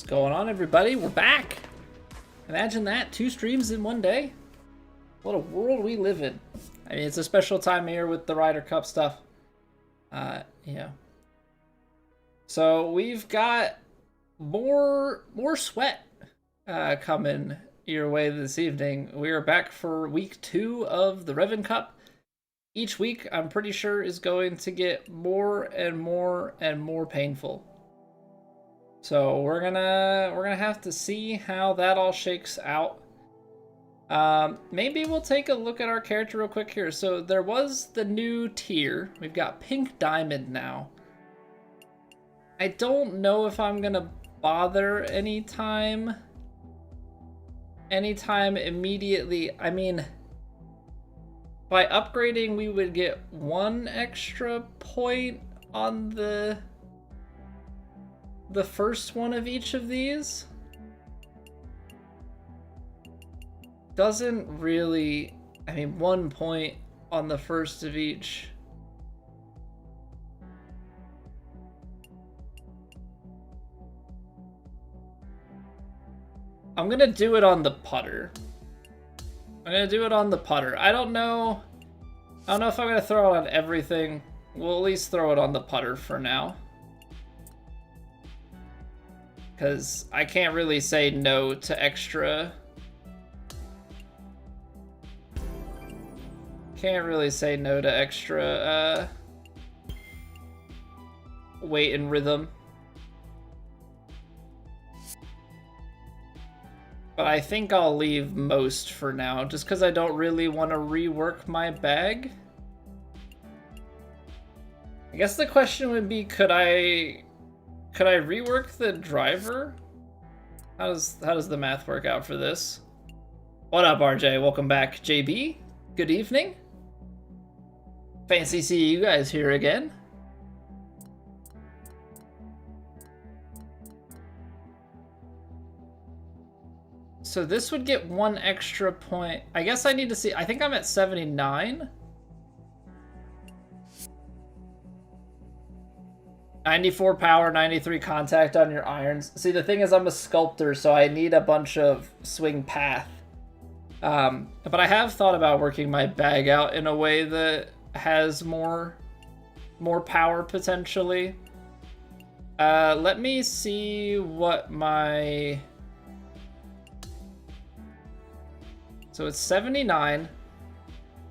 What's going on, everybody? We're back! Imagine that, 2 streams in one day. What a world we live in. I mean, it's a special time here with the Ryder Cup stuff. Yeah. So we've got more sweat coming your way this evening. We are back for week 2 of the Revan Cup. Each week, I'm pretty sure, is going to get more and more and more painful. So we're gonna have to see how that all shakes out. Maybe we'll take a look at our character real quick here. So there was the new tier. We've got Pink Diamond now. I don't know if I'm gonna bother anytime immediately. I mean, by upgrading, we would get 1 extra point on the first one of each of these. Doesn't really, I mean, 1 point on the first of each. I'm gonna do it on the putter. I don't know if I'm gonna throw it on everything. We'll at least throw it on the putter for now. Because I can't really say no to extra. Weight and rhythm. But I think I'll leave most for now, just because I don't really want to rework my bag. I guess the question would be, could I rework the driver? How does the math work out for this? What up, RJ? Welcome back. JB, good evening. Fancy seeing you guys here again. So this would get 1 extra point. I guess I need to see. I think I'm at 79. 94 power, 93 contact on your irons. See, the thing is, I'm a sculptor, so I need a bunch of swing path. But I have thought about working my bag out in a way that has more power potentially. Let me see what my... So it's 79.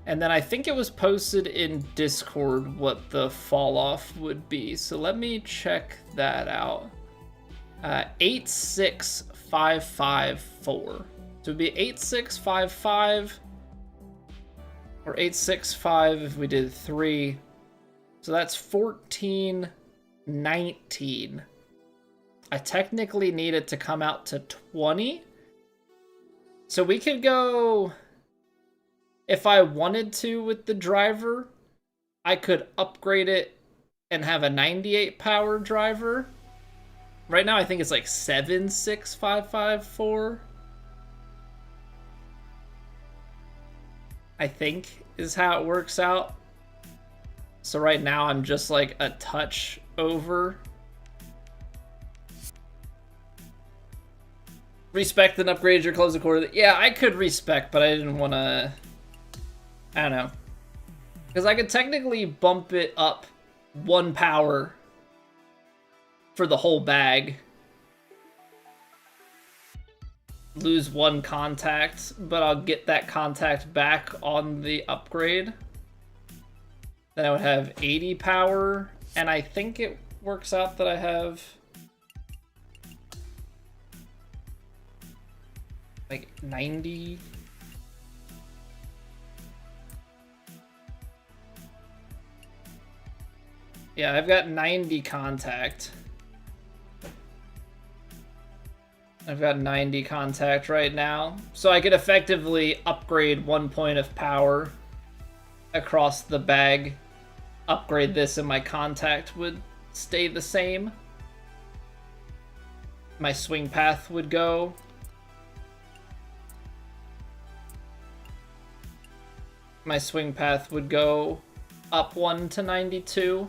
And then I think it was posted in Discord what the fall off would be. So let me check that out. 86554. So it'd be 8655 or 865 if we did 3. So that's 1419. I technically need it to come out to 20. So we could go... If I wanted to with the driver, I could upgrade it and have a 98 power driver. Right now I think it's like 76554. I think is how it works out. So right now I'm just like a touch over. Respect and upgrade your clothes accordingly. Yeah, I could respect, but I didn't want to... I don't know. Because I could technically bump it up 1 power for the whole bag. Lose 1 contact, but I'll get that contact back on the upgrade. Then I would have 80 power, and I think it works out that I have... like 90... Yeah, I've got 90 contact. I've got 90 contact right now. So I could effectively upgrade 1 point of power across the bag. Upgrade this and my contact would stay the same. My swing path would go. My swing path would go up 1 to 92.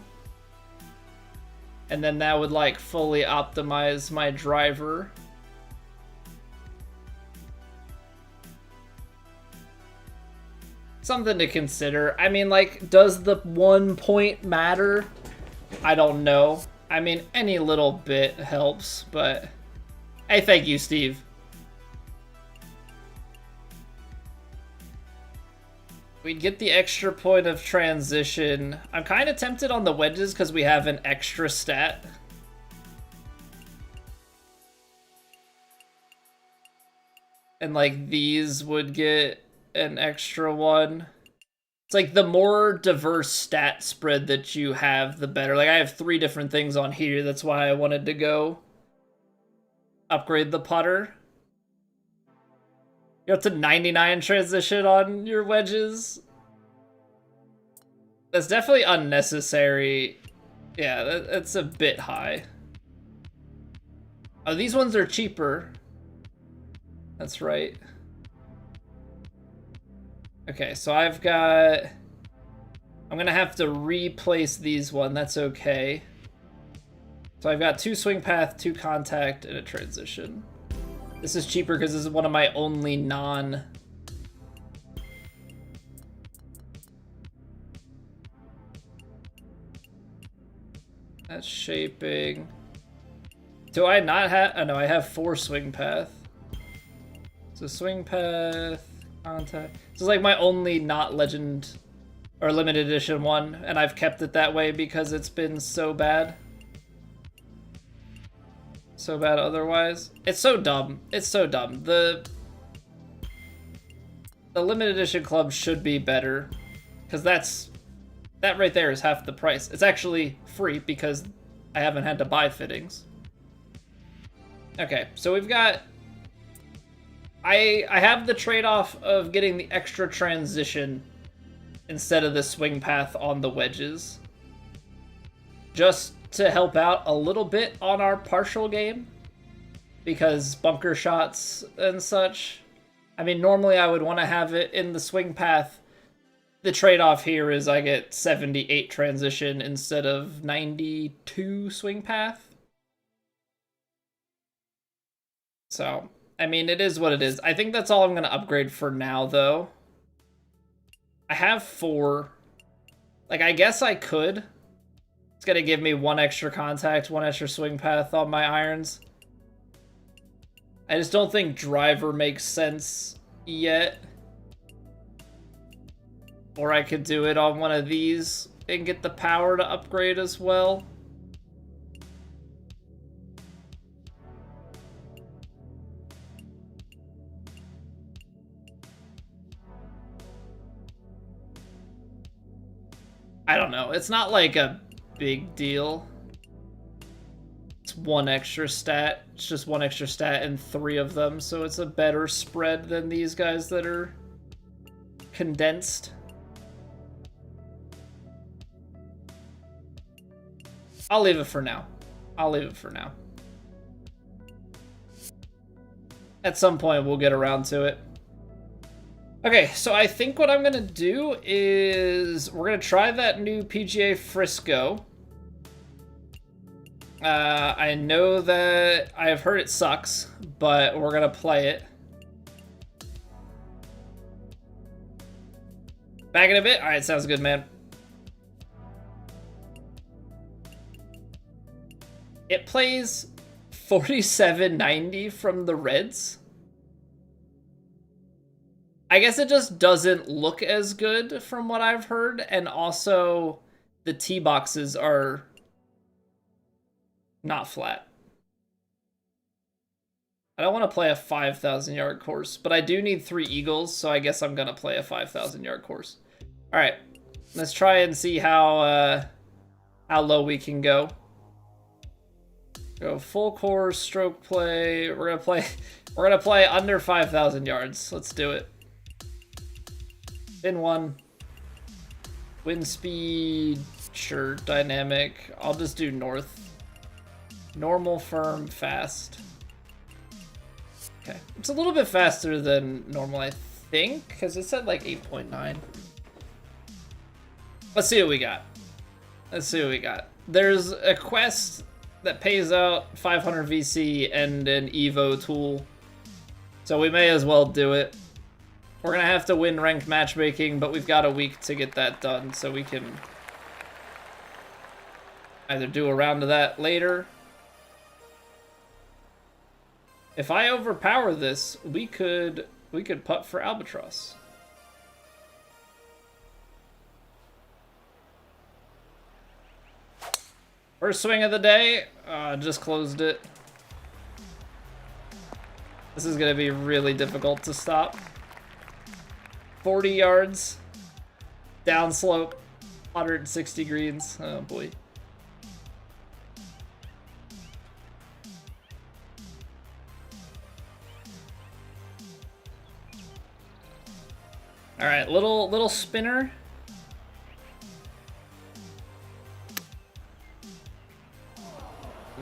And then that would like fully optimize my driver. Something to consider. I mean, like, does the 1 point matter? I don't know. I mean, any little bit helps, but hey, thank you, Steve. We'd get the extra point of transition. I'm kind of tempted on the wedges because we have an extra stat. And like these would get an extra one. It's like the more diverse stat spread that you have, the better. Like I have 3 different things on here. That's why I wanted to go upgrade the putter. You're up to 99 transition on your wedges. That's definitely unnecessary. Yeah, that's a bit high. Oh, these ones are cheaper. That's right. Okay, so I've got... I'm gonna have to replace these one. That's okay. So I've got 2 swing path, 2 contact, and a transition. This is cheaper because this is one of my only non... That's shaping. Do I not have... Oh no, I have 4 swing path. So swing path, contact. This is like my only not legend or limited edition one, and I've kept it that way because it's been so bad. So bad otherwise. It's so dumb. It's so dumb. The limited edition club should be better, because that right there is half the price. It's actually free because I haven't had to buy fittings. Okay, so we've got... I have the trade-off of getting the extra transition instead of the swing path on the wedges, just to help out a little bit on our partial game, because bunker shots and such. I mean, normally I would want to have it in the swing path. The trade-off here is I get 78 transition instead of 92 swing path. So... I mean, it is what it is. I think that's all I'm going to upgrade for now, though. I have 4. Like, I guess I could. It's going to give me 1 extra contact, 1 extra swing path on my irons. I just don't think driver makes sense yet. Or I could do it on one of these and get the power to upgrade as well. I don't know. It's not like a big deal. It's 1 extra stat. It's just 1 extra stat and 3 of them, so it's a better spread than these guys that are condensed. I'll leave it for now. I'll leave it for now. At some point, we'll get around to it. Okay, so I think what I'm going to do is we're going to try that new PGA Frisco. I know that I've heard it sucks, but we're going to play it. Back in a bit? All right, sounds good, man. It plays 4790 from the Reds. I guess it just doesn't look as good from what I've heard, and also the tee boxes are not flat. I don't want to play a 5,000 yard course, but I do need 3 eagles, so I guess I'm going to play a 5,000 yard course. All right, let's try and see how low we can go. Go full course, stroke play. We're gonna play under 5,000 yards. Let's do it. Pin 1. Wind speed, sure, dynamic. I'll just do north. Normal, firm, fast. Okay, it's a little bit faster than normal, I think, because it said like 8.9. Let's see what we got. Let's see what we got. there's a quest that pays out 500 VC and an Evo tool, so we may as well do it. We're gonna have to win ranked matchmaking, but we've got a week to get that done, so we can either do a round of that later. If I overpower this, we could putt for Albatross. First swing of the day, just closed it. This is gonna be really difficult to stop. 40 yards, downslope, 160 greens. Oh boy. All right, little spinner.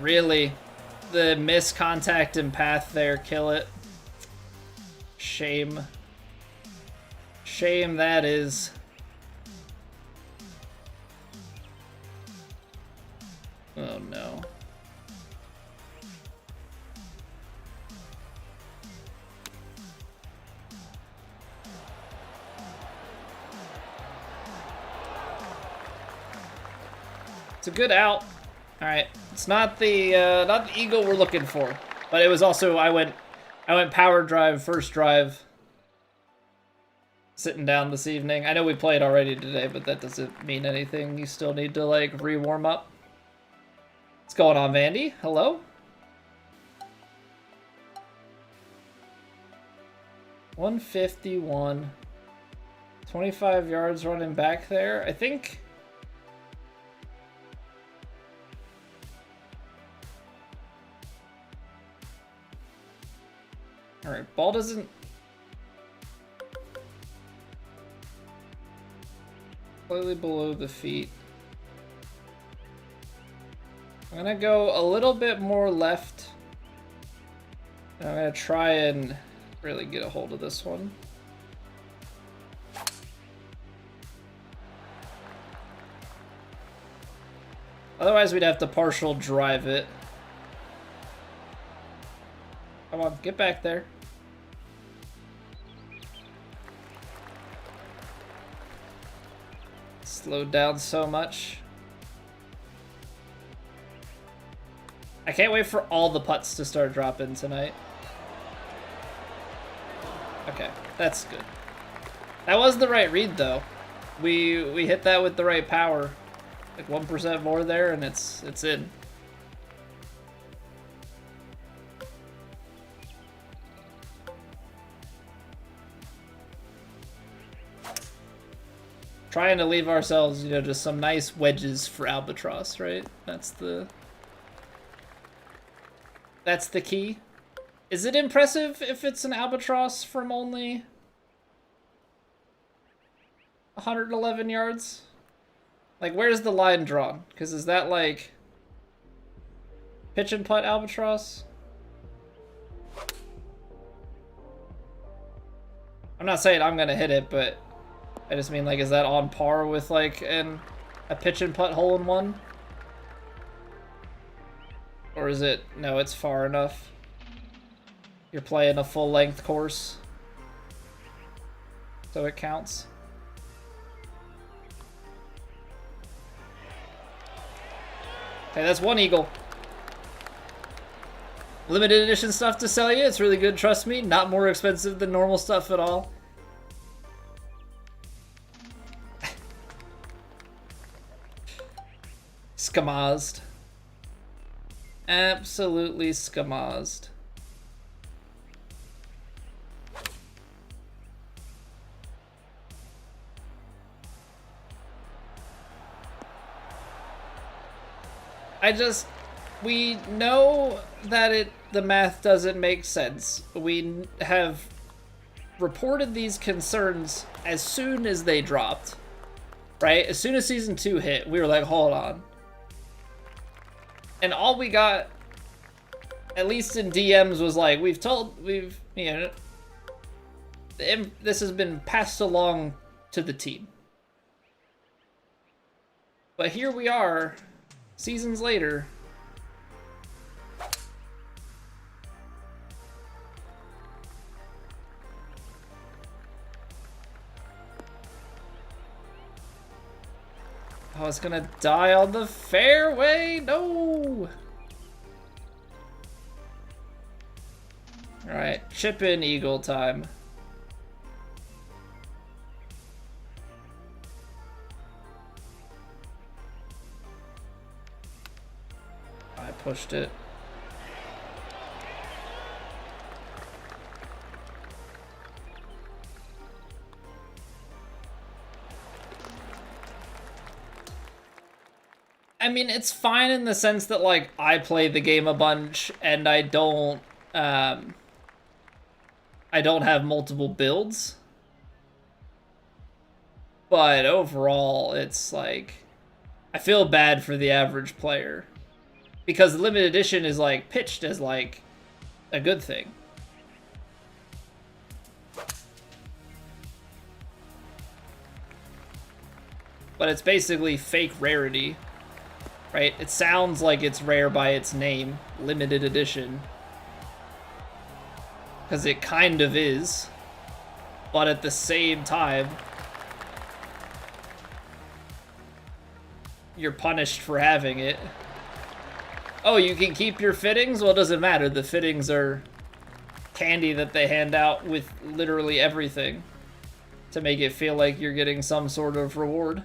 Really, the miss contact and path there kill it. Shame. Shame that is. Oh no. It's a good out. All right, it's not the eagle we're looking for, but it was also I went power drive first drive. Sitting down this evening. I know we played already today, but that doesn't mean anything. You still need to like re-warm up. What's going on, Vandy? Hello? 151. 25 yards running back there. I think. All right, ball doesn't. Slightly below the feet. I'm gonna go a little bit more left. And I'm gonna try and really get a hold of this one. Otherwise, we'd have to partial drive it. Come on, get back there. Slowed down so much. I can't wait for all the putts to start dropping tonight. Okay, that's good. That was the right read though. We hit that with the right power. Like 1% more there and it's in. Trying to leave ourselves, you know, just some nice wedges for Albatross, right? That's the key. Is it impressive if it's an Albatross from only 111 yards? Like, where's the line drawn? Because is that like pitch and putt Albatross? I'm not saying I'm gonna hit it, but I just mean, like, is that on par with, like, a pitch and putt hole-in-one? Or is it, no, it's far enough. You're playing a full-length course. So it counts. Okay, that's one eagle. Limited edition stuff to sell you. It's really good, trust me. Not more expensive than normal stuff at all. Skamazed. Absolutely skamazed. We know that the math doesn't make sense. We have reported these concerns as soon as they dropped, right? As soon as season 2 hit, we were like, hold on. And all we got, at least in DMs, was like, you know, this has been passed along to the team. But here we are, seasons later. I was gonna die on the fairway. No. All right, chip in eagle time. I pushed it. I mean, it's fine in the sense that, like, I play the game a bunch and I don't have multiple builds. But overall, it's like, I feel bad for the average player. Because the limited edition is, like, pitched as, like, a good thing. But it's basically fake rarity. Right? It sounds like it's rare by its name, limited edition. Because it kind of is. But at the same time, you're punished for having it. Oh, you can keep your fittings? Well, it doesn't matter. The fittings are candy that they hand out with literally everything to make it feel like you're getting some sort of reward.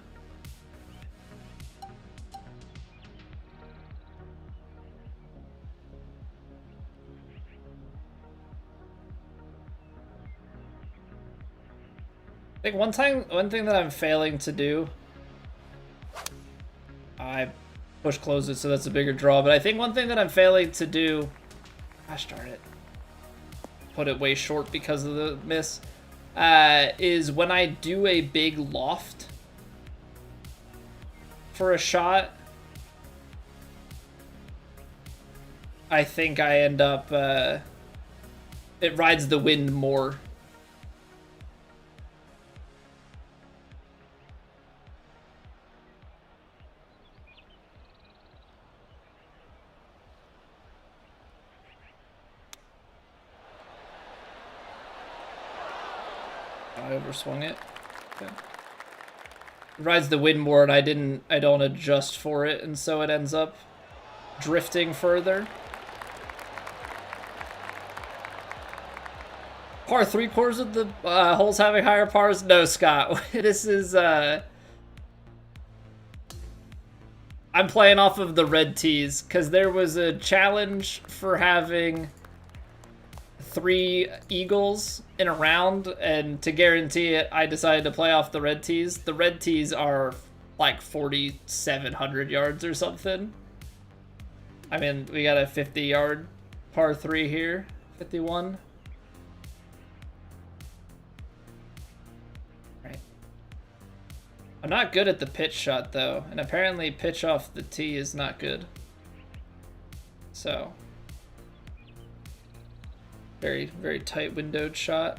I think one thing that I'm failing to do, I push close it, so that's a bigger draw, but I think one thing that I'm failing to do, gosh darn it, put it way short because of the miss, is when I do a big loft for a shot, I think I end up, it rides the wind more. I overswung it. Okay. It rides the wind more, and I don't adjust for it, and so it ends up drifting further. Par 3/4 of the holes having higher pars? No, Scott. This is I'm playing off of the red tees because there was a challenge for having 3 eagles in a round, and to guarantee it, I decided to play off the red tees. The red tees are like 4,700 yards or something. I mean, we got a 50-yard par 3 here, 51. Right. I'm not good at the pitch shot though, and apparently pitch off the tee is not good. So. Very, very tight windowed shot.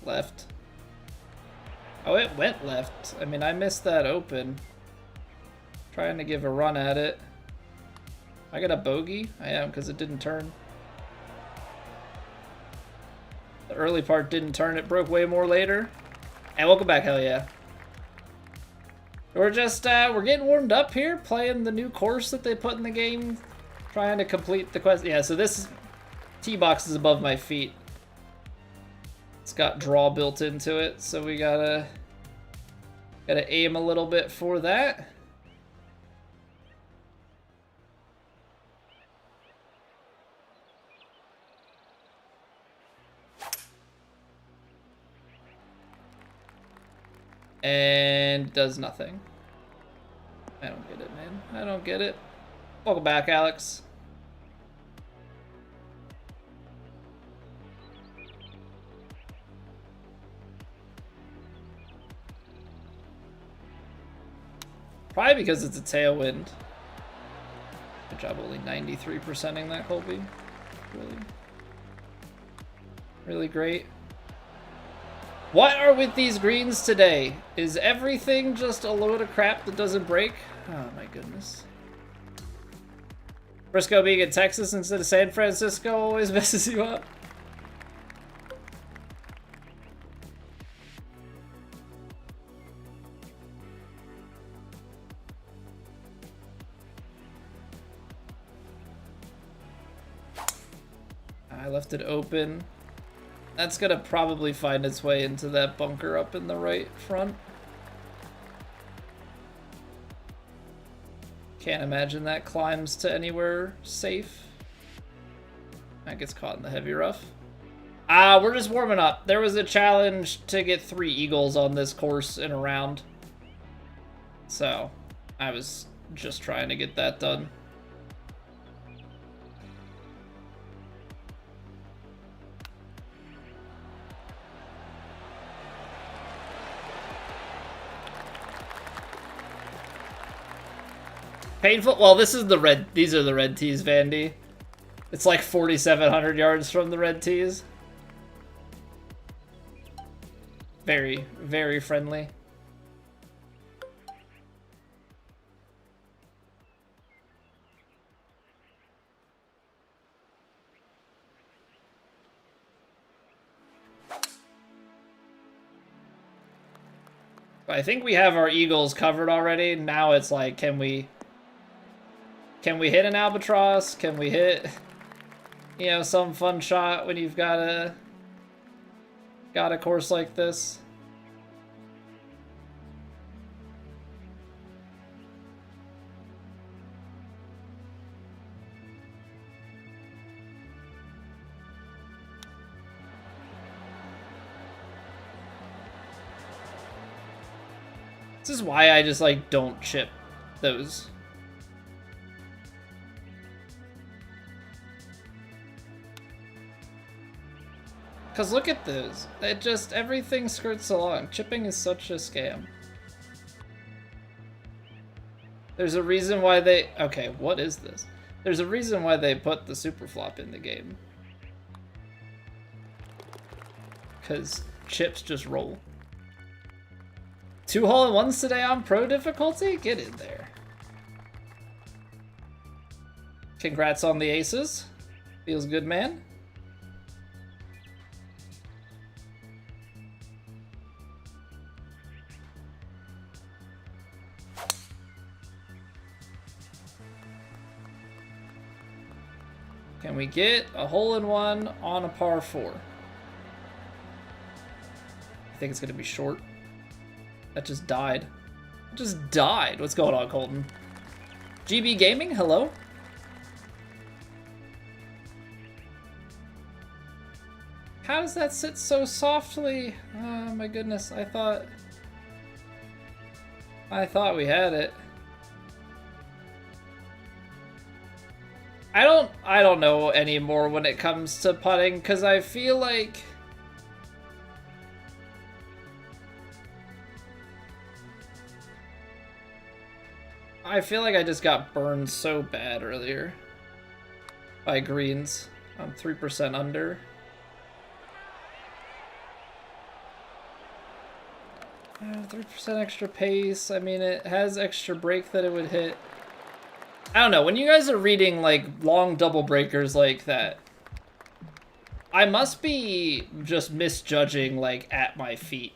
Left. Oh, it went left. I mean, I missed that open. Trying to give a run at it. I got a bogey? I am, because it didn't turn. The early part didn't turn, it broke way more later. And welcome back, hell yeah. We're just, we're getting warmed up here, playing the new course that they put in the game. Trying to complete the quest. Yeah, so this tee box is above my feet. It's got draw built into it, so we gotta aim a little bit for that. And does nothing. I don't get it, man. I don't get it. Welcome back, Alex. Probably because it's a tailwind. Good job only 93%ing that, Colby. Really, really great. What are with these greens today? Is everything just a load of crap that doesn't break? Oh my goodness. Frisco being in Texas instead of San Francisco always messes you up. I left it open. That's gonna probably find its way into that bunker up in the right front. Can't imagine that climbs to anywhere safe. That gets caught in the heavy rough. We're just warming up. There was a challenge to get 3 eagles on this course in a round. So, I was just trying to get that done. Painful? Well, this is the red. These are the red tees, Vandy. It's like 4,700 yards from the red tees. Very, very friendly. I think we have our eagles covered already. Now it's like, can we hit an albatross? Can we hit, you know, some fun shot when you've got a course like this? This is why I just like don't chip those. Because look at those. It just, everything skirts along. Chipping is such a scam. There's a reason why they... Okay, what is this? There's a reason why they put the super flop in the game. Because chips just roll. 2 hole-in-ones today on pro difficulty? Get in there. Congrats on the aces. Feels good, man. Can we get a hole-in-one on a par 4? I think it's going to be short. That just died. It just died. What's going on, Colton? GB Gaming, hello? How does that sit so softly? Oh my goodness, I thought we had it. I don't know anymore when it comes to putting, because I feel like I just got burned so bad earlier by greens. I'm 3% under. 3% extra pace. I mean, it has extra break that it would hit. I don't know, when you guys are reading like long double breakers like that, I must be just misjudging like at my feet.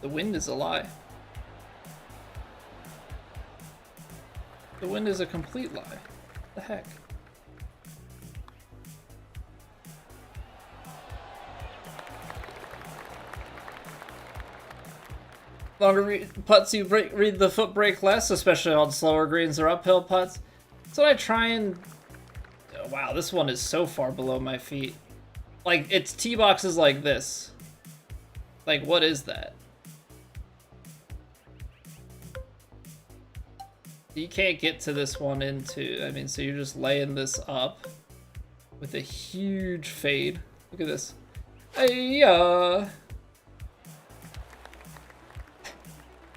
The wind is a lie. The wind is a complete lie. What the heck? Longer putts you read the foot brake less, especially on slower greens or uphill putts. So I try and... Oh, wow, this one is so far below my feet. Like, it's tee boxes like this. Like, what is that? You can't get to this one into, I mean, so you're just laying this up with a huge fade. Look at this. Hey, Yo,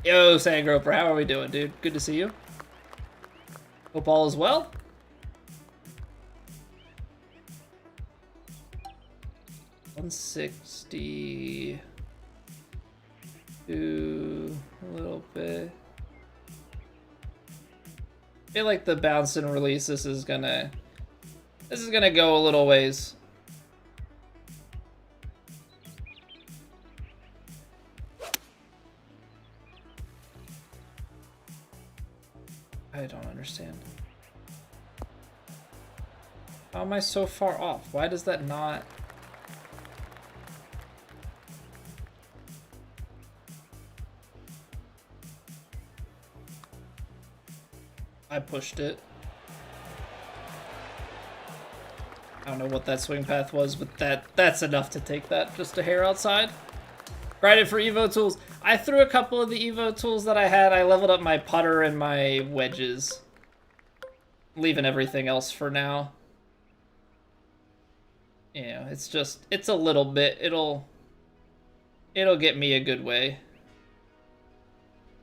Sangroper, how are we doing, dude? Good to see you. Hope all is well. $160. A little bit. I feel like the bounce and release, this is gonna go a little ways. I don't understand. How am I so far off? Why does that not... I pushed it. I don't know what that swing path was, but that's enough to take that just a hair outside. Grinded for Evo tools. I threw a couple of the Evo tools that I had. I leveled up my putter and my wedges. Leaving everything else for now. Yeah, it's a little bit. It'll get me a good way.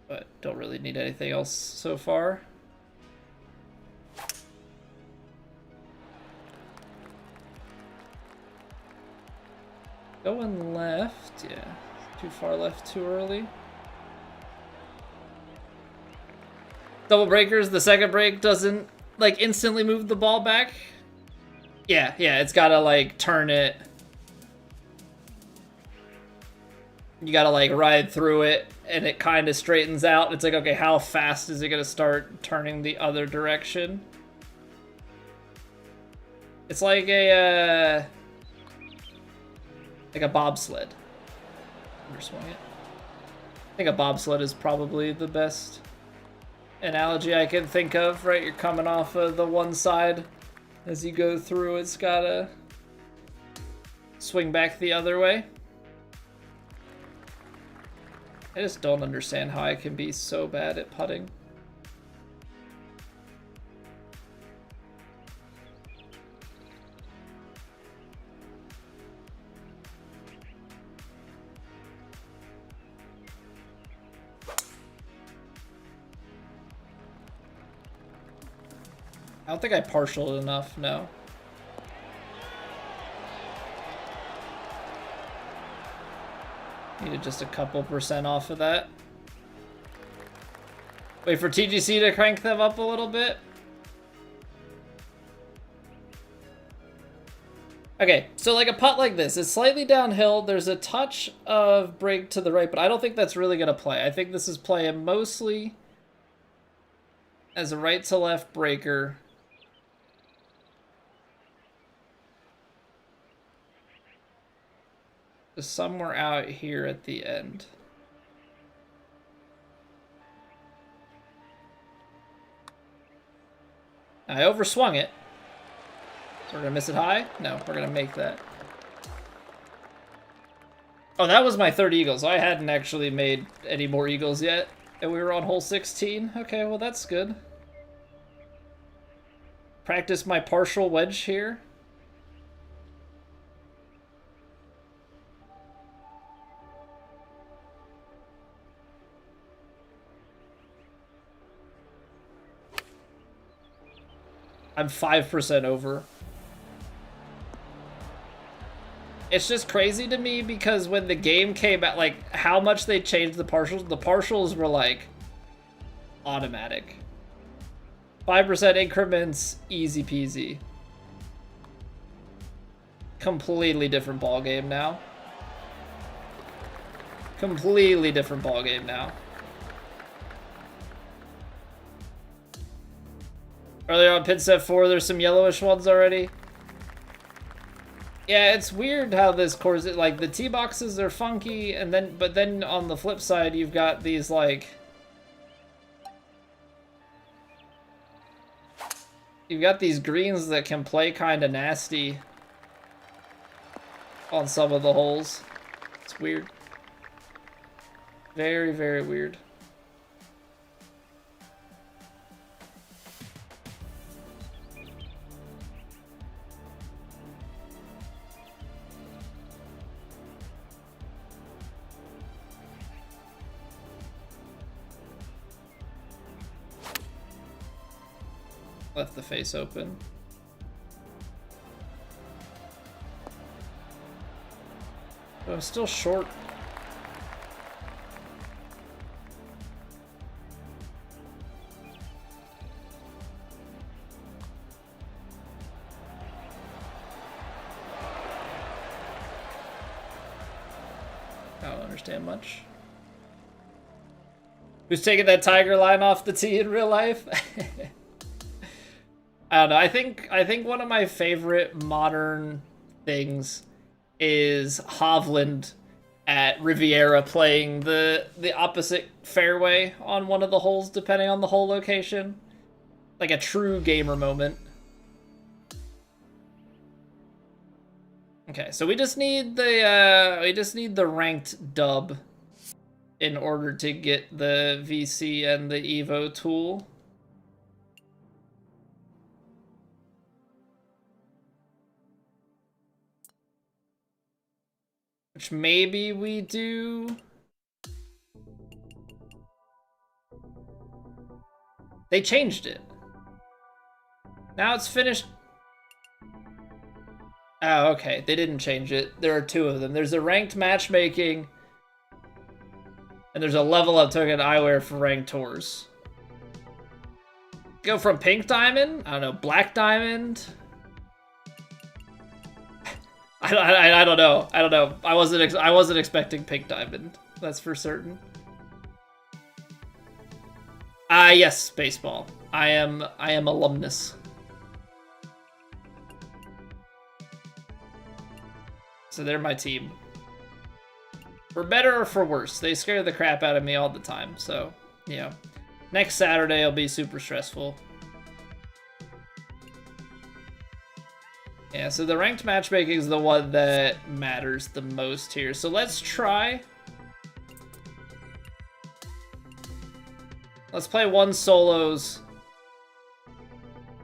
But don't really need anything else so far. Going left, yeah. Too far left, too early. Double breakers, the second break doesn't, like, instantly move the ball back. Yeah, it's gotta, like, turn it. You gotta, like, ride through it, and it kind of straightens out. It's like, okay, how fast is it gonna start turning the other direction? It's like a bobsled. Underswing it. I think a bobsled is probably the best analogy I can think of, right? You're coming off of the one side. As you go through, it's gotta swing back the other way. I just don't understand how I can be so bad at putting. I don't think I partialed enough, no. Needed just a couple % off of that. Wait for TGC to crank them up a little bit. Okay, so like a putt like this, it's slightly downhill. There's a touch of break to the right, but I don't think that's really gonna play. I think this is playing mostly as a right to left breaker. Somewhere out here at the end. I overswung it. So we're gonna miss it high? No, we're gonna make that. Oh, that was my third eagle, so I hadn't actually made any more eagles yet. And we were on hole 16. Okay, well that's good. Practice my partial wedge here. I'm 5% over. It's just crazy to me because when the game came out, like, how much they changed the partials were, like, automatic. 5% increments, easy peasy. Completely different ballgame now. Completely different ballgame now. Earlier on pin set 4, there's some yellowish ones already. Yeah, it's weird how this course, like, the tee boxes are funky, and then, but then on the flip side, you've got these, like, you've got these greens that can play kind of nasty. on some of the holes. It's weird. Very, very weird. Left the face open. But I'm still short. I don't understand much. Who's taking that tiger line off the tee in real life? I don't know. I think one of my favorite modern things is Hovland at Riviera playing the opposite fairway on one of the holes, depending on the hole location. Like a true gamer moment. Okay, so we just need the ranked dub in order to get the VC and the Evo tool. Which maybe we do. They changed it. Now it's finished. Oh, okay. They didn't change it. There are two of them. There's a ranked matchmaking, and there's a level up token I wear for ranked tours. Go from pink diamond, I don't know, black diamond. I don't know. I don't know. I wasn't expecting pink diamond. That's for certain. Yes, baseball. I am alumnus. So they're my team. For better or for worse, they scare the crap out of me all the time. So, you know, next Saturday will be super stressful. Yeah, so the ranked matchmaking is the one that matters the most here. So let's try. Let's play one solos.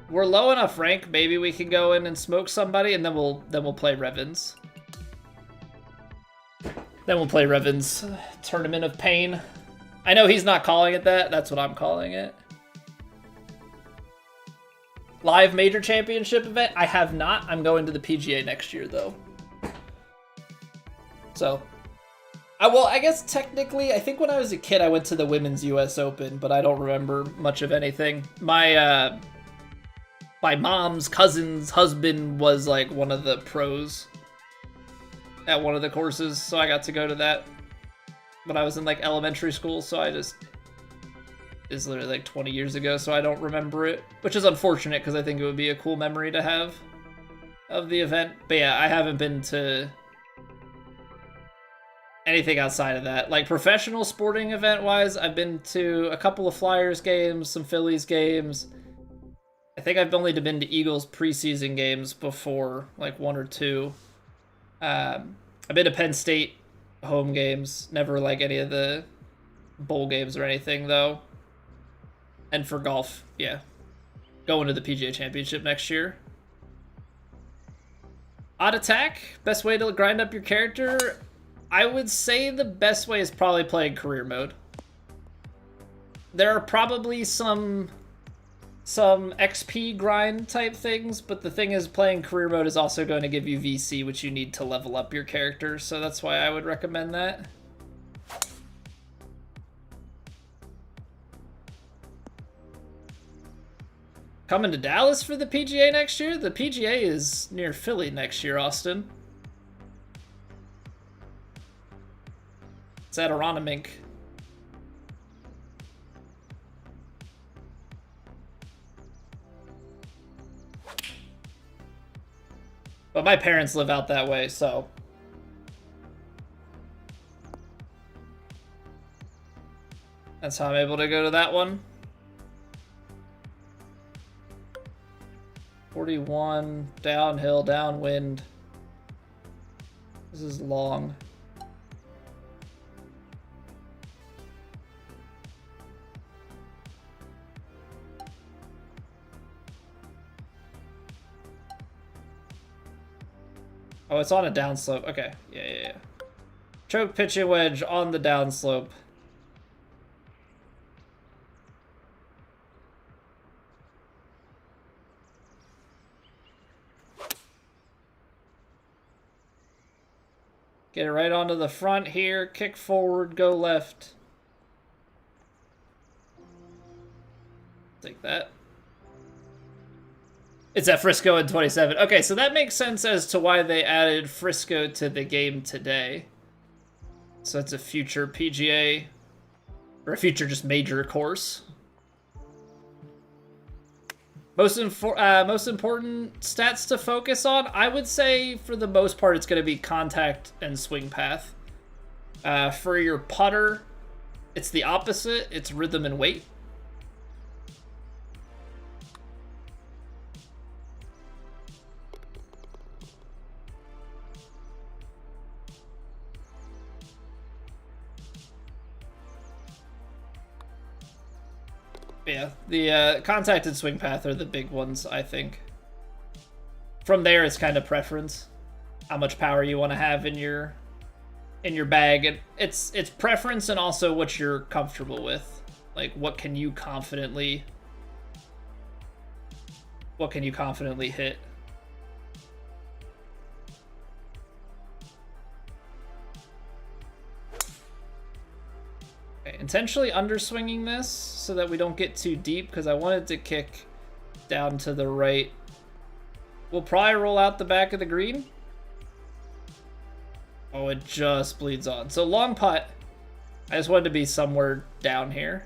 We're low enough rank, maybe we can go in and smoke somebody, and then we'll play Revens. Then we'll play Revan's Tournament of Pain. I know he's not calling it that. That's what I'm calling it. Live Major Championship event? I have not. I'm going to the PGA next year, though. So, well, I guess technically, I think when I was a kid, I went to the Women's US Open, but I don't remember much of anything. My mom's cousin's husband was, like, one of the pros at one of the courses, so I got to go to that when I was in, like, elementary school, so it's literally like 20 years ago, so I don't remember it, which is unfortunate because I think it would be a cool memory to have of the event. But yeah, I haven't been to anything outside of that. Like professional sporting event-wise, I've been to a couple of Flyers games, some Phillies games. I think I've only been to Eagles preseason games before, like one or two. I've been to Penn State home games, never like any of the bowl games or anything though. And for golf, yeah, going to the PGA Championship next year. Odd attack, best way to grind up your character. I would say the best way is probably playing career mode. There are probably some XP grind type things, but the thing is playing career mode is also going to give you VC, which you need to level up your character, so that's why I would recommend that. Coming to Dallas for the PGA next year? The PGA is near Philly next year, Austin. It's at Aronimink. But my parents live out that way, so that's how I'm able to go to that one. 41, downhill, downwind. This is long. Oh, it's on a downslope. Okay. Yeah. Choke pitching wedge on the downslope. Get it right onto the front here. Kick forward, go left. Take that. It's at Frisco in 27. Okay, so that makes sense as to why they added Frisco to the game today. So it's a future PGA, or a future just major course. Most important stats to focus on, I would say for the most part, it's going to be contact and swing path. For your putter, it's the opposite. It's rhythm and weight. Yeah, the contact and swing path are the big ones, I think. From there, it's kind of preference, how much power you want to have in your bag, and it's preference and also what you're comfortable with. Like, what can you confidently hit? Intentionally underswinging this so that we don't get too deep because I wanted to kick down to the right. We'll probably roll out the back of the green. Oh, it just bleeds on. So long putt. I just wanted to be somewhere down here.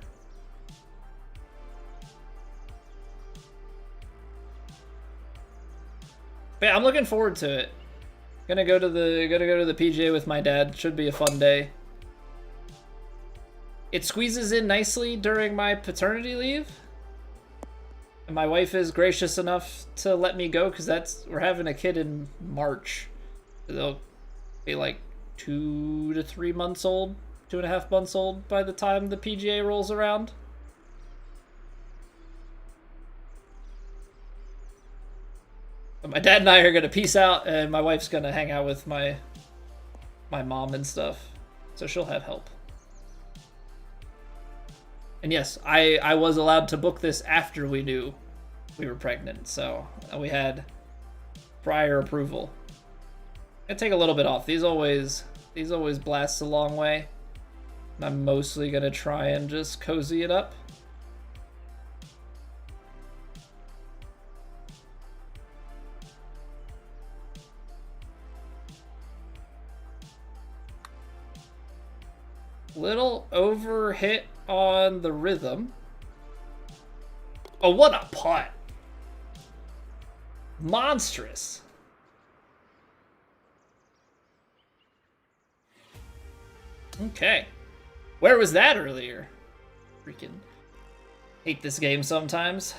But yeah, I'm looking forward to it. Gonna go to the PGA with my dad. Should be a fun day. It squeezes in nicely during my paternity leave. And my wife is gracious enough to let me go because we're having a kid in March. So they'll be like 2 to 3 months old, 2.5 months old by the time the PGA rolls around. But my dad and I are gonna peace out, and my wife's gonna hang out with my mom and stuff. So she'll have help. And yes, I was allowed to book this after we knew we were pregnant, so we had prior approval. I take a little bit off. These always blast a long way. And I'm mostly gonna try and just cozy it up. Little over hit on the rhythm. Oh, what a putt. Monstrous. Okay. Where was that earlier? Freaking hate this game sometimes.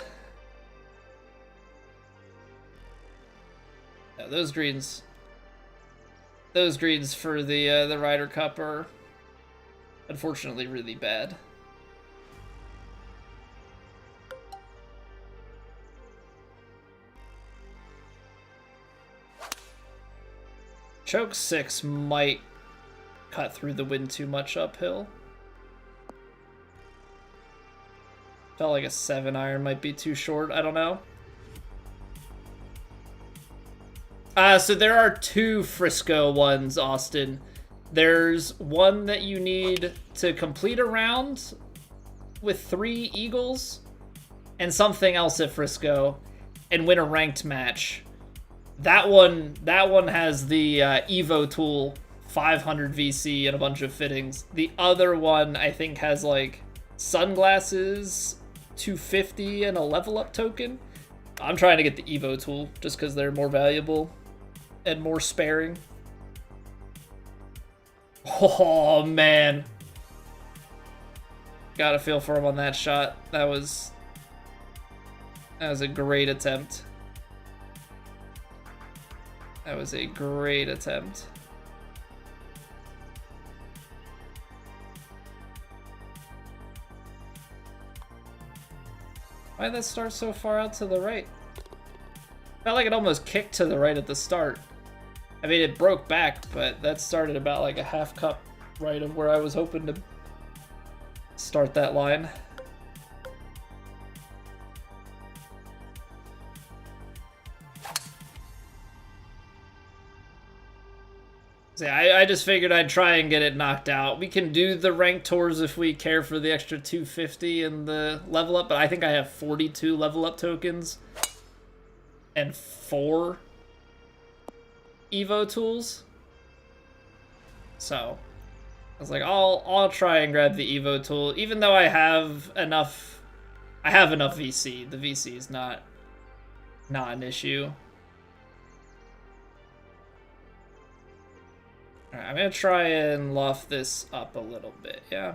No, those greens for the Ryder Cup are unfortunately really bad. Choke 6 might cut through the wind too much uphill. Felt like a 7-iron might be too short. I don't know. So there are 2 Frisco ones, Austin. There's one that you need to complete a round with 3 eagles and something else at Frisco and win a ranked match. That one has the Evo tool, 500 VC and a bunch of fittings. The other one I think has like sunglasses, 250 and a level up token. I'm trying to get the Evo tool just because they're more valuable and more sparing. Oh man, got a feel for him on that shot. That was a great attempt. That was a great attempt. Why did that start so far out to the right? Felt like it almost kicked to the right at the start. I mean, it broke back, but that started about like a half cup right of where I was hoping to start that line. So yeah, I just figured I'd try and get it knocked out. We can do the ranked tours if we care for the extra 250 and the level up, but I think I have 42 level up tokens and 4 Evo tools. So I was like, I'll try and grab the Evo tool, even though I have enough VC. The VC is not an issue. All right, I'm gonna try and loft this up a little bit, yeah.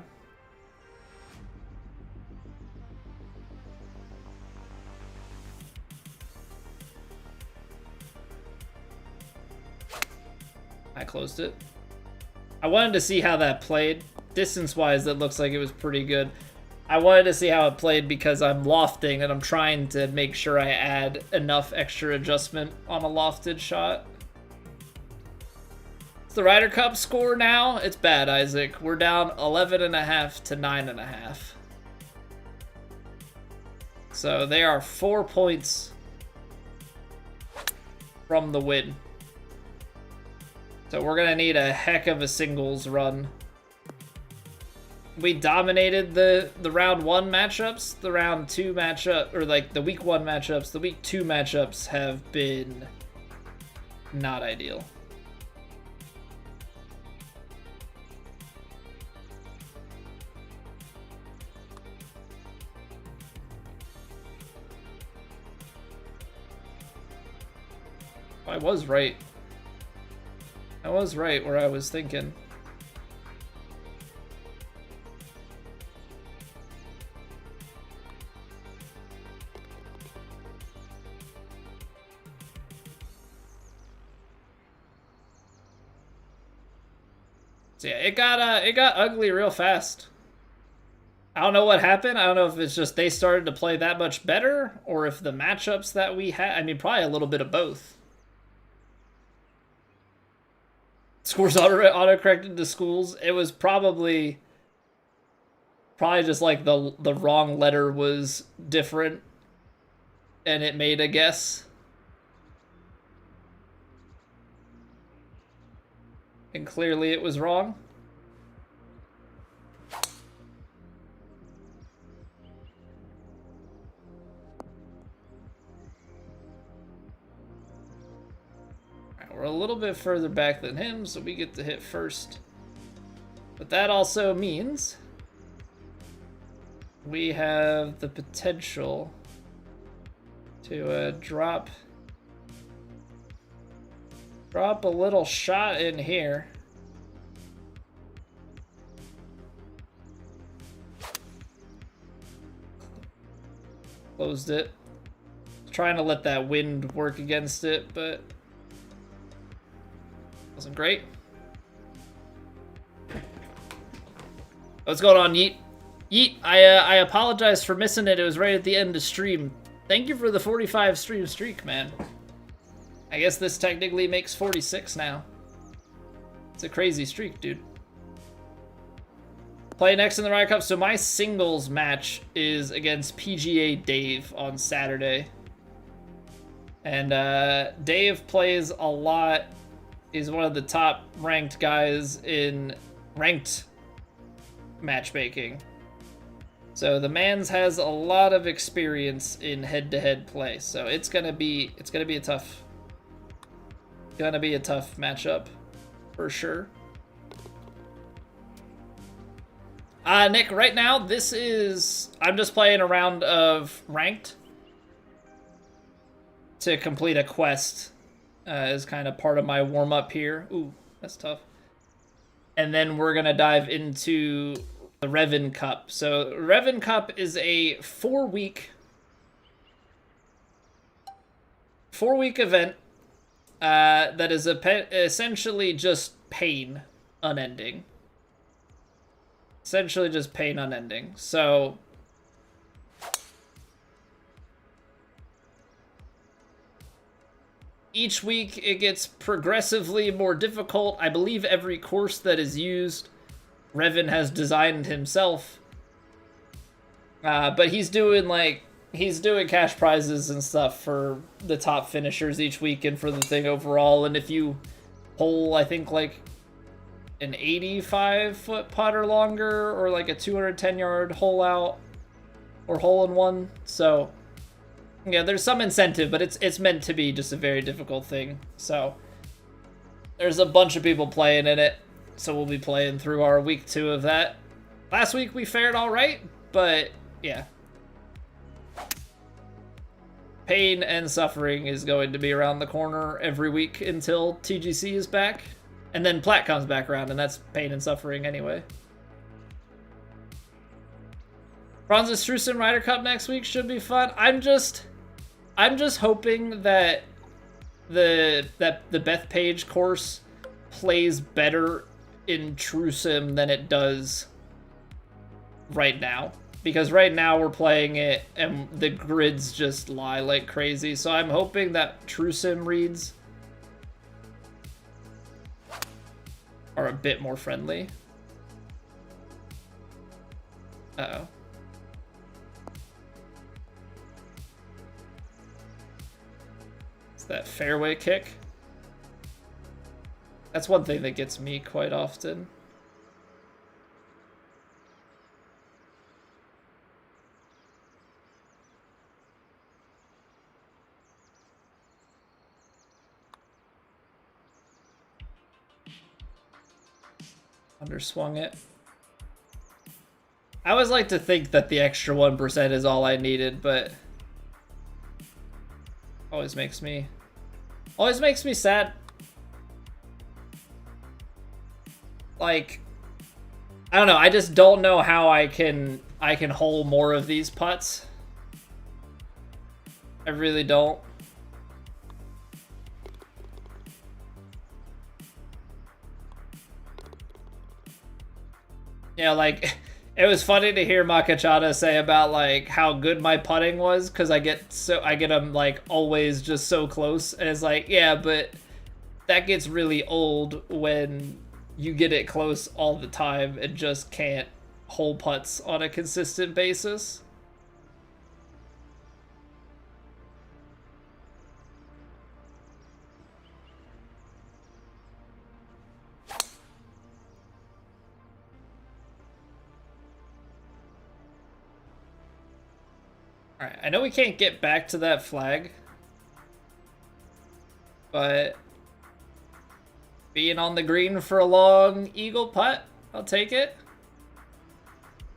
I closed it. I wanted to see how that played. Distance-wise, that looks like it was pretty good. I wanted to see how it played because I'm lofting and I'm trying to make sure I add enough extra adjustment on a lofted shot. It's the Ryder Cup score now. It's bad, Isaac. We're down 11.5 to 9.5. So they are 4 points from the win. So we're gonna need a heck of a singles run. We dominated the round 1 matchups. The round 2 matchup, or like the week 1 matchups. The week 2 matchups have been not ideal. I was right. I was right where I was thinking. So yeah, it got ugly real fast. I don't know what happened. I don't know if it's just they started to play that much better, or if the matchups that we had. I mean, probably a little bit of both. Scores auto-corrected to schools. It was probably just like the wrong letter was different and it made a guess. And clearly it was wrong. We're a little bit further back than him, so we get to hit first. But that also means we have the potential to drop a little shot in here. Closed it. Trying to let that wind work against it, but wasn't great. What's going on, Yeet? Yeet, I apologize for missing it. It was right at the end of stream. Thank you for the 45 stream streak, man. I guess this technically makes 46 now. It's a crazy streak, dude. Play next in the Ryder Cup. So my singles match is against PGA Dave on Saturday. And Dave plays a lot. He's one of the top ranked guys in ranked matchmaking. So the man's has a lot of experience in head-to-head play. So it's gonna be a tough matchup for sure. Nick, right now I'm just playing a round of ranked to complete a quest. Is kind of part of my warm-up here. Ooh, that's tough. And then we're going to dive into the Revan Cup. So Revan Cup is a 4-week event that is essentially just pain unending. Essentially just pain unending. So each week it gets progressively more difficult. I believe every course that is used, Revan has designed himself. But he's doing cash prizes and stuff for the top finishers each week and for the thing overall. And if you hole, I think like an 85-foot putt or longer, or like a 210-yard hole out or hole in one. So yeah, there's some incentive, but it's meant to be just a very difficult thing. So there's a bunch of people playing in it. So we'll be playing through our week 2 of that. Last week we fared all right, but yeah. Pain and suffering is going to be around the corner every week until TGC is back. And then Plat comes back around, and that's pain and suffering anyway. Franz's Strusen Ryder Cup next week should be fun. I'm just hoping that the Bethpage course plays better in True Sim than it does right now. Because right now we're playing it and the grids just lie like crazy. So I'm hoping that True Sim reads are a bit more friendly. Uh-oh. It's that fairway kick. That's one thing that gets me quite often. Underswung it. I always like to think that the extra 1% is all I needed, but always makes me sad. Like, I don't know, I just don't know how I can hole more of these putts. I really don't. Yeah, like, it was funny to hear Makachada say about, like, how good my putting was, because I get them, like, always just so close, and it's like, yeah, but that gets really old when you get it close all the time and just can't hole putts on a consistent basis. Alright, I know we can't get back to that flag, but being on the green for a long eagle putt, I'll take it.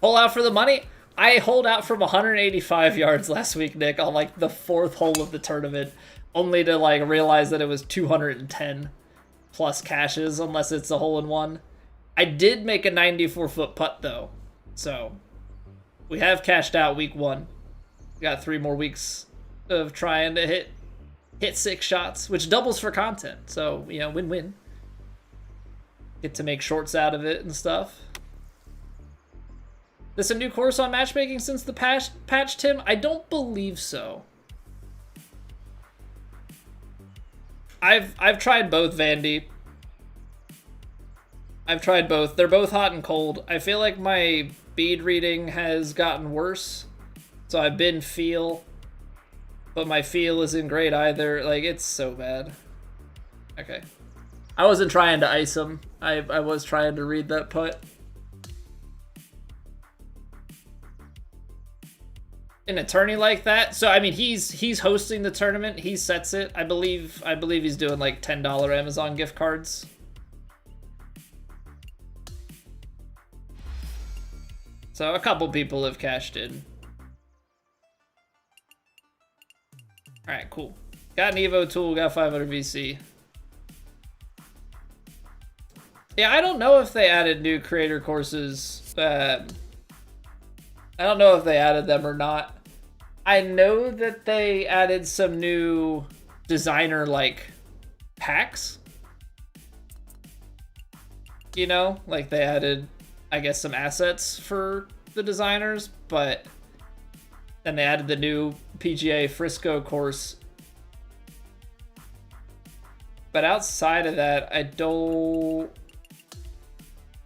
Hole out for the money. I holed out from 185 yards last week, Nick, on like the 4th hole of the tournament, only to like realize that it was 210 plus cashes, unless it's a hole-in-one. I did make a 94-foot putt though, so we have cashed out week 1. We got 3 more weeks of trying to hit 6 shots, which doubles for content. So, you know, win-win. Get to make shorts out of it and stuff. This a new course on matchmaking since the patch, Tim? I don't believe so. I've tried both, Vandy. I've tried both. They're both hot and cold. I feel like my bead reading has gotten worse. So I've been feel, but my feel isn't great either. Like, it's so bad. Okay. I wasn't trying to ice him. I was trying to read that putt. An attorney like that? So, I mean, he's hosting the tournament. He sets it. I believe he's doing like $10 Amazon gift cards. So a couple people have cashed in. Alright, cool. Got an Evo tool, got 500 VC. Yeah, I don't know if they added new creator courses. I don't know if they added them or not. I know that they added some new designer, like, packs. You know? Like, they added, I guess, some assets for the designers, but then they added the new PGA Frisco course. But outside of that, I don't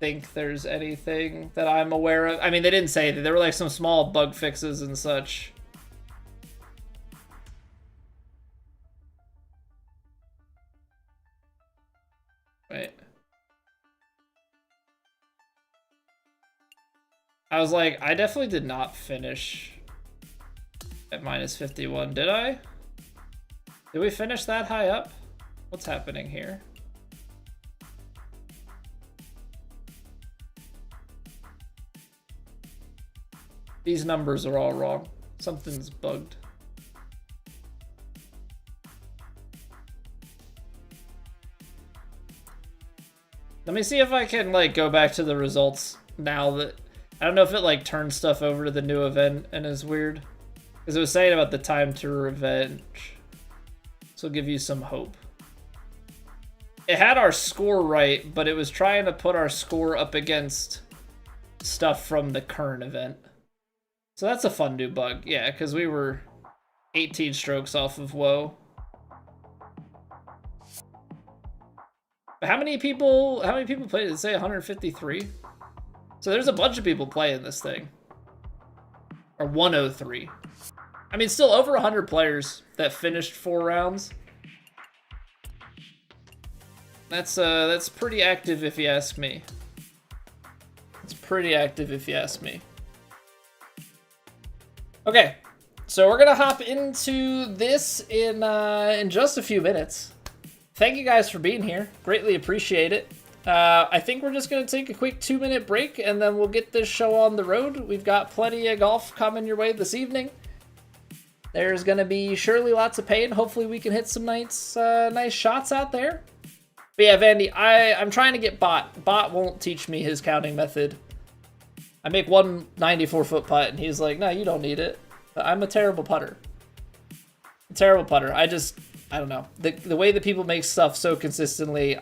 think there's anything that I'm aware of. I mean, they didn't say that. There were like some small bug fixes and such. Wait. I was like, I definitely did not finish at minus 51, did I? Did we finish that high up? What's happening here? These numbers are all wrong. Something's bugged. Let me see if I can like go back to the results now that I don't know if it like turns stuff over to the new event and is weird. Because it was saying about the time to revenge. So it'll give you some hope. It had our score right, but it was trying to put our score up against stuff from the current event. So that's a fun new bug. Yeah, because we were 18 strokes off of woe. But how many people played? Did it say 153? So there's a bunch of people playing this thing. Or 103. I mean, still over 100 players that finished 4 rounds. That's pretty active if you ask me. It's pretty active if you ask me. Okay, so we're gonna hop into this in just a few minutes. Thank you guys for being here. Greatly appreciate it. I think we're just gonna take a quick 2-minute break and then we'll get this show on the road. We've got plenty of golf coming your way this evening. There's gonna be surely lots of pain. Hopefully we can hit some nice shots out there. But yeah, Vandy, I'm trying to get Bot. Bot won't teach me his counting method. I make one 94-foot putt, and he's like, no, you don't need it. But I'm a terrible putter. I don't know. The way that people make stuff so consistently,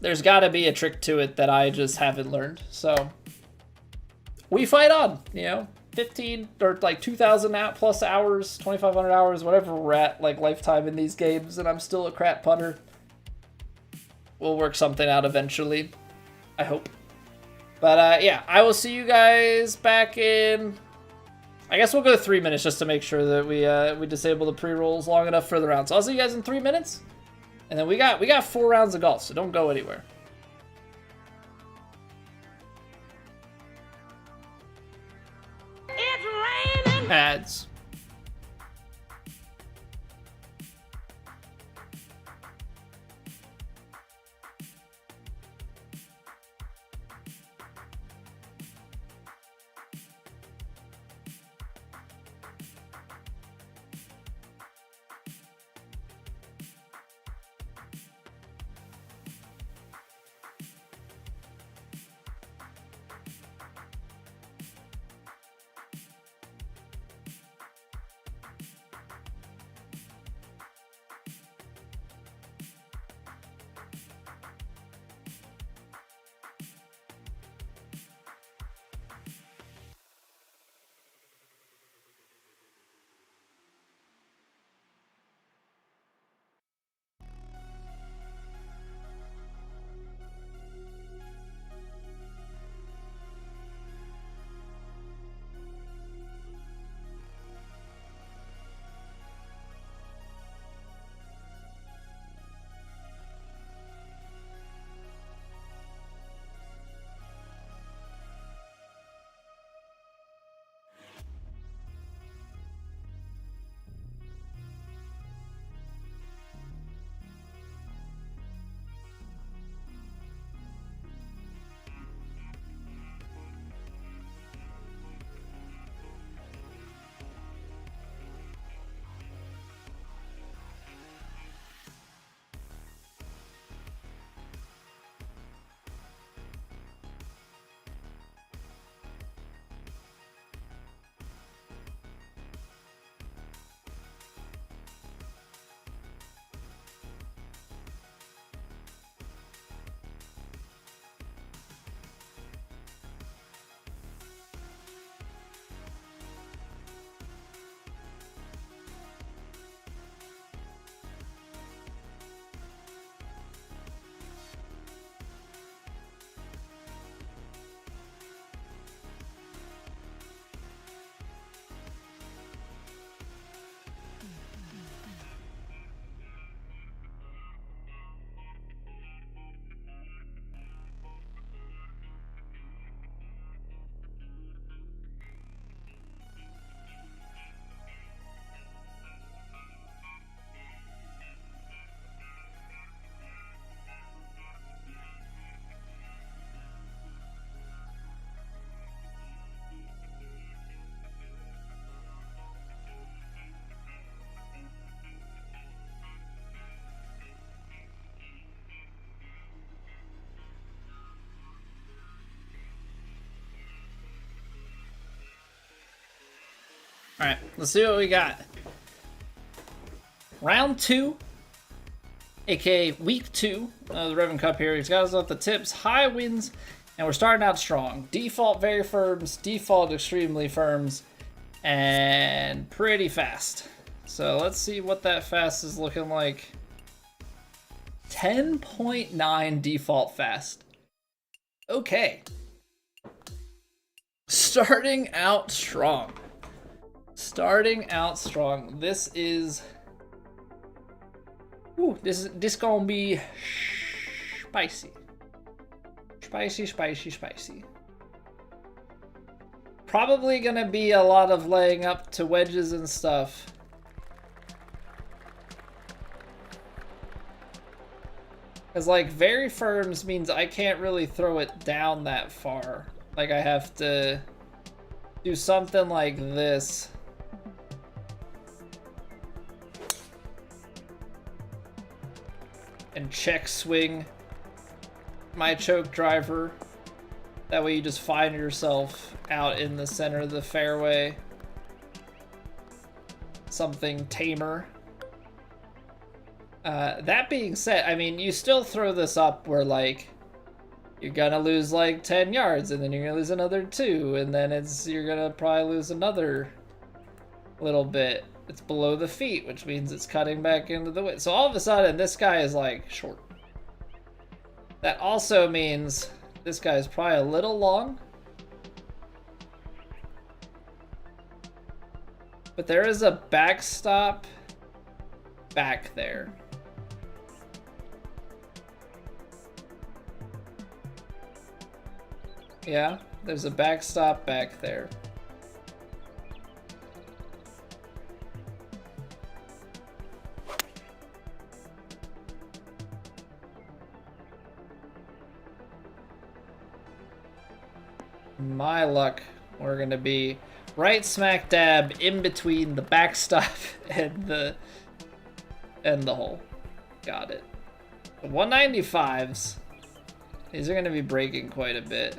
there's got to be a trick to it that I just haven't learned. So we fight on, 15 or like 2,000 plus hours, 2,500 hours, whatever we're at, like lifetime in these games, and I'm still a crap putter. We'll work something out eventually, I hope. But yeah, I will see you guys back in. I guess we'll go 3 minutes just to make sure that we disable the pre-rolls long enough for the round. So I'll see you guys in 3 minutes, and then we got 4 rounds of golf, so don't go anywhere. It's raining. Ads. Alright, let's see what we got. Round 2, aka week 2 of the Revan Cup here. He's got us off the tips, high wins, and we're starting out strong. Default very firms, default extremely firms, and pretty fast. So let's see what that fast is looking like. 10.9 default fast. Okay. Starting out strong. Starting out strong. This is... Ooh, this gonna be spicy. Spicy, spicy, spicy. Probably gonna be a lot of laying up to wedges and stuff. Because, like, very firms means I can't really throw it down that far. Like, I have to do something like this. And check swing my choke driver. That way you just find yourself out in the center of the fairway. Something tamer. That being said, I mean, you still throw this up where, like, you're gonna lose like 10 yards, and then you're gonna lose another 2, and then you're gonna probably lose another little bit. It's below the feet, which means it's cutting back into the wind. So all of a sudden, this guy is like short. That also means this guy is probably a little long. But there is a backstop back there. Yeah, there's a backstop back there. My luck, we're gonna be right smack dab in between the backstop and the hole. Got it. The 195s, these are gonna be breaking quite a bit.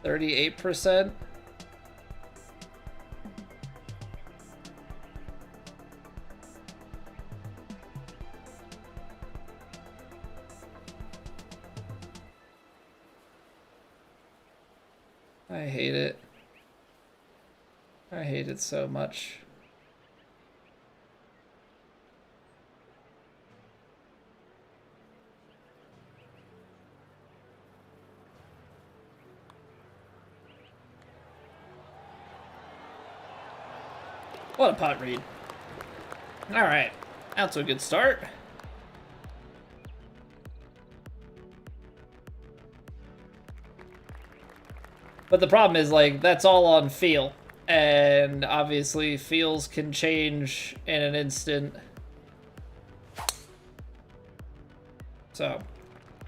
38%. I hate it. I hate it so much. What a putt read. Alright, out to a good start. But the problem is, like, that's all on feel. And obviously, feels can change in an instant. So,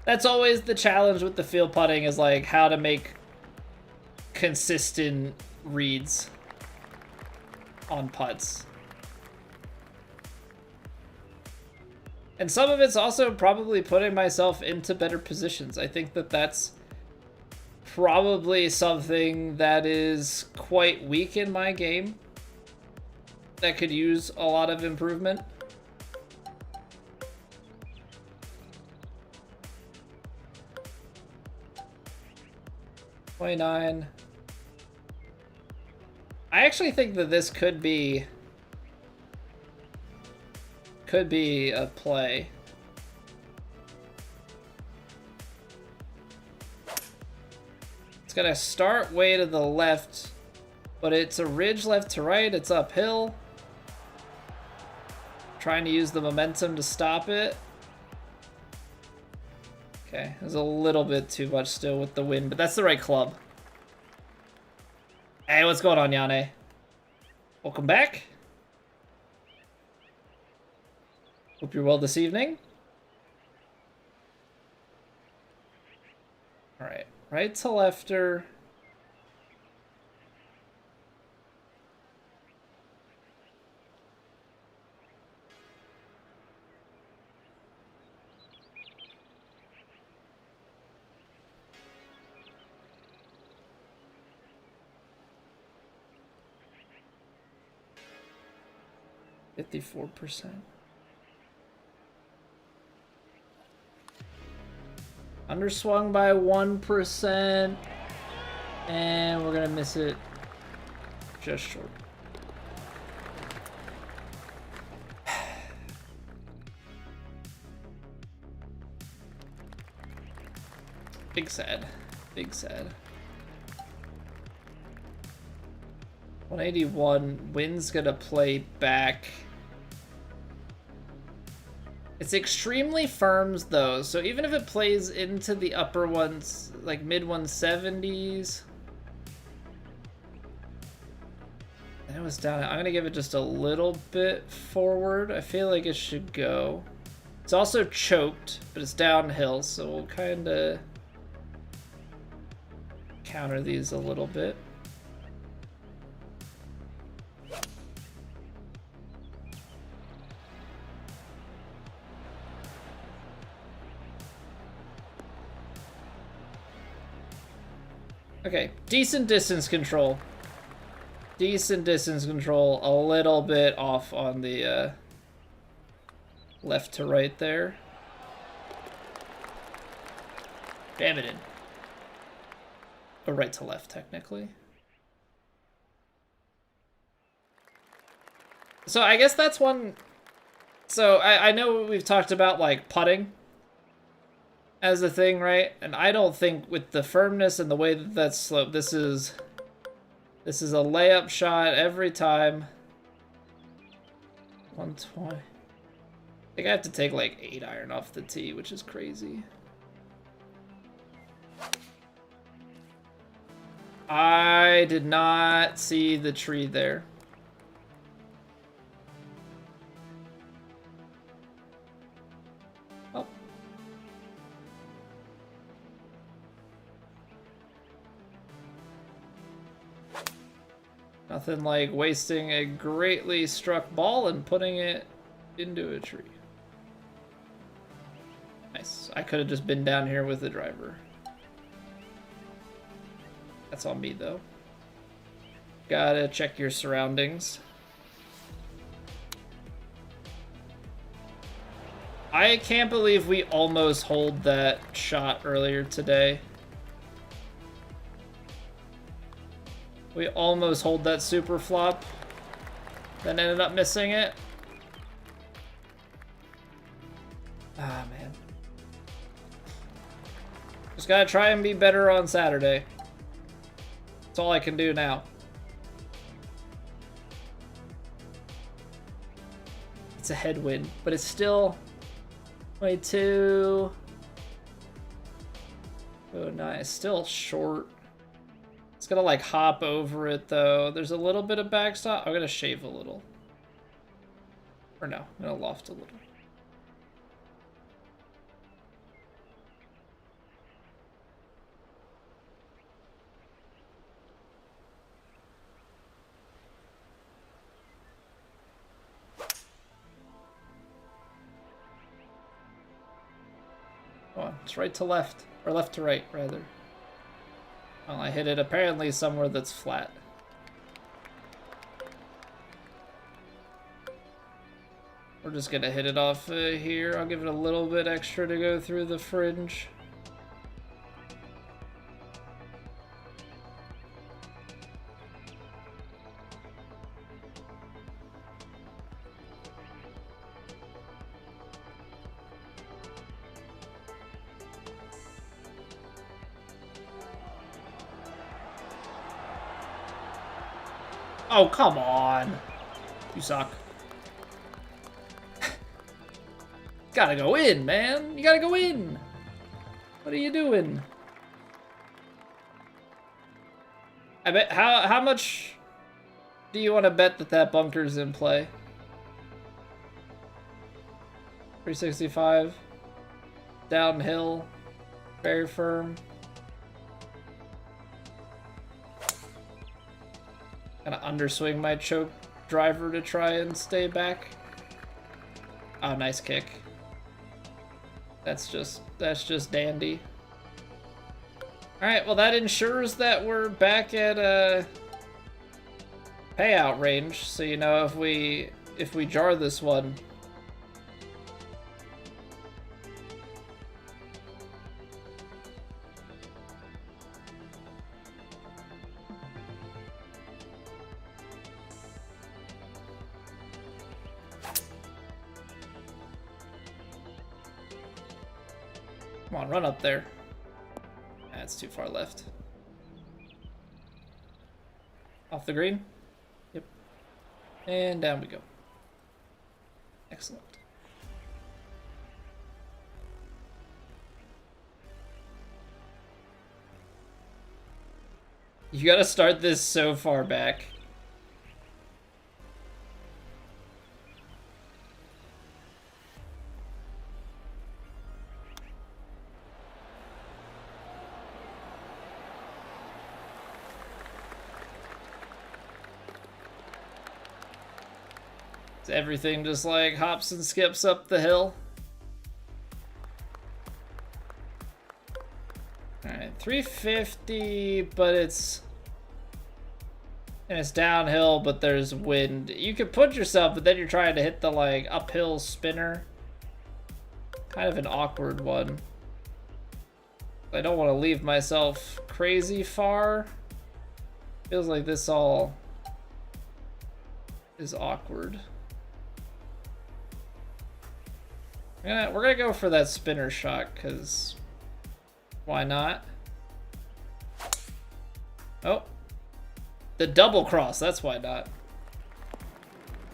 that's always the challenge with the feel putting, is like how to make consistent reads on putts. And some of it's also probably putting myself into better positions. I think that that's probably something that is quite weak in my game that could use a lot of improvement. $29. I actually think that this could be a play. It's gonna start way to the left, but it's a ridge left to right. It's uphill. Trying to use the momentum to stop it. Okay, there's a little bit too much still with the wind, but that's the right club. Hey, what's going on, Yane? Welcome back. Hope you're well this evening. All right, right to lefter. 54%. Underswung by 1%. And we're gonna miss it just short. Big sad. Big sad. 181. Wind's gonna play back. It's extremely firms though, so even if it plays into the upper ones, like mid 170s. And it was down. I'm gonna give it just a little bit forward. I feel like it should go. It's also choked, but it's downhill, so we'll kind of counter these a little bit. Okay, decent distance control. Decent distance control, a little bit off on the left to right there. Jam it in. Or right to left, technically. So I guess that's one... So I know we've talked about, like, putting as a thing, right? And I don't think with the firmness and the way that that's sloped, this is a layup shot every time. 120. I think I have to take like 8 iron off the tee, which is crazy. I did not see the tree there. Oh. Nothing like wasting a greatly struck ball and putting it into a tree. Nice. I could have just been down here with the driver. That's on me, though. Gotta check your surroundings. I can't believe we almost holed that shot earlier today. We almost hold that super flop, then ended up missing it. Ah, man. Just gotta try and be better on Saturday. That's all I can do now. It's a headwind, but it's still 22. Oh, nice. Still short. It's gonna like hop over it though. There's a little bit of backstop. I'm gonna shave a little. Or no, I'm gonna loft a little. Come on, it's right to left. Or left to right, rather. Well, I hit it apparently somewhere that's flat. We're just gonna hit it off here. I'll give it a little bit extra to go through the fringe. Oh, come on. You suck. Gotta go in, man. You gotta go in. What are you doing? I bet, how much do you want to bet that that bunker's in play? 365. Downhill. Very firm. Gonna underswing my choke driver to try and stay back. Oh, nice kick. That's just dandy. Alright, well that ensures that we're back at payout range. So you know if we jar this one. Come on, run up there. That's too far left. Off the green? Yep. And down we go. Excellent. You gotta start this so far back. Everything just like hops and skips up the hill. Alright, 350, but it's downhill, but there's wind. You could put yourself, but then you're trying to hit the like uphill spinner. Kind of an awkward one. I don't want to leave myself crazy far. Feels like this all is awkward. We're gonna go for that spinner shot, because why not? Oh, the double cross, that's why not.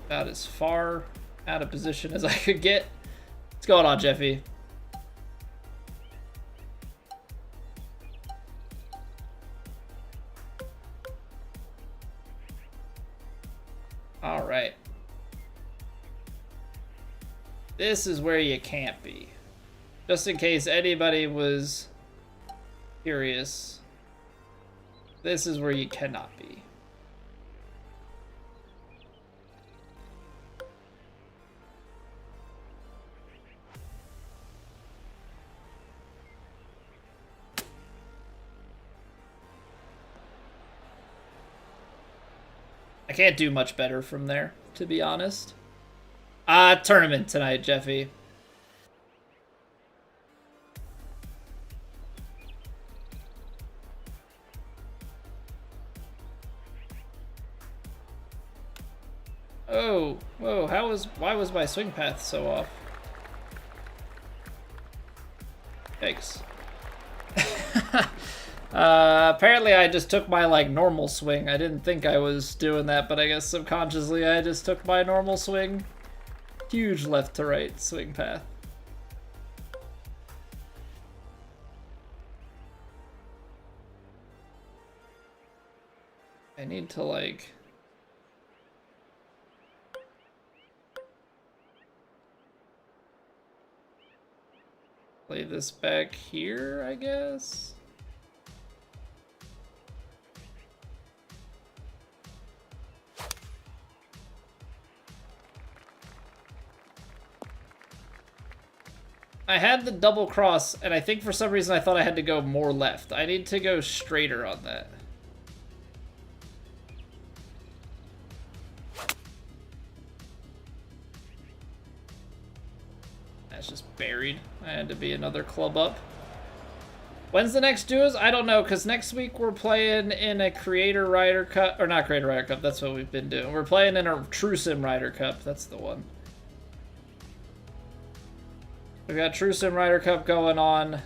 About as far out of position as I could get. What's going on, Jeffy? All right. This is where you can't be. Just in case anybody was curious, this is where you cannot be. I can't do much better from there, to be honest. Tournament tonight, Jeffy. Oh, whoa, why was my swing path so off? Thanks. Apparently I just took my like normal swing. I didn't think I was doing that, but I guess subconsciously I just took my normal swing. Huge left to right swing path. I need to like play this back here, I guess. I had the double cross, and I think for some reason I thought I had to go more left. I need to go straighter on that. That's just buried. I had to be another club up. When's the next duos? I don't know, because next week we're playing in a Creator Ryder Cup. Or not Creator Ryder Cup, that's what we've been doing. We're playing in a True Sim Ryder Cup. That's the one. We've got True Sim Ryder Cup going on.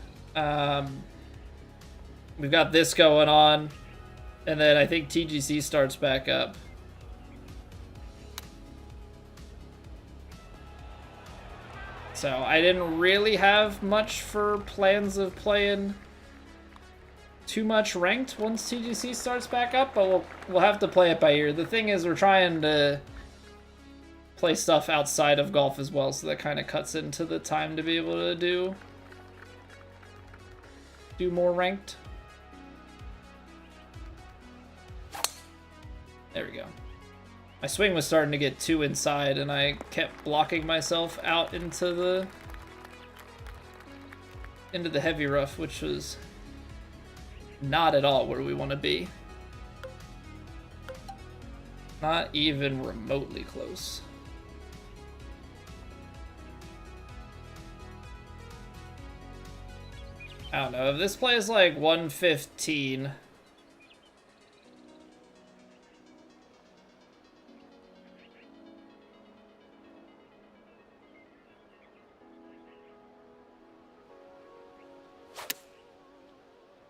We've got this going on. And then I think TGC starts back up. So I didn't really have much for plans of playing too much ranked once TGC starts back up, but we'll have to play it by ear. The thing is, we're trying to play stuff outside of golf as well, so that kind of cuts into the time to be able to do more ranked. There we go. My swing was starting to get too inside, and I kept blocking myself out into the heavy rough, which was not at all where we want to be. Not even remotely close. I don't know. If this play is like 115...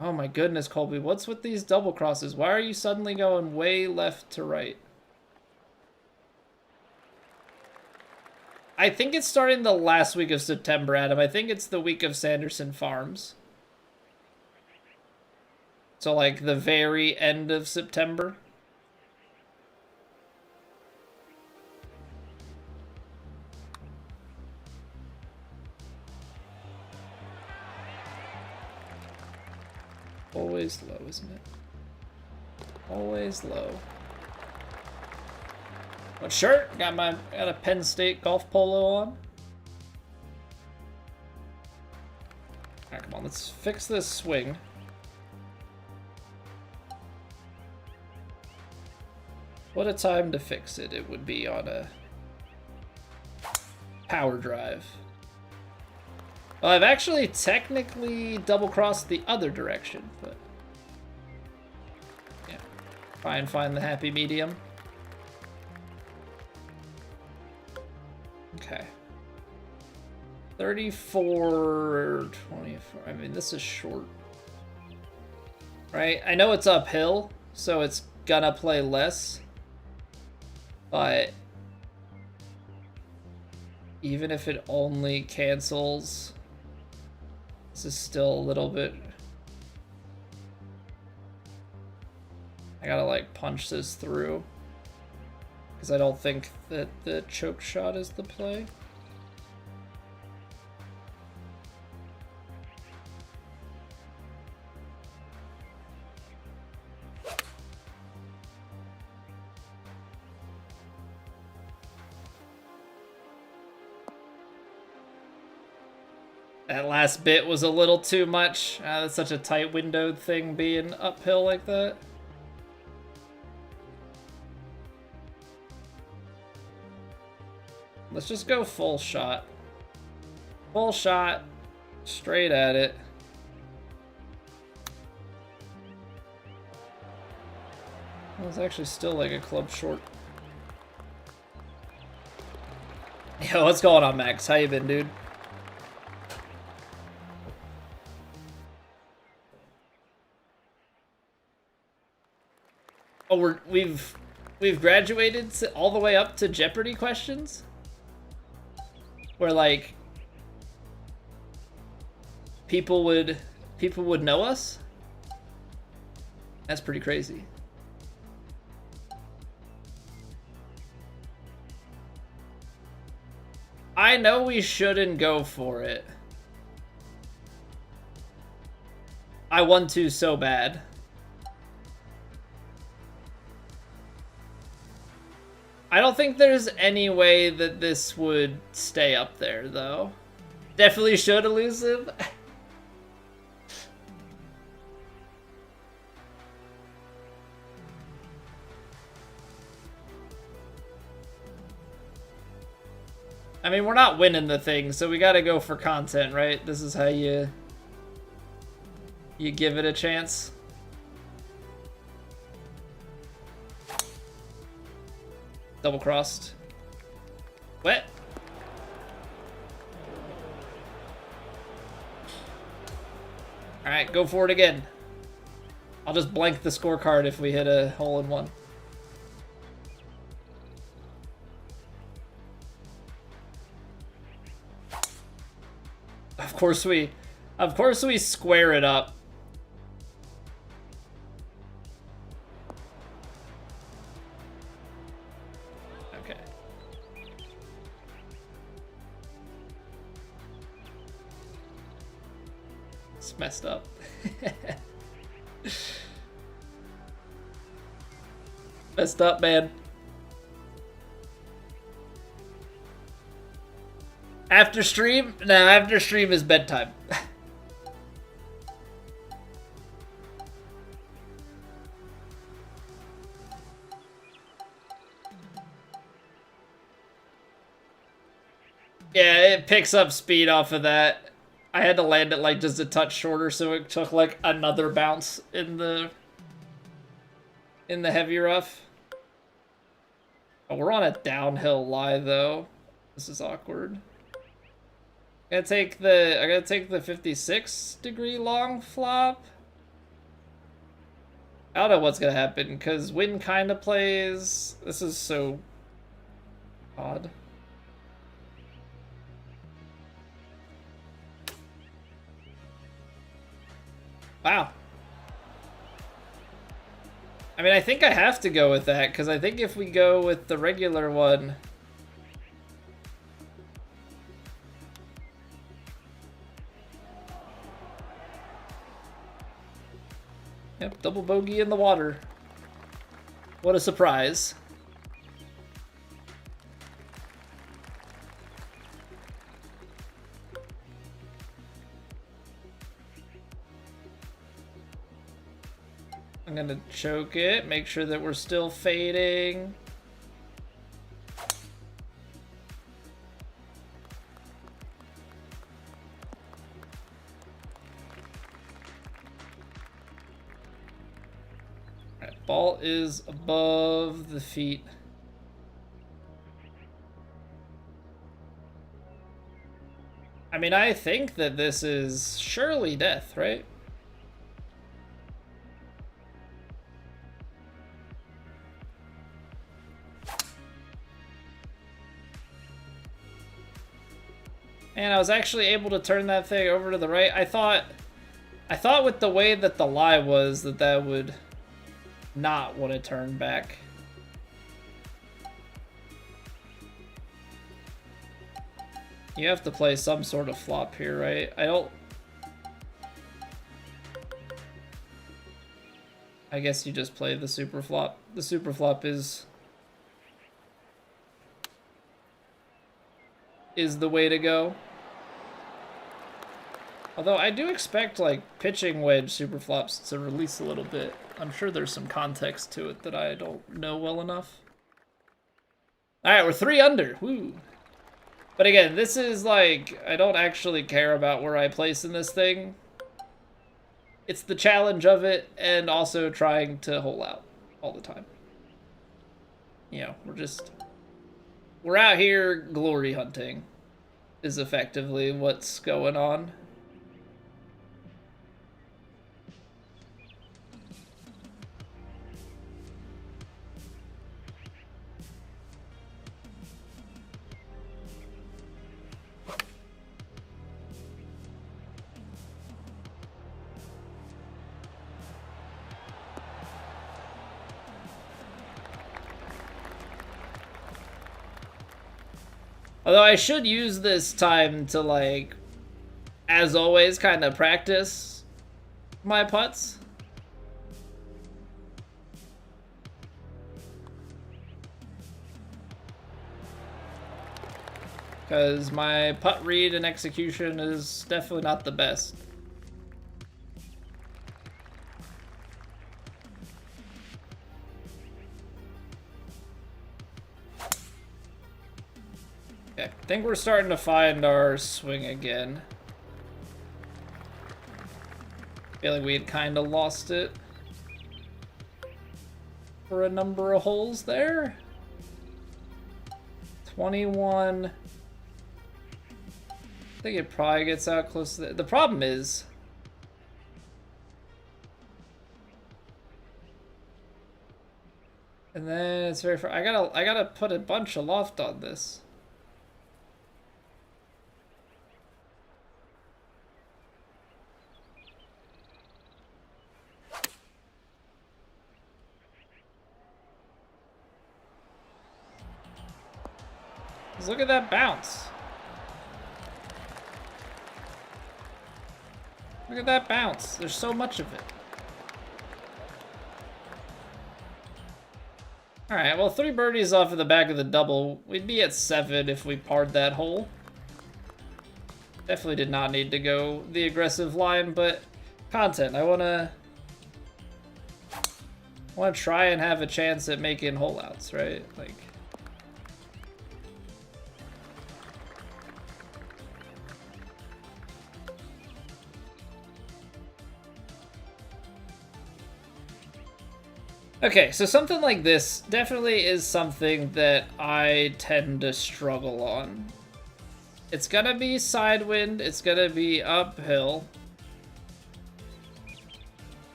Oh my goodness, Colby, what's with these double crosses? Why are you suddenly going way left to right? I think it's starting the last week of September, Adam. I think it's the week of Sanderson Farms. So, like, the very end of September. Always low, isn't it? Always low. What shirt? Got a Penn State golf polo on. Alright, come on, let's fix this swing. What a time to fix it. It would be on a power drive. Well, I've actually technically double-crossed the other direction, but yeah, try and find the happy medium. Okay. 34, 24. I mean, this is short. Right? I know it's uphill, so it's gonna play less. But even if it only cancels, this is still a little bit... I gotta, like, punch this through. Because I don't think that the choke shot is the play. That last bit was a little too much. That's such a tight windowed thing being uphill like that. Let's just go full shot. Full shot. Straight at it. Well, it's actually still like a club short. Yo, what's going on, Max? How you been, dude? Oh, we've graduated all the way up to Jeopardy questions? Where, like, people would know us? That's pretty crazy. I know we shouldn't go for it. I want to so bad. I don't think there's any way that this would stay up there, though. Definitely should, Elusive. I mean, we're not winning the thing, so we gotta go for content, right? This is how you give it a chance. Double crossed. Wet. Alright, go for it again. I'll just blank the scorecard if we hit a hole in one. Of course we square it up. Messed up. Messed up, man. After stream? No, after stream is bedtime. Yeah, it picks up speed off of that. I had to land it like just a touch shorter, so it took like another bounce in the heavy rough. Oh, we're on a downhill lie though. This is awkward. I gotta take the 56-degree long flop. I don't know what's gonna happen because wind kind of plays. This is so odd. Wow. I mean, I think I have to go with that because I think if we go with the regular one. Yep, double bogey in the water. What a surprise. I'm gonna choke it, make sure that we're still fading. Alright, ball is above the feet. I mean, I think that this is surely death, right? And I was actually able to turn that thing over to the right. I thought with the way that the lie was that would not want to turn back. You have to play some sort of flop here, right? I guess you just play the super flop. The super flop is the way to go. Although I do expect like pitching wedge super flops to release a little bit. I'm sure there's some context to it that I don't know well enough. All right, we're 3 under. Woo. But again, this is like, I don't actually care about where I place in this thing. It's the challenge of it and also trying to hole out all the time. You know, we're out here glory hunting is effectively what's going on. Although I should use this time to, like, as always, kind of practice my putts. Because my putt read and execution is definitely not the best. Okay, I think we're starting to find our swing again. I feel like we had kind of lost it for a number of holes there. 21. I think it probably gets out close to the problem is and then it's very far. I gotta put a bunch of loft on this. Look at that bounce. Look at that bounce. There's so much of it. Alright, well, 3 birdies off of the back of the double. We'd be at 7 if we parred that hole. Definitely did not need to go the aggressive line, but content. I wanna try and have a chance at making hole outs, right? Like, Okay, so something like this definitely is something that I tend to struggle on. It's gonna be sidewind, it's gonna be uphill.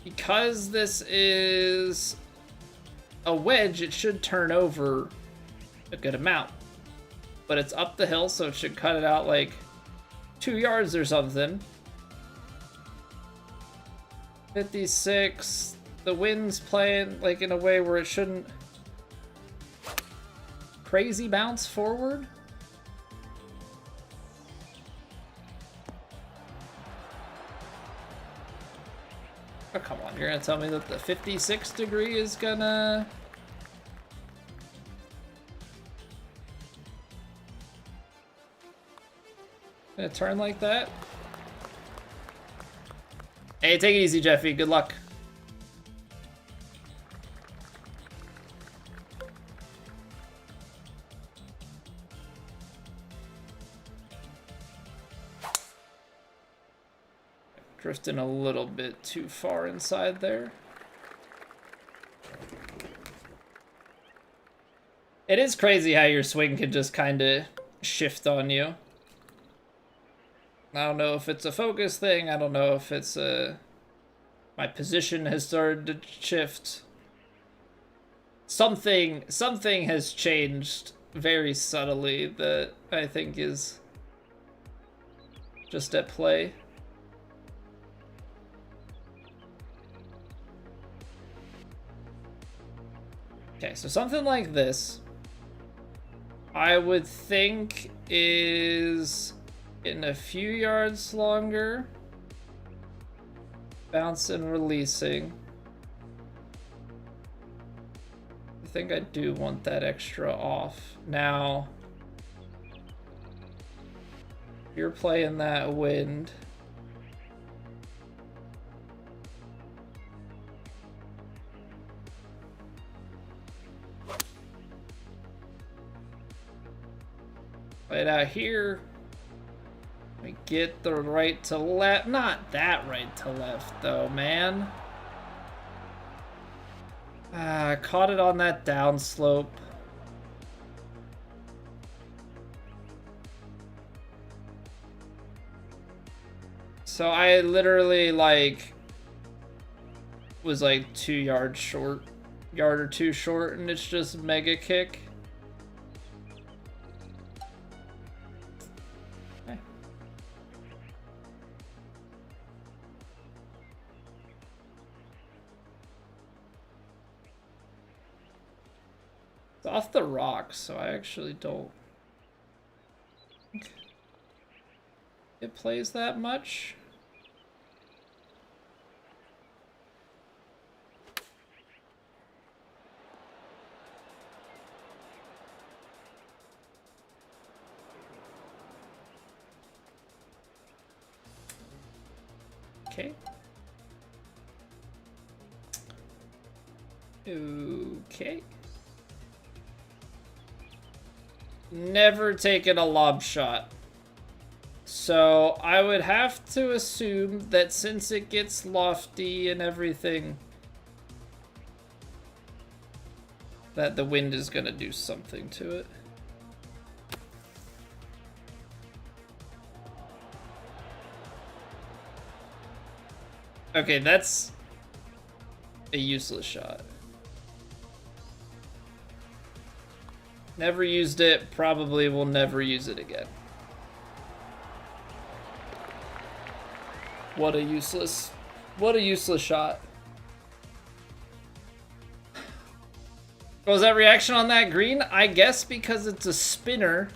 Because this is a wedge, it should turn over a good amount. But it's up the hill, so it should cut it out like 2 yards or something. 56. The wind's playing like in a way where it shouldn't crazy bounce forward. Oh, come on, you're gonna tell me that the 56 degree is gonna... Gonna turn like that? Hey, take it easy, Jeffy. Good luck. Drifting a little bit too far inside there. It is crazy how your swing can just kind of shift on you. I don't know if it's a focus thing. I don't know if it's my position has started to shift. Something has changed very subtly that I think is just at play. Okay, so something like this, I would think is getting a few yards longer, bounce and releasing. I think I do want that extra off. Now, you're playing that wind. Right out here, we get the right to left. Not that right to left, though, man. I caught it on that downslope. So I literally, like, was like 2 yards short. Yard or two short, and it's just mega kick. It's off the rocks, so I actually don't think it plays that much. Okay. Okay. Never taken a lob shot. So I would have to assume that since it gets lofty and everything, that the wind is gonna do something to it. Okay, that's a useless shot. Never used it, probably will never use it again. What a useless shot. What was that reaction on that green? I guess because it's a spinner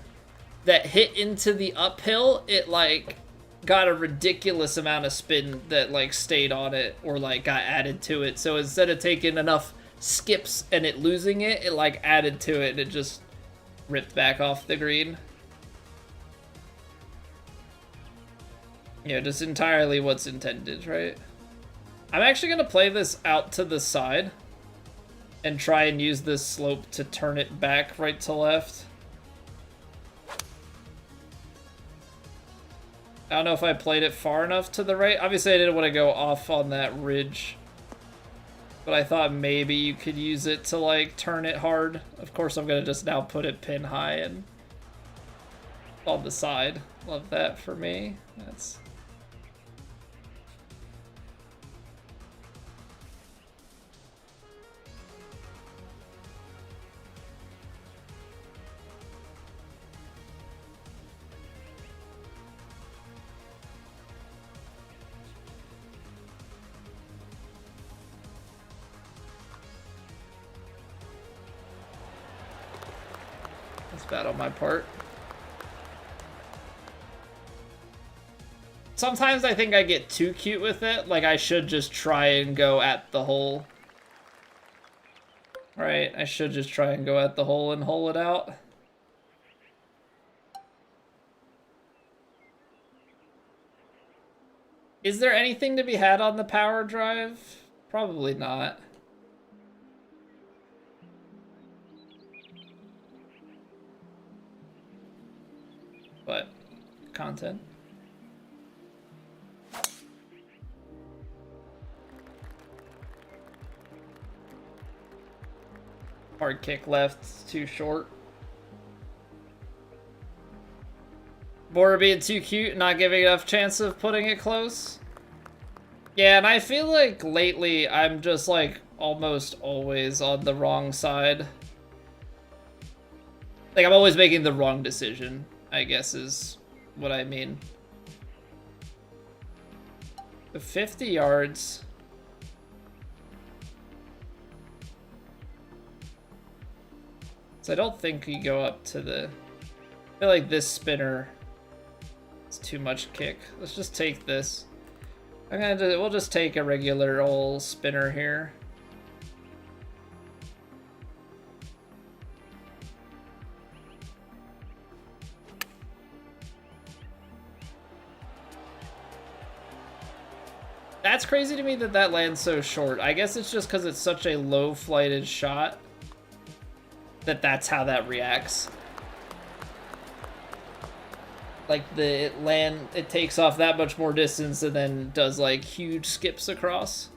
that hit into the uphill, it like got a ridiculous amount of spin that like stayed on it or like got added to it. So instead of taking enough skips and it losing it, it like added to it and it just ripped back off the green. Yeah, just entirely what's intended, right? I'm actually gonna play this out to the side and try and use this slope to turn it back right to left. I don't know if I played it far enough to the right. Obviously, I didn't want to go off on that ridge But I thought maybe you could use it to like turn it hard. Of course, I'm gonna just now put it pin high and on the side. Love that for me. That's bad on my part. Sometimes I think I get too cute with it. Like I should just try and go at the hole. Right, I should just try and go at the hole and hole it out. Is there anything to be had on the power drive? Probably not. But content. Hard kick left, too short. Border being too cute, not giving enough chance of putting it close. Yeah, and I feel like lately I'm just like almost always on the wrong side. Like I'm always making the wrong decision, I guess is what I mean. The 50 yards. So I don't think you go up to the... I feel like this spinner is too much kick. Let's just take this. We'll just take a regular old spinner here. That's crazy to me that that lands so short. I guess it's just because it's such a low flighted shot that's how that reacts. Like it takes off that much more distance and then does like huge skips across.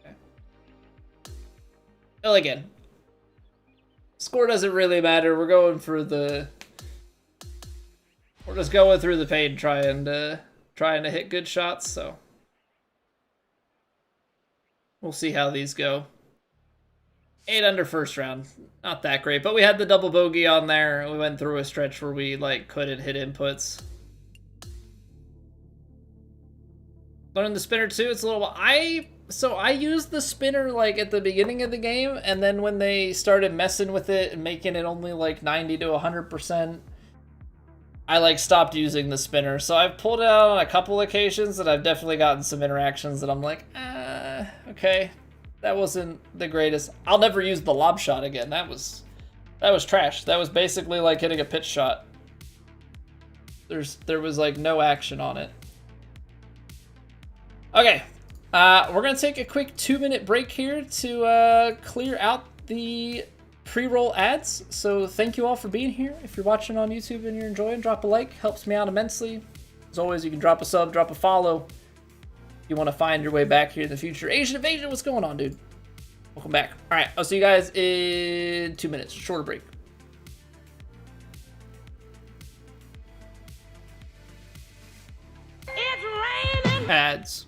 Okay. Well, again, score doesn't really matter. We're going for the... We're just going through the pain trying to hit good shots, so we'll see how these go. 8 under first round. Not that great, but we had the double bogey on there. We went through a stretch where we like couldn't hit inputs. Learning the spinner too, it's a little... So I used the spinner like at the beginning of the game, and then when they started messing with it and making it only like 90 to 100%, I like stopped using the spinner. So I've pulled it out on a couple occasions and I've definitely gotten some interactions that I'm like, okay. That wasn't the greatest. I'll never use the lob shot again. That was trash. That was basically like hitting a pitch shot. There was like no action on it. Okay, we're gonna take a quick 2-minute break here to clear out the pre-roll ads. So thank you all for being here. If you're watching on YouTube and you're enjoying, drop a like. Helps me out immensely. As always, you can drop a sub, drop a follow. You want to find your way back here in the future. Asian Invasion, what's going on, dude? Welcome back. All right, I'll see you guys in 2 minutes. Shorter break. It's raining. Ads.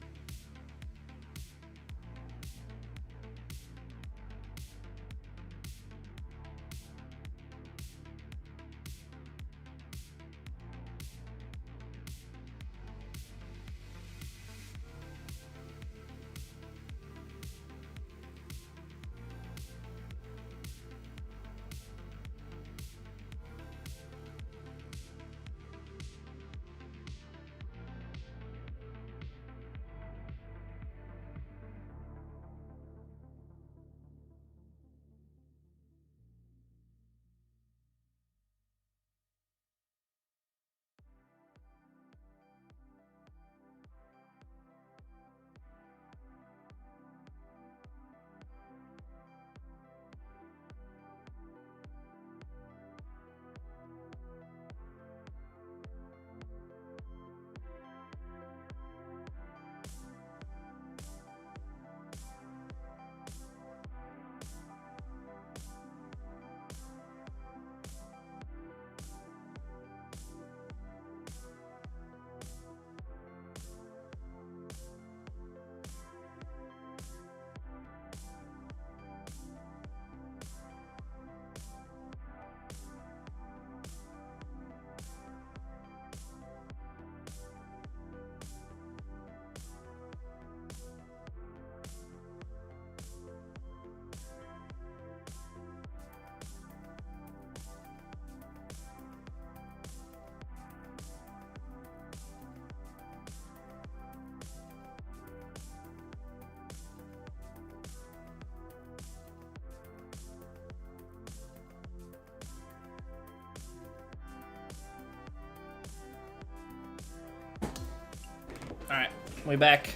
Alright, we back.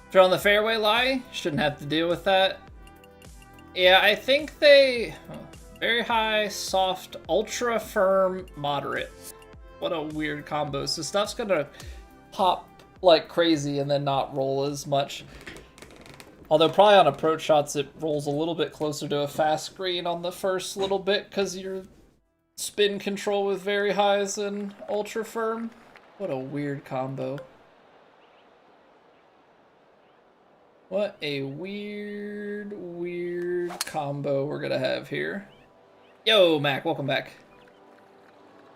If you're on the fairway lie, shouldn't have to deal with that. Yeah, I think they... very high, soft, ultra firm, moderate. What a weird combo. So stuff's gonna pop like crazy and then not roll as much. Although probably on approach shots it rolls a little bit closer to a fast green on the first little bit because you're spin control with very highs and ultra firm. What a weird combo. What a weird combo we're gonna have here. Yo, Mac, welcome back.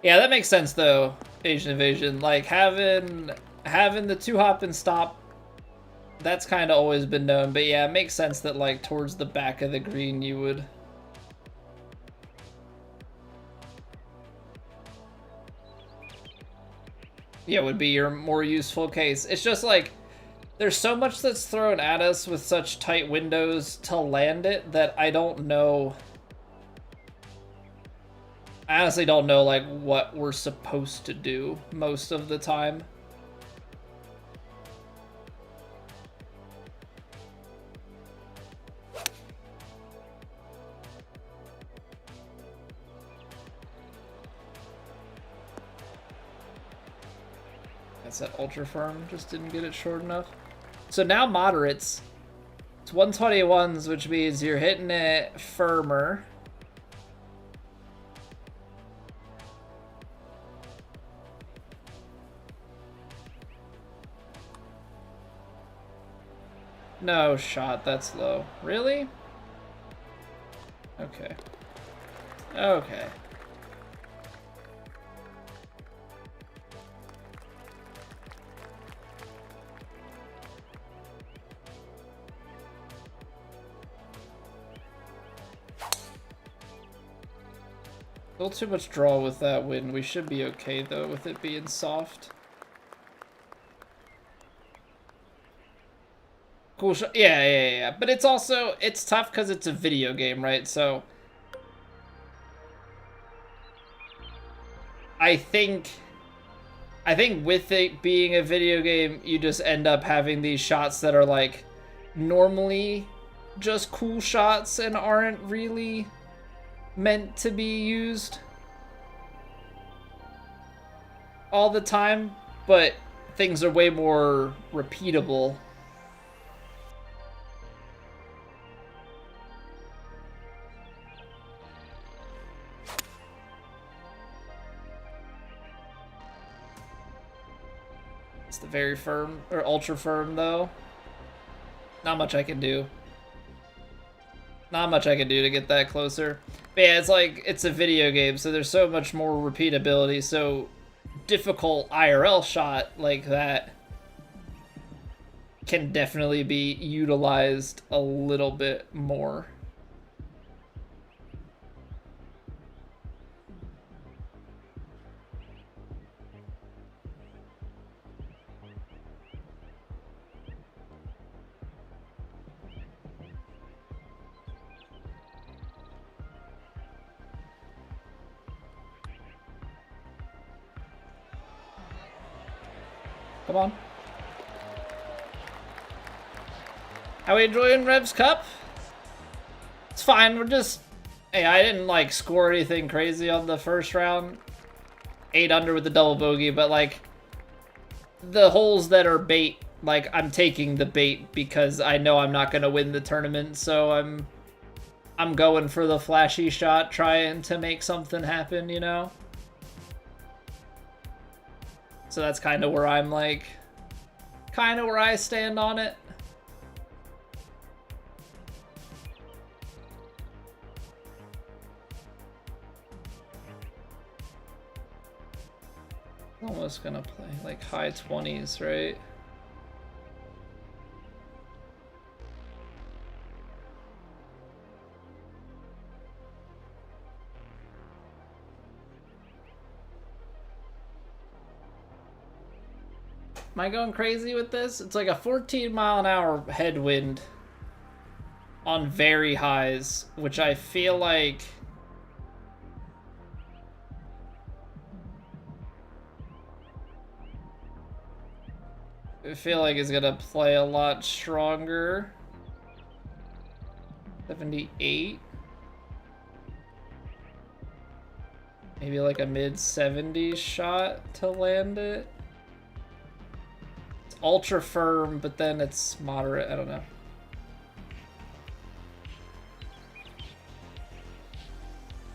Yeah, that makes sense though, Asian Invasion. Like having the 2-hop and stop, that's kind of always been known. But yeah, it makes sense that like towards the back of the green you would. Yeah, would be your more useful case. It's just like, there's so much that's thrown at us with such tight windows to land it that I don't know. I honestly don't know like what we're supposed to do most of the time. That's that ultra firm, just didn't get it short enough. So now moderates. It's 121s, which means you're hitting it firmer. No shot, that's low. Really? Okay. Okay. A little too much draw with that wind. We should be okay though with it being soft. Cool shot. Yeah. But it's also, it's tough because it's a video game, right? So I think with it being a video game, you just end up having these shots that are like normally just cool shots and aren't really meant to be used all the time, but things are way more repeatable. It's the very firm or ultra firm though. Not much I can do. Not much I can do to get that closer. But yeah, it's like, it's a video game, so there's so much more repeatability, so difficult IRL shot like that can definitely be utilized a little bit more. Come on. How we enjoying Rev's Cup? It's fine, we're just... Hey, I didn't, like, score anything crazy on the first round. 8 under with the double bogey, but, like, the holes that are bait, like, I'm taking the bait because I know I'm not gonna win the tournament, so I'm going for the flashy shot, trying to make something happen, you know? So that's kind of where I'm like, kind of where I stand on it. Almost gonna play like high 20s, right? Am I going crazy with this? It's like a 14-mile-an-hour headwind on very highs, which I feel like... I feel like it's gonna play a lot stronger. 78. Maybe like a mid-70s shot to land it. It's ultra firm, but then it's moderate. I don't know.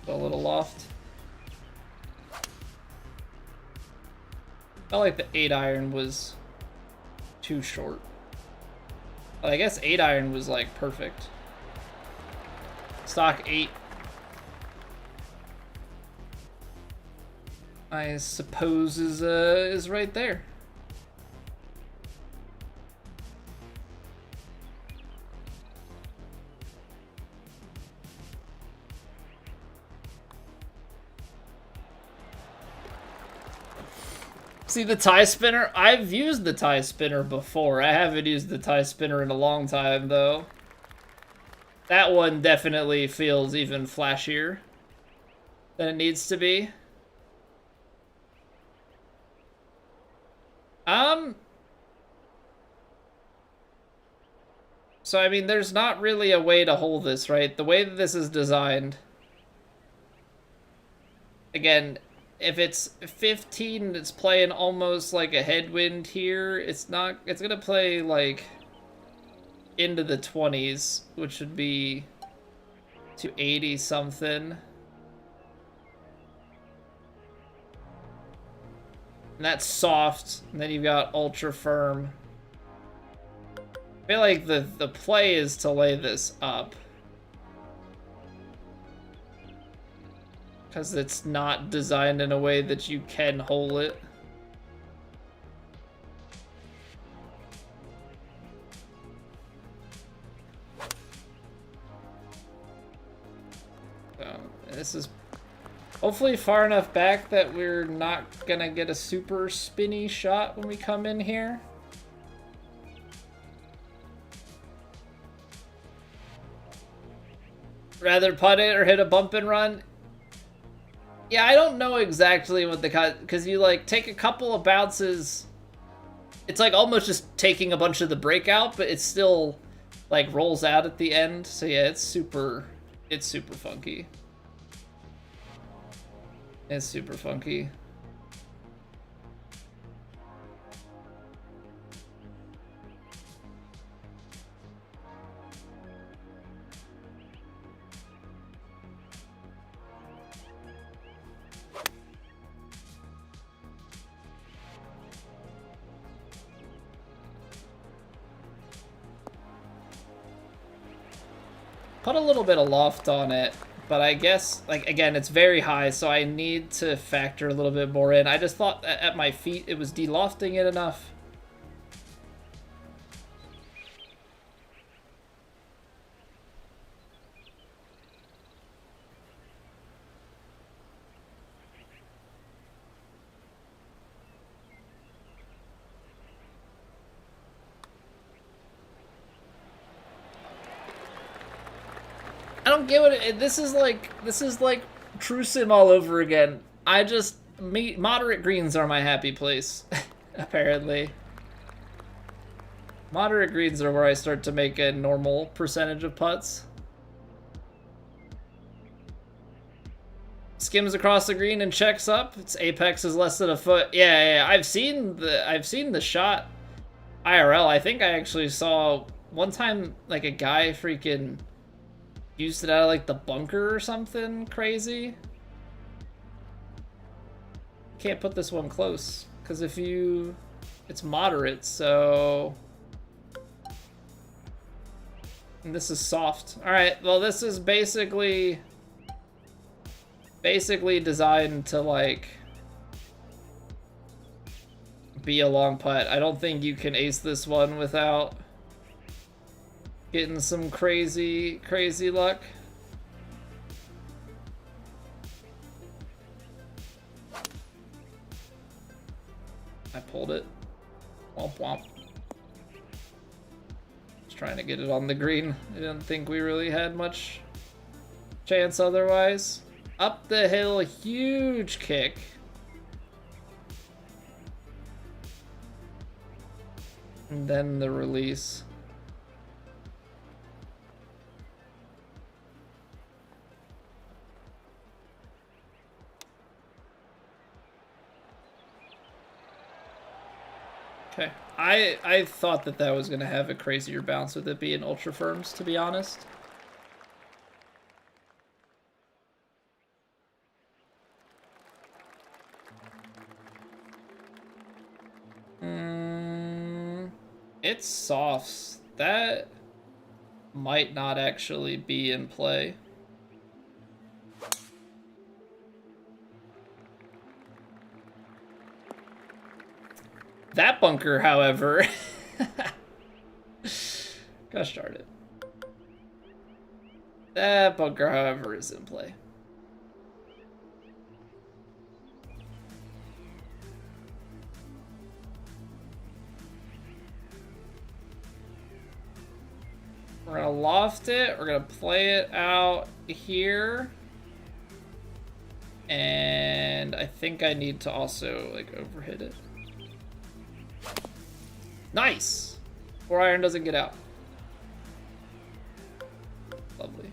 A little loft. Felt like the 8-iron was too short. But I guess 8-iron was like perfect. Stock 8. I suppose is right there. See the tie spinner? I've used the tie spinner before. I haven't used the tie spinner in a long time, though. That one definitely feels even flashier than it needs to be. So, I mean, there's not really a way to hold this, right? The way that this is designed... Again... If it's 15, it's playing almost like a headwind here. It's not, it's gonna play like into the 20s, which would be to 80 something. And that's soft, and then you've got ultra firm. I feel like the play is to lay this up. Because it's not designed in a way that you can hole it. So, this is hopefully far enough back that we're not gonna get a super spinny shot when we come in here. Rather putt it or hit a bump and run? Yeah, I don't know exactly what the cut, because you like take a couple of bounces. It's like almost just taking a bunch of the breakout, but it still like rolls out at the end. So yeah, it's super funky. It's super funky. Put a little bit of loft on it, but I guess, like, again, it's very high, so I need to factor a little bit more in. I just thought at my feet it was de-lofting it enough. I don't get what this is like. This is like True Sim all over again. Moderate greens are my happy place, apparently. Moderate greens are where I start to make a normal percentage of putts. Skims across the green and checks up. Its apex is less than a foot. Yeah. I've seen the shot IRL. I think I actually saw one time like a guy freaking used it out of like the bunker or something crazy. Can't put this one close because it's moderate, so. And this is soft. All right, well, this is basically designed to like be a long putt. I don't think you can ace this one without getting some crazy luck. I pulled it. Womp womp. Just trying to get it on the green. I didn't think we really had much chance otherwise. Up the hill, huge kick. And then the release. Okay. I thought that was going to have a crazier bounce with it being ultra firms, to be honest. It's softs. That might not actually be in play. That bunker, however... Gosh darn it. That bunker, however, is in play. We're gonna loft it. We're gonna play it out here. And I think I need to also, like, overhit it. Nice! 4-iron doesn't get out. Lovely.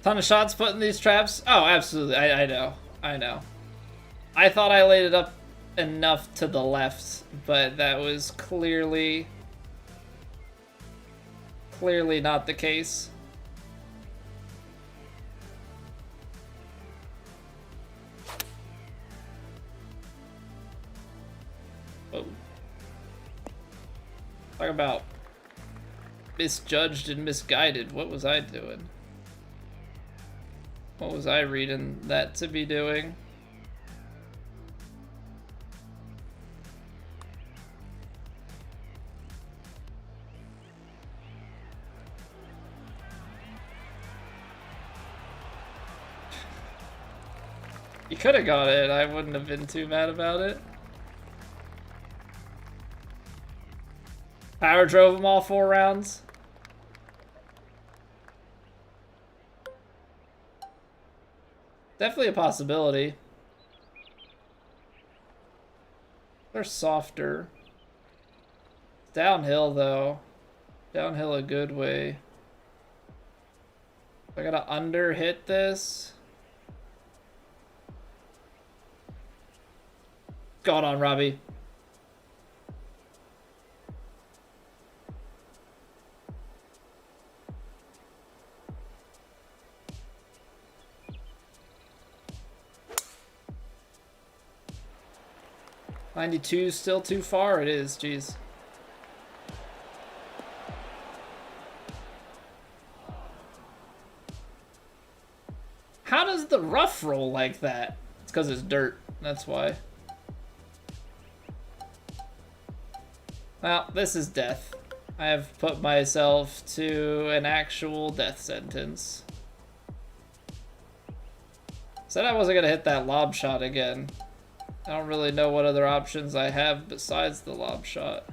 Ton of shots put in these traps. Oh, absolutely. I know. I know. I thought I laid it up enough to the left, but that was clearly not the case. Oh. Talk about misjudged and misguided. What was I doing? What was I reading that to be doing? You could have got it. I wouldn't have been too mad about it. Power drove them all 4 rounds. Definitely a possibility. They're softer. Downhill, though. Downhill a good way. I gotta under hit this. Got on, Robbie. $92 still too far. It is, jeez. How does the rough roll like that? It's because it's dirt. That's why. Well, this is death. I have put myself to an actual death sentence. Said I wasn't gonna hit that lob shot again. I don't really know what other options I have besides the lob shot.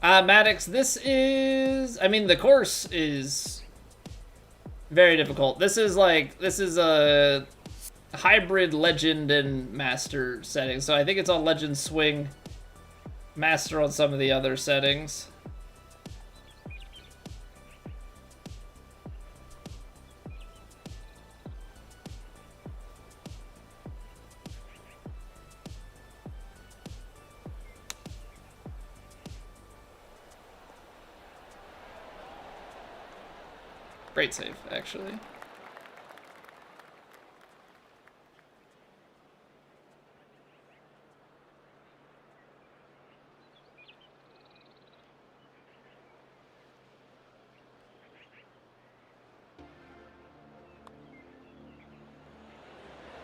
Maddox, this is... I mean, the course is very difficult. This is a hybrid legend and master setting. So I think it's on legend swing, master on some of the other settings. Great save, actually.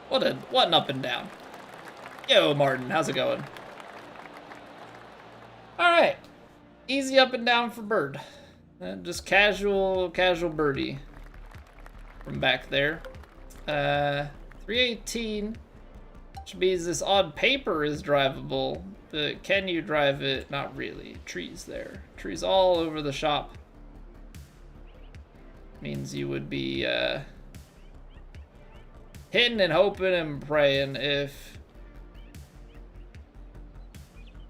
What an up and down. Yo, Martin, how's it going? All right, easy up and down for Bird. Just casual birdie from back there. 3 318, which means this on paper is drivable, but can you drive it? Not really. Trees there. Trees all over the shop. Means you would be hitting and hoping and praying if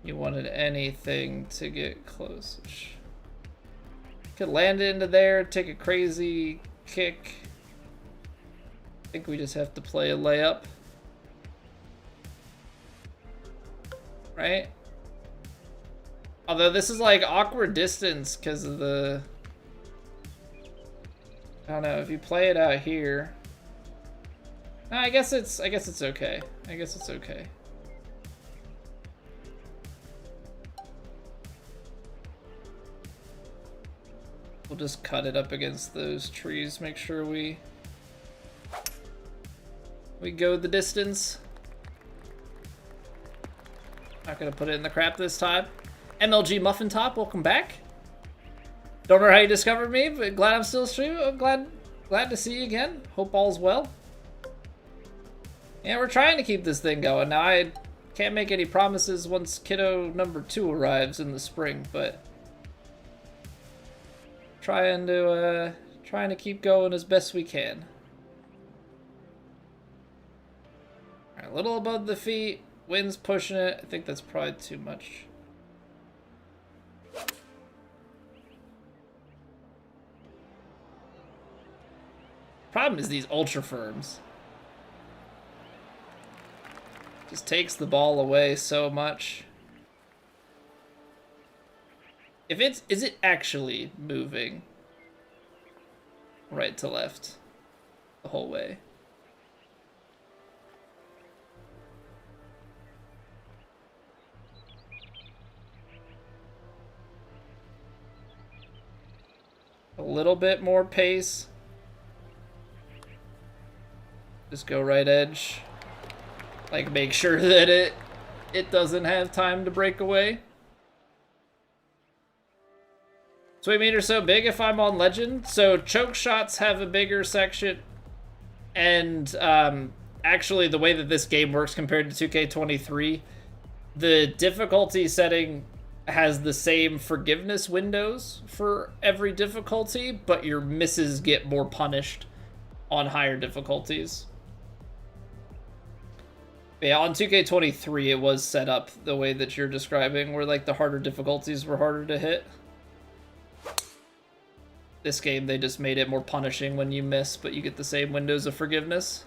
you wanted anything to get close. Could land it into there, take a crazy kick. I think we just have to play a layup. Right? Although this is like awkward distance because of the... I don't know, if you play it out here. No, I guess it's okay. I guess it's okay. We'll just cut it up against those trees, make sure we go the distance. Not gonna put it in the crap this time. MLG Muffin Top, welcome back. Don't know how you discovered me, but glad I'm still streaming. I'm glad to see you again. Hope all's well. Yeah, we're trying to keep this thing going. Now, I can't make any promises once kiddo number 2 arrives in the spring, but trying to keep going as best we can. All right, a little above the feet. Wind's pushing it. I think that's probably too much. Problem is these ultra firms. Just takes the ball away so much. If it's, is it actually moving right to left the whole way? A little bit more pace. Just go right edge. Like, make sure that it doesn't have time to break away. Swing meter's so big if I'm on legend. So choke shots have a bigger section. And actually the way that this game works compared to 2K23, the difficulty setting has the same forgiveness windows for every difficulty, but your misses get more punished on higher difficulties. Yeah, on 2K23 it was set up the way that you're describing, where like the harder difficulties were harder to hit. This game, they just made it more punishing when you miss, but you get the same windows of forgiveness.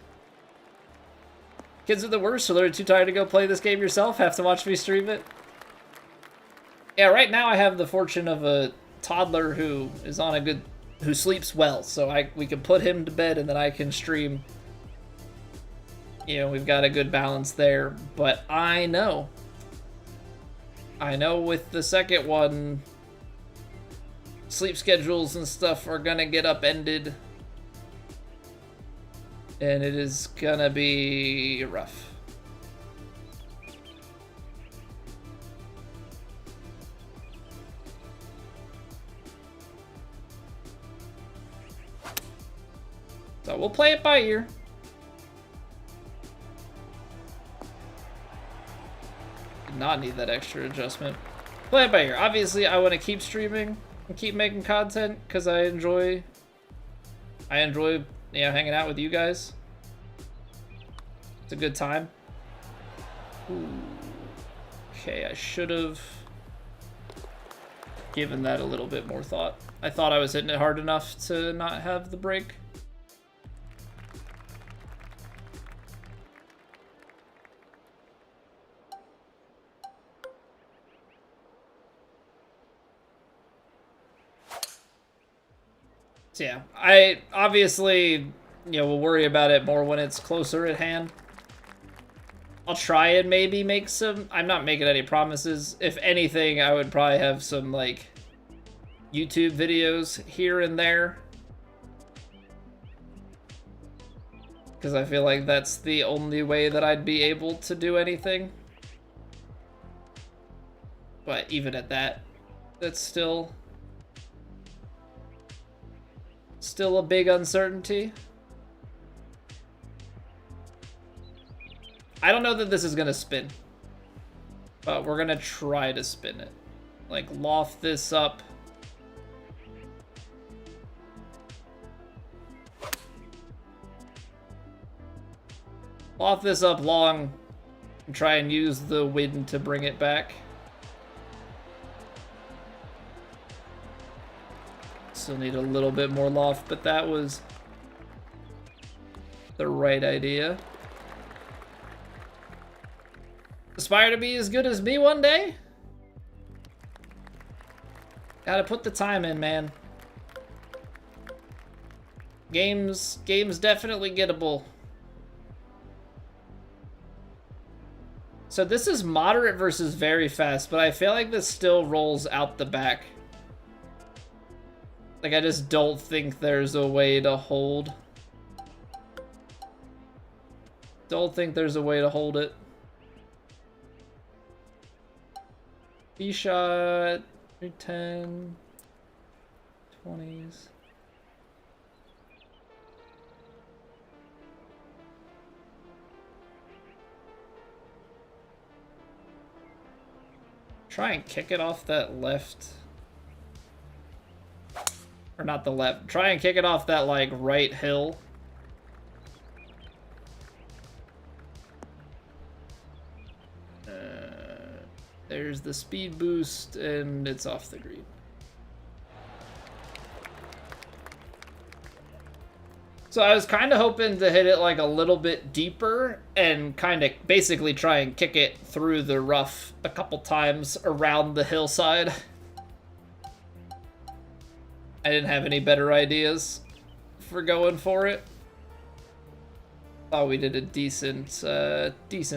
Kids are the worst, so they're too tired to go play this game yourself, have to watch me stream it. Yeah, right now I have the fortune of a toddler who is on a good, who sleeps well, so we can put him to bed and then I can stream. You know, we've got a good balance there, but I know with the second one, sleep schedules and stuff are gonna get upended, and it is gonna be rough. So we'll play it by ear. Did not need that extra adjustment. Play it by ear. Obviously, I want to keep streaming and keep making content because I enjoy, you know, hanging out with you guys. It's a good time. Ooh. Okay, I should have given that a little bit more thought. I thought I was hitting it hard enough to not have the break. So yeah, I obviously, you know, will worry about it more when it's closer at hand. I'll try and maybe make some, I'm not making any promises. If anything, I would probably have some like YouTube videos here and there, because I feel like that's the only way that I'd be able to do anything. But even at that, that's still a big uncertainty. I don't know that this is gonna spin, but we're gonna try to spin it. Like, loft this up. Loft this up long and try and use the wind to bring it back. Still need a little bit more loft, but that was the right idea. Aspire to be as good as me one day? Gotta put the time in, man. Game's definitely gettable. So this is moderate versus very fast, but I feel like this still rolls out the back. Like, I just don't think there's a way to hold. Don't think there's a way to hold it. B shot, 310, 20s. Try and kick it off that left. Or not the left. Try and kick it off that, like, right hill. There's the speed boost, and it's off the green. So I was kind of hoping to hit it like a little bit deeper and kind of basically try and kick it through the rough a couple times around the hillside. I didn't have any better ideas for going for it. Thought we did a decent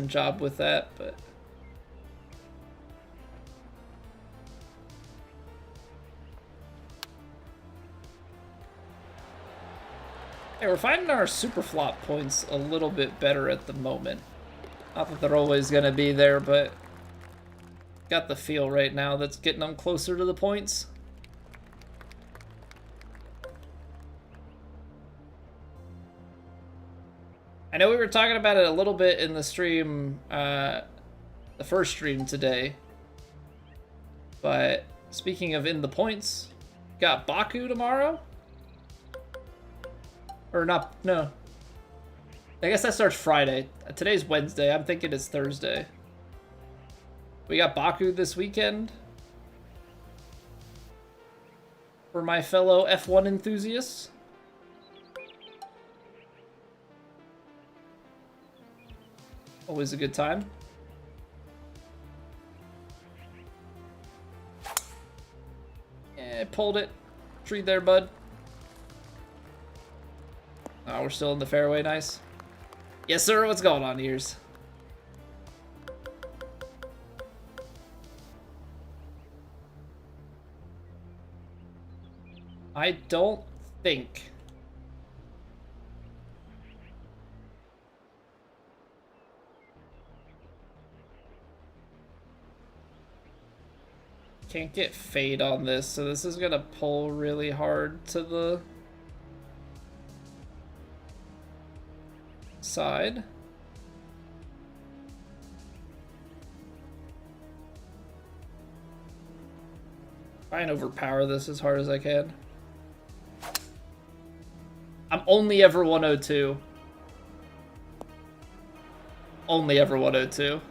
job with that, but... Hey, we're finding our super flop points a little bit better at the moment. Not that they're always going to be there, but got the feel right now that's getting them closer to the points. I know we were talking about it a little bit in the stream, the first stream today. But speaking of in the points, got Baku tomorrow. Or not, no. I guess that starts Friday. Today's Wednesday. I'm thinking it's Thursday. We got Baku this weekend. For my fellow F1 enthusiasts. Always a good time. Yeah, pulled it. Tree there, bud. Oh, we're still in the fairway, nice. Yes, sir, what's going on, ears? I don't think... Can't get fade on this, so this is gonna pull really hard to the side. Try and overpower this as hard as I can. I'm only ever 102. Only ever 102.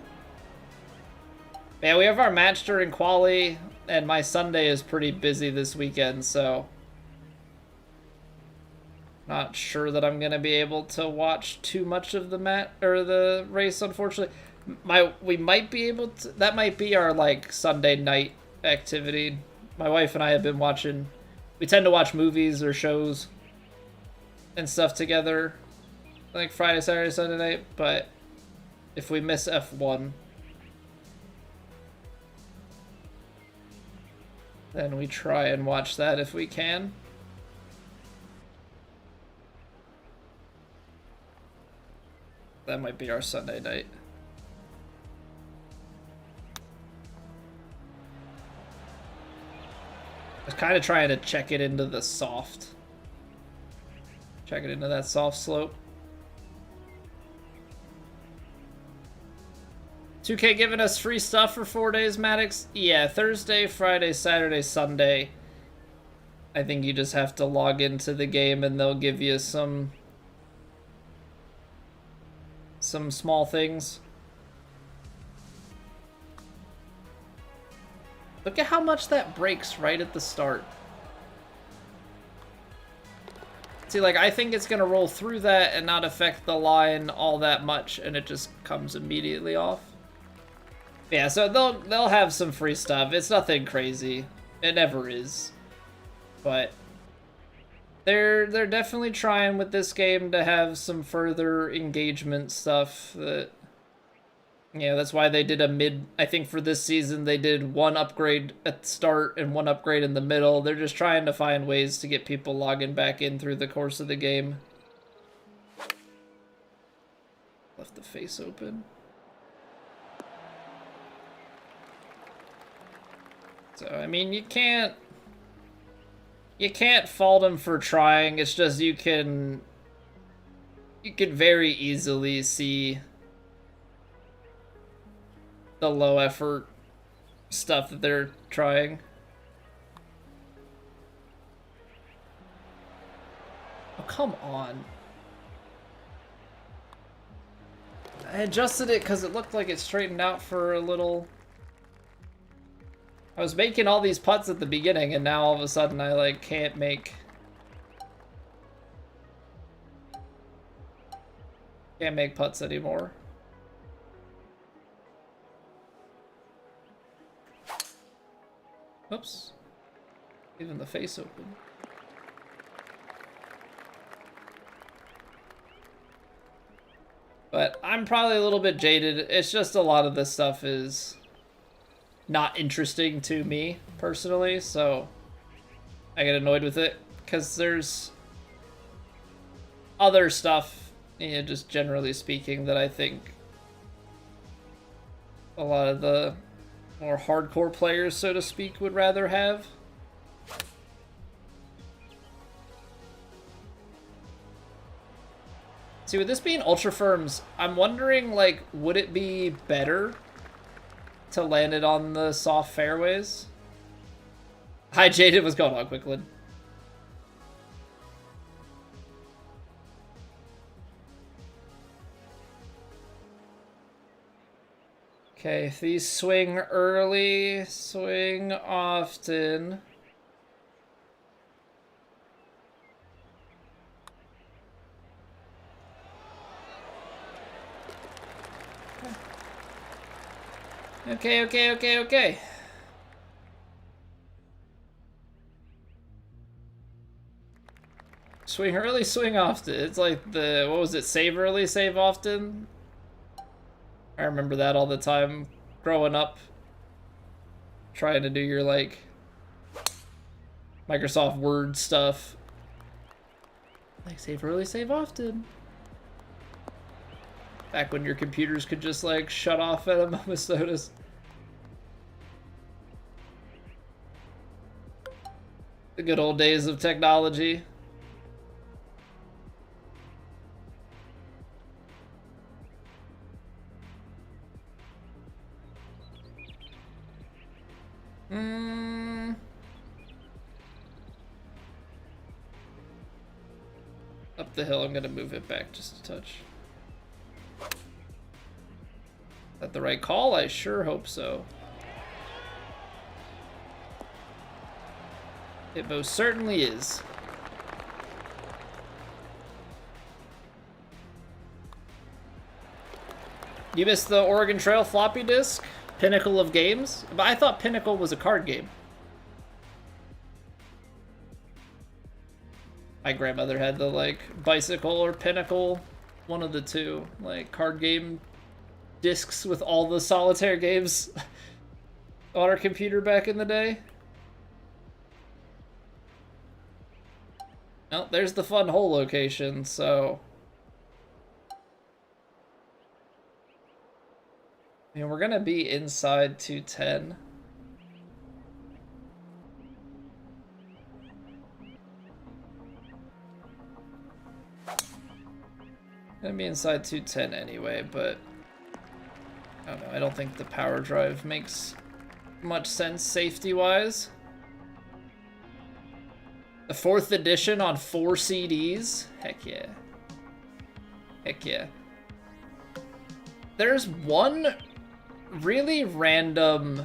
Yeah, we have our match during quali, and my Sunday is pretty busy this weekend, so not sure that I'm gonna be able to watch too much of the race, unfortunately. We might be able to. That might be our like Sunday night activity. My wife and I have been watching. We tend to watch movies or shows and stuff together, like Friday, Saturday, Sunday night. But if we miss F1, then we try and watch that if we can. That might be our Sunday night. I was kind of trying to check it into the soft. Check it into that soft slope. 2K giving us free stuff for 4 days, Maddox? Yeah, Thursday, Friday, Saturday, Sunday. I think you just have to log into the game and they'll give you some small things. Look at how much that breaks right at the start. See, like, I think it's gonna roll through that and not affect the line all that much, and it just comes immediately off. Yeah, so they'll have some free stuff. It's nothing crazy. It never is. But they're definitely trying with this game to have some further engagement stuff that, yeah, that's why they did a mid, I think for this season they did one upgrade at the start and one upgrade in the middle. They're just trying to find ways to get people logging back in through the course of the game. Left the face open. So, I mean, you can't fault him for trying. It's just you can very easily see the low effort stuff that they're trying. Oh, come on. I adjusted it because it looked like it straightened out for a little. I was making all these putts at the beginning, and now all of a sudden I, like, can't make putts anymore. Oops. Even the face open. But I'm probably a little bit jaded. It's just a lot of this stuff is not interesting to me personally, so I get annoyed with it because there's other stuff, you know, just generally speaking, that I think a lot of the more hardcore players, so to speak, would rather have. See, with this being Ultra Firms, I'm wondering, like, would it be better to land it on the soft fairways? Hi, Jaded. What's going on, Quicklin? Okay, if these swing early, swing often. Okay. Swing early, swing often. It's like the, what was it, save early, save often? I remember that all the time growing up. Trying to do your, like, Microsoft Word stuff. Like, save early, save often. Back when your computers could just, like, shut off at a moment's notice. The good old days of technology. Up the hill, I'm gonna move it back just a touch. Is that the right call? I sure hope so. It most certainly is. You missed the Oregon Trail floppy disk? Pinnacle of games? But I thought Pinnacle was a card game. My grandmother had the, like, Bicycle or Pinnacle, one of the two, like, card game discs with all the solitaire games on our computer back in the day. Oh, there's the fun hole location, so... And we're gonna be inside 210. Gonna be inside 210 anyway, but I don't know. I don't think the power drive makes much sense safety-wise. The 4th edition on 4 CDs? Heck yeah. Heck yeah. There's one really random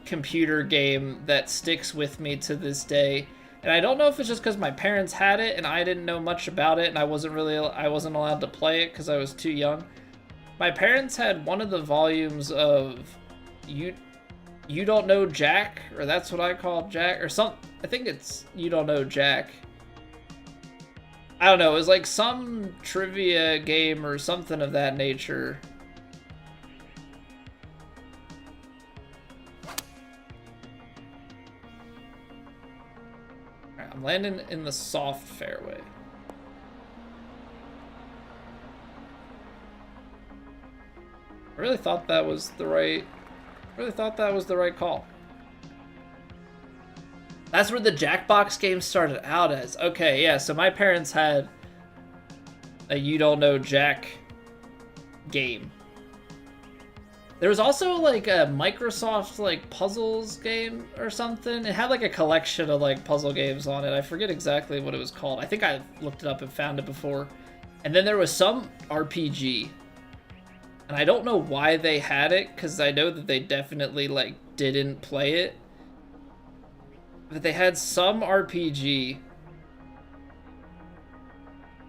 computer game that sticks with me to this day. And I don't know if it's just because my parents had it and I didn't know much about it and I wasn't allowed to play it because I was too young. My parents had one of the volumes of You Don't Know Jack, or that's what I call Jack, or I think it's You Don't Know Jack. I don't know, it was like some trivia game or something of that nature. Alright, I'm landing in the soft fairway. I really thought that was the right call. That's where the Jackbox game started out as. Okay, yeah, so my parents had a You Don't Know Jack game. There was also like a Microsoft like puzzles game or something. It had like a collection of like puzzle games on it. I forget exactly what it was called. I think I looked it up and found it before. And then there was some RPG. And I don't know why they had it, because I know that they definitely like didn't play it. But they had some RPG.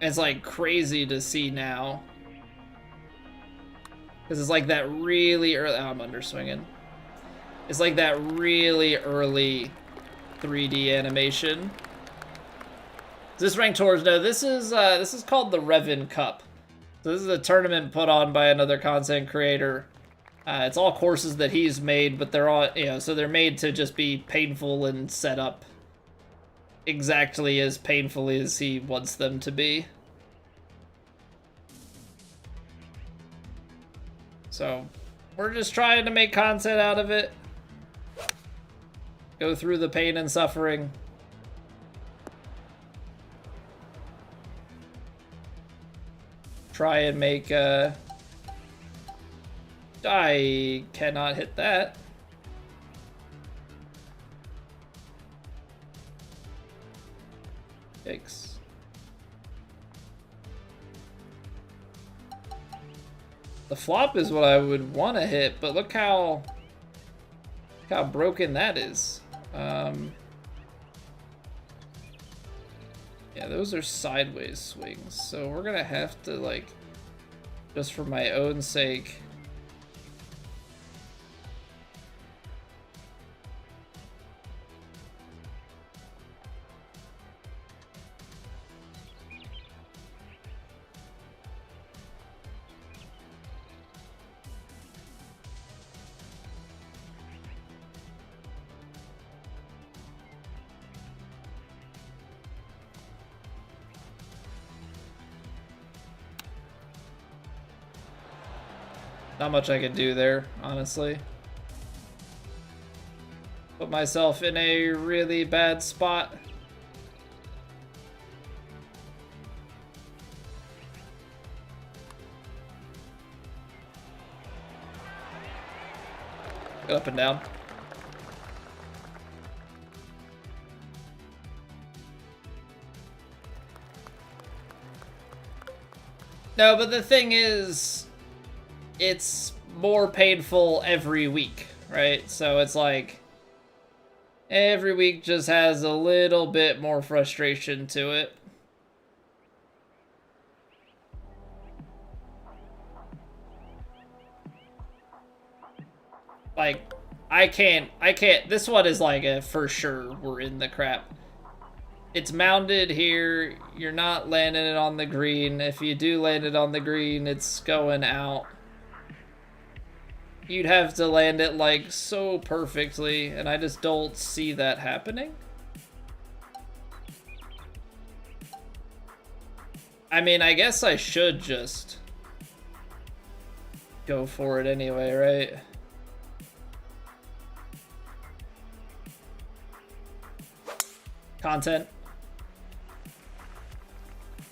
It's like crazy to see now. Because it's like that really early... Oh, I'm underswinging. It's like that really early 3D animation. Is this ranked tours? No, this is called the Revan Cup. So this is a tournament put on by another content creator. It's all courses that he's made, but they're all, so they're made to just be painful and set up exactly as painfully as he wants them to be. So we're just trying to make content out of it. Go through the pain and suffering. Try and make I cannot hit that. Yikes. The flop is what I would want to hit, but look how broken that is. Yeah, those are sideways swings, so we're gonna have to, like, just for my own sake, not much I could do there, honestly. Put myself in a really bad spot. Get up and down. No, but the thing is, it's more painful every week, right? So it's like every week just has a little bit more frustration to it. Like, I can't, this one is like a for sure we're in the crap. It's mounded here, you're not landing it on the green. If you do land it on the green, it's going out. You'd have to land it, like, so perfectly, and I just don't see that happening. I mean, I guess I should just go for it anyway, right? Content.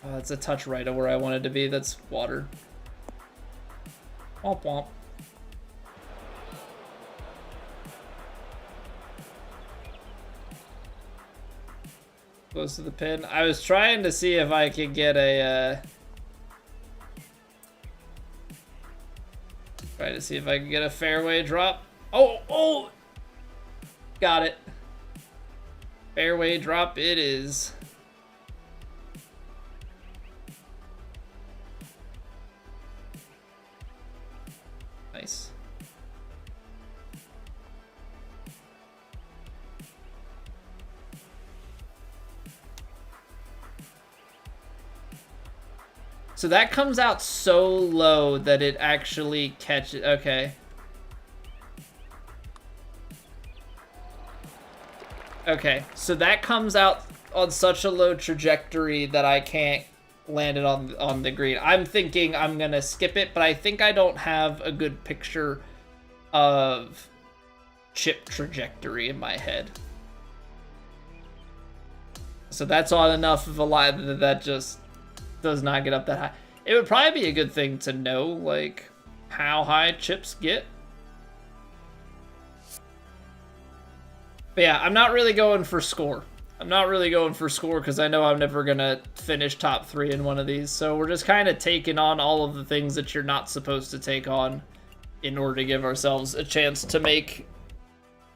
Oh, that's a touch right of where I wanted to be. That's water. Womp womp. Close to the pin. I was trying to see if I could get a, try to see if I could get a fairway drop. Oh, oh! Got it. Fairway drop it is. Nice. So that comes out so low that it actually catches. Okay. Okay, so that comes out on such a low trajectory that I can't land it on the green. I'm thinking I'm gonna skip it, but I think I don't have a good picture of chip trajectory in my head. So that's on enough of a line that just does not get up that high. It would probably be a good thing to know, like, how high chips get. But yeah, I'm not really going for score. I'm not really going for score because I know I'm never going to finish top 3 in one of these. So we're just kind of taking on all of the things that you're not supposed to take on in order to give ourselves a chance to make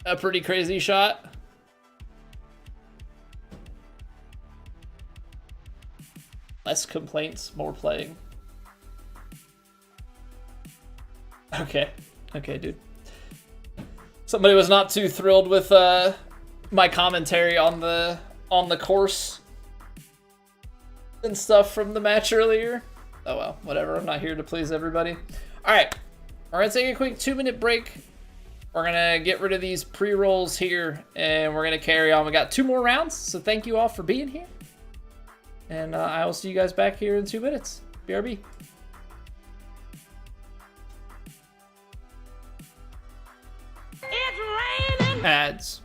a pretty crazy shot. Less complaints, more playing. Okay. Okay, dude. Somebody was not too thrilled with my commentary on the course and stuff from the match earlier. Oh well, whatever. I'm not here to please everybody. All right, we're gonna take a quick 2-minute break. We're gonna get rid of these pre-rolls here, and we're gonna carry on. We got 2 more rounds, so thank you all for being here. And I will see you guys back here in 2 minutes. BRB. It's raining. Ads.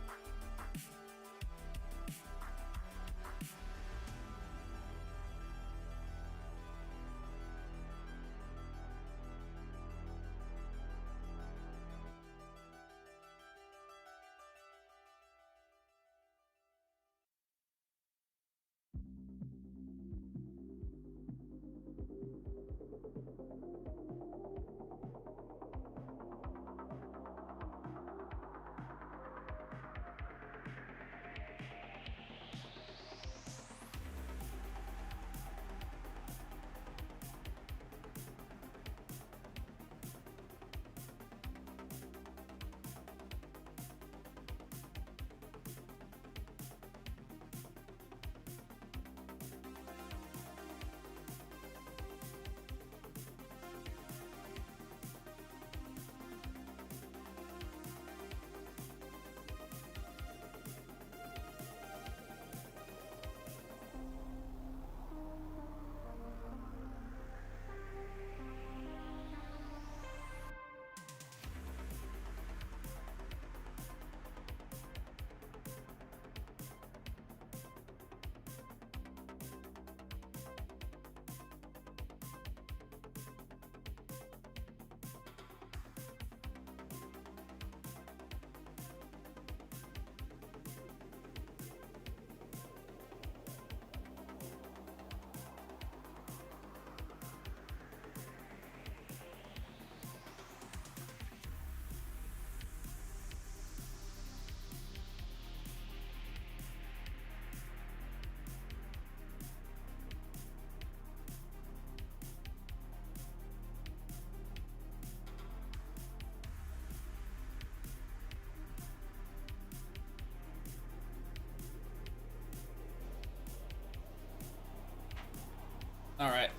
All right.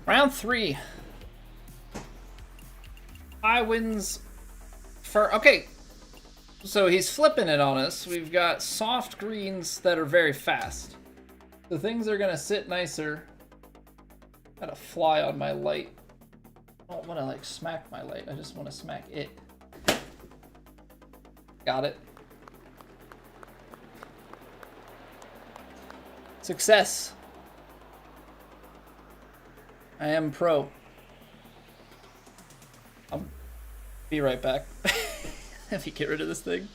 Round 3. I wins for... Okay. So he's flipping it on us. We've got soft greens that are very fast. The things are going to sit nicer. Got a fly on my light. I don't want to, like, smack my light. I just want to smack it. Got it. Success. I am pro. Be right back. If you get rid of this thing.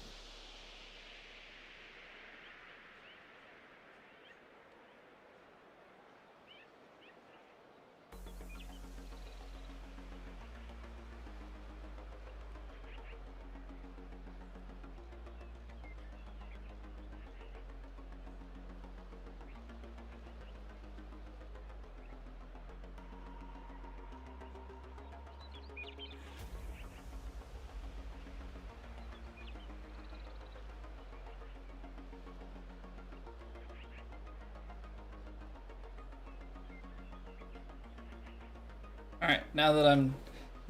Alright, now that I'm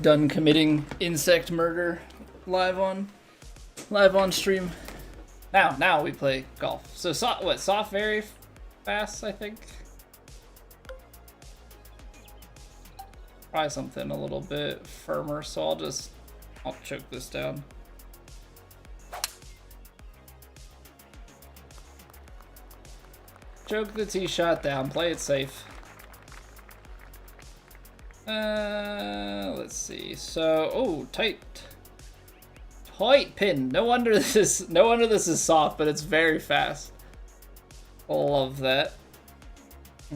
done committing insect murder live on stream, now we play golf. So soft very fast, I think. Probably something a little bit firmer, so I'll choke this down. Choke the tee shot down, play it safe. Let's see. So, oh, tight pin. No wonder this is soft, but it's very fast. Love that.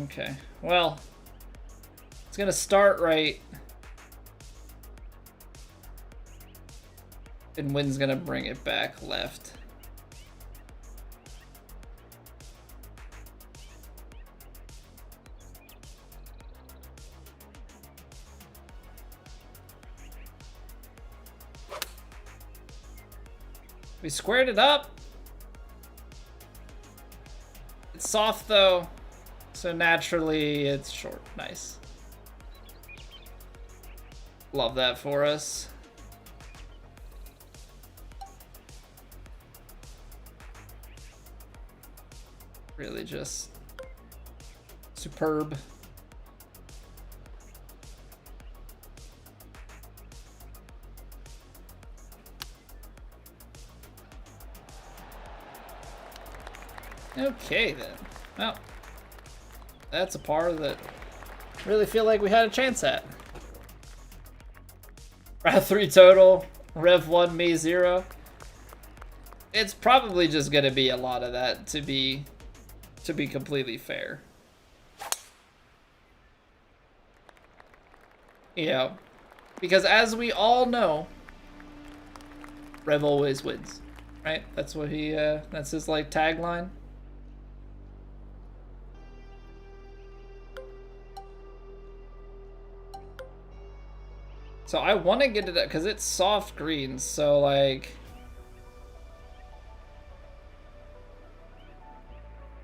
Okay. Well, it's gonna start right, and wind's gonna bring it back left. We squared it up. It's soft though, so naturally it's short. Nice. Love that for us. Really just superb. Okay then. Well, that's a par that I really feel like we had a chance at. Round 3 total, Rev 1, me 0. It's probably just gonna be a lot of that to be completely fair. Yeah, because as we all know, Rev always wins, right? That's what that's his like tagline. So I want to get it because it's soft greens, so like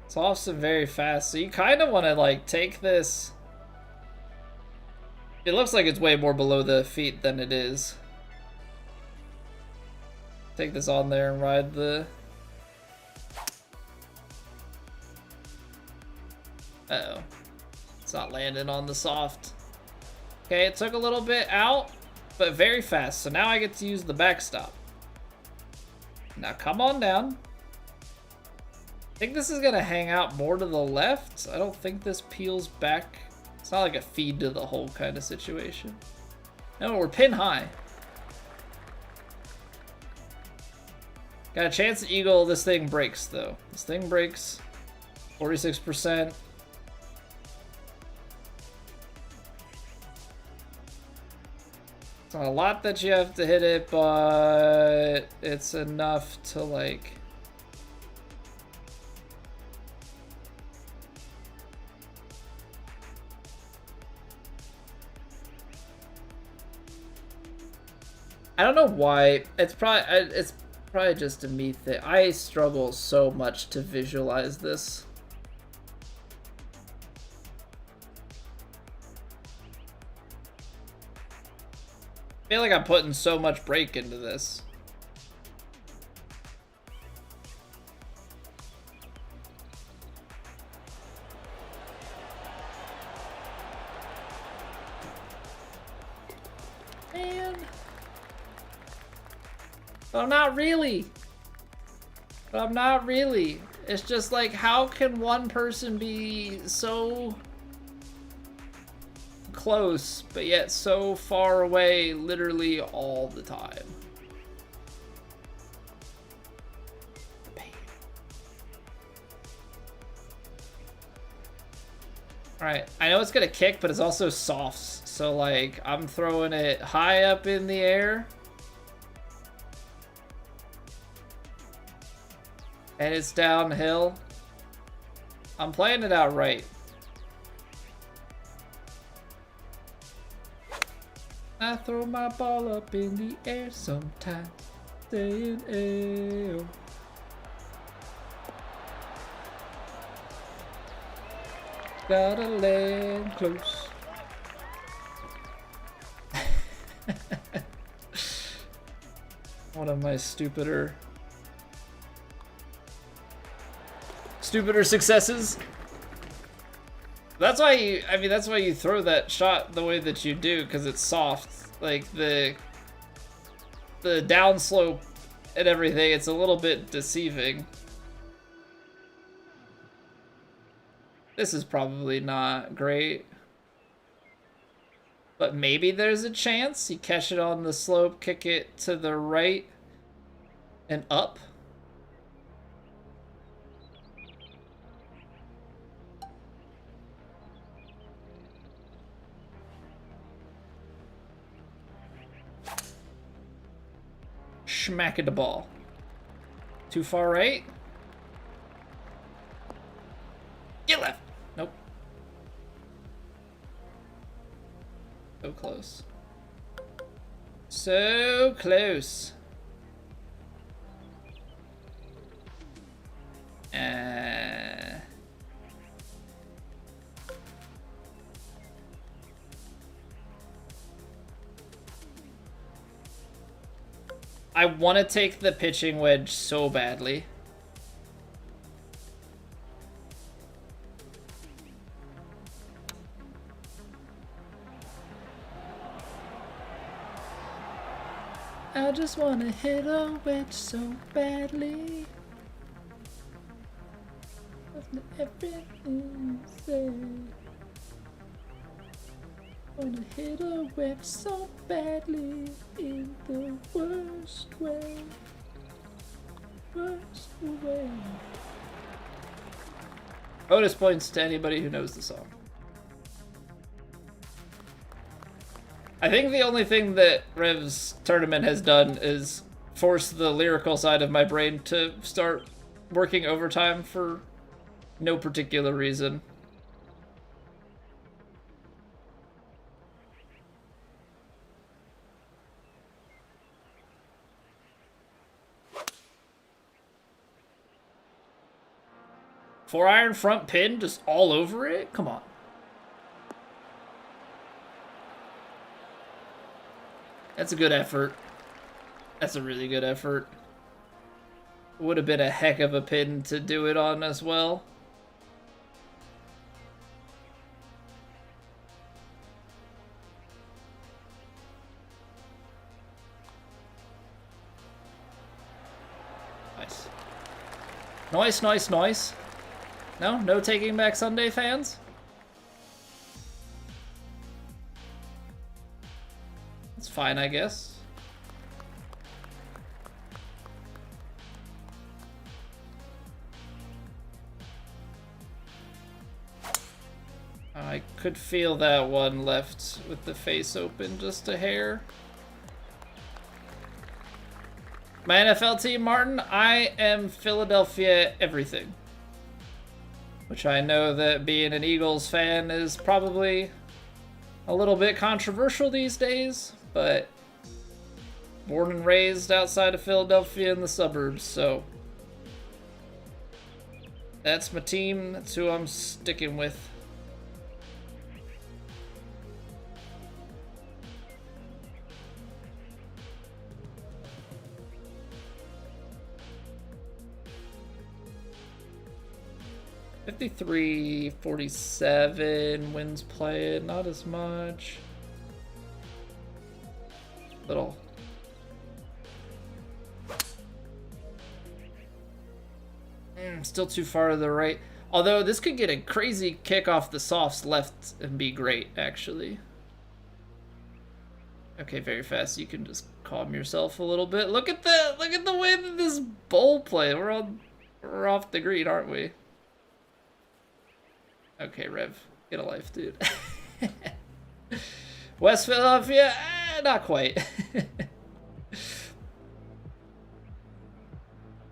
softs and very fast. So you kind of want to like take this. It looks like it's way more below the feet than it is. Take this on there and ride the. Uh-oh. It's not landing on the soft. Okay, it took a little bit out, but very fast. So now I get to use the backstop. Now come on down. I think this is gonna hang out more to the left. I don't think this peels back. It's not like a feed to the hole kind of situation. No, we're pin high. Got a chance to eagle. This thing breaks though. This thing breaks. 46%. It's not a lot that you have to hit it, but it's enough to like. I don't know why. It's probably just a me thing. I struggle so much to visualize this. I feel like I'm putting so much break into this. Man. But I'm not really. It's just like, how can one person be so close, but yet so far away literally all the time. Alright, I know it's gonna kick, but it's also softs. So, like, I'm throwing it high up in the air. And it's downhill. I'm playing it out right. I throw my ball up in the air sometimes, saying, ayo. Gotta land close. One of my stupider successes. That's why you, I mean, that's why you throw that shot the way that you do, because it's soft. Like the downslope and everything, it's a little bit deceiving. This is probably not great. But maybe there's a chance. You catch it on the slope, kick it to the right and up. Smack at the ball. Too far right? Get left. Nope. So close. So close. I want to take the pitching wedge so badly. I just want to hit a wedge so badly. Everything you say. Wanna hit a wedge so badly in the worst way. Worst way. Bonus points to anybody who knows the song. I think the only thing that Rev's tournament has done is force the lyrical side of my brain to start working overtime for no particular reason. Four iron front pin just all over it? Come on. That's a good effort. That's a really good effort. Would have been a heck of a pin to do it on as well. Nice. Nice, nice, nice. No? No Taking Back Sunday fans? That's fine, I guess. I could feel that one left with the face open just a hair. My NFL team, Martin, I am Philadelphia everything. Which I know that being an Eagles fan is probably a little bit controversial these days, but born and raised outside of Philadelphia in the suburbs, so that's my team, that's who I'm sticking with. $53.47 wins played, not as much. Little. Still too far to the right. Although this could get a crazy kick off the softs left and be great, actually. Okay, very fast. You can just calm yourself a little bit. Look at the way that this bowl play. We're off the green, aren't we? Okay, Rev, get a life, dude. West Philadelphia, not quite.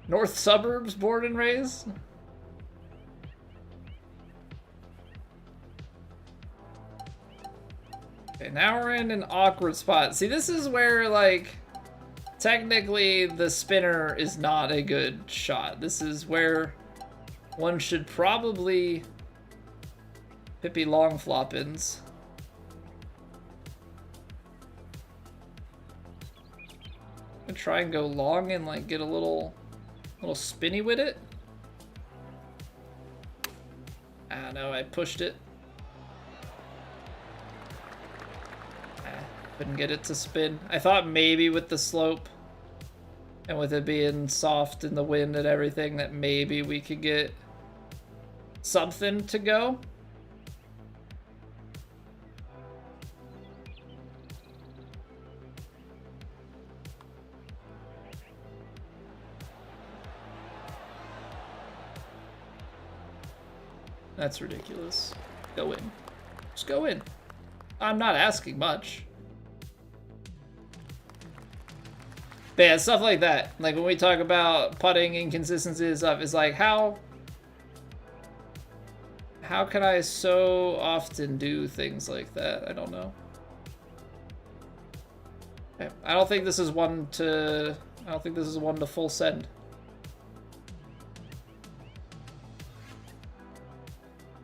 North suburbs, born and raised. Okay, now we're in an awkward spot. See, this is where, like, technically the spinner is not a good shot. This is where one should probably Pippi long flop-ins. I'm gonna try and go long and, like, get a little spinny with it. Ah, no, I pushed it. Couldn't get it to spin. I thought maybe with the slope and with it being soft in the wind and everything that maybe we could get something to go. That's ridiculous. Go in. Just go in. I'm not asking much. But yeah, stuff like that. Like when we talk about putting inconsistency and stuff, it's like how can I so often do things like that? I don't know. I don't think this is one to full send.